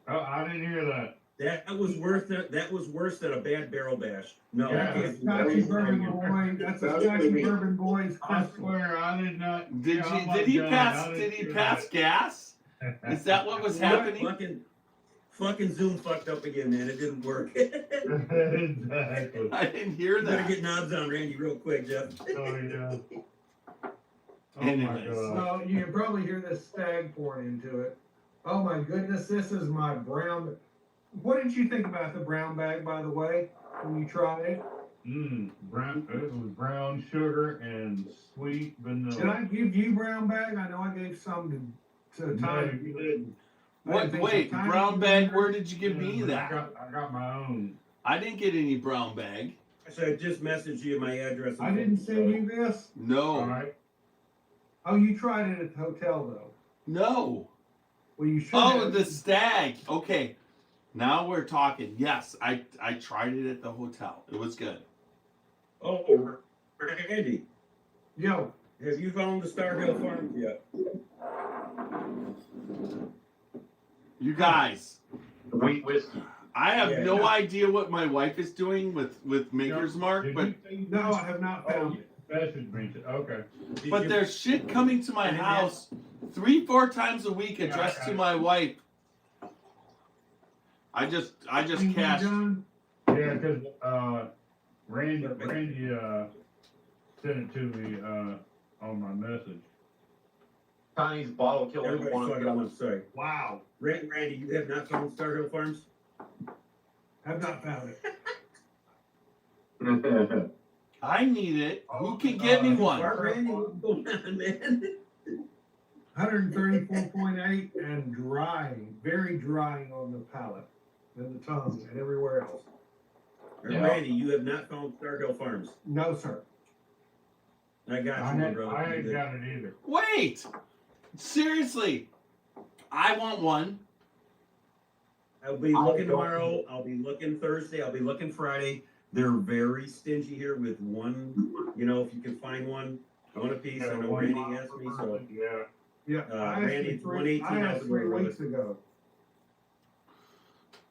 Oh, I didn't hear that. That was worse than a bad barrel bash. No, Yeah. I can't do Scotchy that. Bourbon Boy. That's a That was Scotchy me. Bourbon Boys I crystal. swear I did not. Did yeah, you? I'm Did he like pass? John, I Did he didn't pass gas? hear Is that what was happening? Fucking Zoom fucked up again, man. It didn't work. Exactly. I didn't hear You better that. get knobs on Randy real quick, Jeff. Oh yeah. Oh Anyways. my god. So you can probably hear this stag pouring into it. Oh my goodness, this is my brown. What did you think about the brown bag, by the way, when you tried it? Brown. It was brown sugar and sweet vanilla. Did I give you brown bag? I know I gave some to No, Tiny. you didn't. Wait, brown bag. Where did you give me I that? got my own. I didn't get any brown bag. So I just messaged you my address. I didn't send you this. All No, right. Oh, you tried it at the hotel though. no. Well, you should. Oh, have. the stag. Okay, now we're talking. Yes, I tried it at the hotel. It was good. Oh, Randy, Yo, have you found the Star Hill Farm yet? You guys, Wheat whiskey. I have Yeah. no idea what my wife is doing with Maker's Mark, Did but you see- No, I have not found it. Message me, okay. Did but you- there's shit coming to my And then house 3-4 times a week addressed to my wife. I just Anything, cashed. John? Yeah, cause, Randy, sent it to me, on my message. Chinese bottle killer. Everybody saw it on one side. Wow, Randy, you have not found Star Hill Farms? have not found it. I need it. Who can get me one? Randy, what's going on, man? 134.8 and drying, very drying on the palate and the tongue and everywhere else. Yeah. Randy, you have not found Star Hill Farms. No, sir. I got you, my brother. I ain't got it either. Wait, seriously, I want one. I'll be looking tomorrow. I'll be looking Thursday. I'll be looking Friday. They're very stingy here with one. You know, if you can find one a piece. I know Randy asked me, so Yeah. Yeah, I Randy, it's 118 asked out 3 the weeks ago.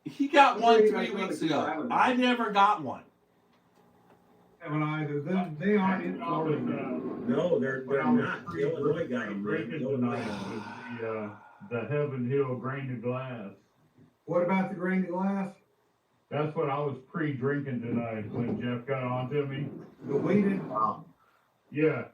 He got one 3 weeks ago. I never got one. Haven't either. They aren't in Florida. no, they're not. Illinois got them. Drinking Illinois tonight got 'em. was the Heaven Hill Grain of Glass. What about the grain of glass? That's what I was pre-drinking tonight when Jeff got on to me. The weeded? Yeah,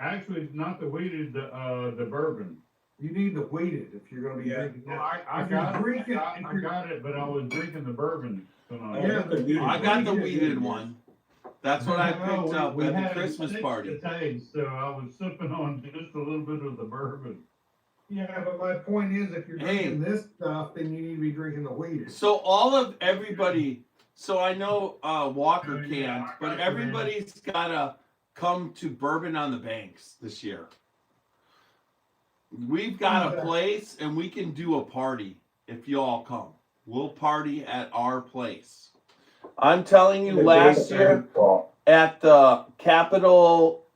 actually, not the weeded, the bourbon. You need the weeded if you're gonna be Yeah. drinking Well, that. I If you're got it, drinking- I if you're- got it, but I was drinking the bourbon tonight. Oh, Yeah, the weeded I one. got the weeded one. That's what I No, picked up we at had the it Christmas six party. to taste, so I was sipping on just a little bit of the bourbon. Yeah, but my point is, if you're Hey. drinking this stuff, then you need to be drinking the weeded. So all of everybody. So I know Walker can't, but everybody's gotta come to Bourbon on the Banks this year. We've got a place, and we can do a party if you all come. We'll party at our place. I'm telling you, last year at the Capitol,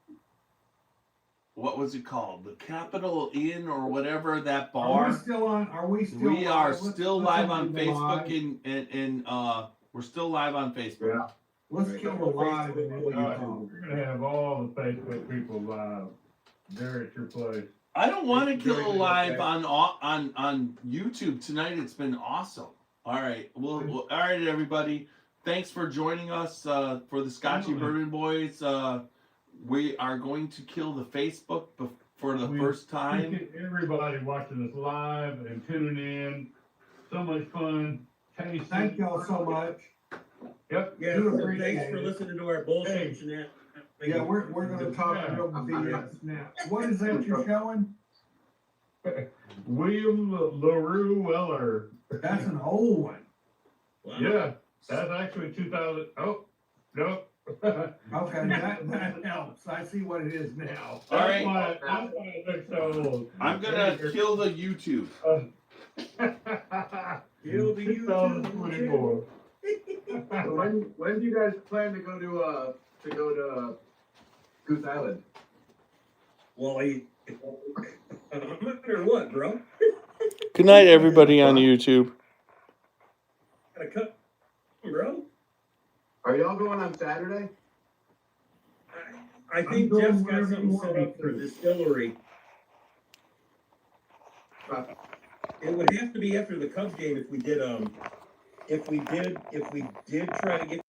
what was it called? The Capitol Inn or whatever, that Are we bar. still on, are we still? We are live? Let's- still let's live not on do the live. Facebook and we're still live on Facebook. Yeah. Let's Right. kill the live and then we Yeah. talk. You're gonna have all the Facebook people live there at your place. I don't want to It's kill very a good, live okay. on YouTube tonight. It's been awesome. All right, all right, everybody. Thanks for joining us for the Scotchy Bourbon Boys. We are going to kill the Facebook for the first time. Appreciate everybody watching us live and tuning in. So much fun. Tasting. Thank y'all so much. Yep. Yeah, Do so appreciate thanks for it. listeing to our bullshit and that. Yeah, we're gonna talk Yeah. real BS now. What is that you're showing? William LaRue Weller. That's an old one. Wow. Yeah, that's actually 2000. Oh, no. Okay, that helps. I see what it is now. All right. That's why it looks so old. I'm gonna kill the YouTube. Kill the YouTube. 2024. When do you guys plan to go to Goose Island? Well, I'm not sure what, bro. Good night, everybody on YouTube. Gotta cut, bro. Are y'all going on Saturday? I think I'm Jeff's going got wherever something you set want me up for to. distillery. It would have to be after the Cubs game if we did try to get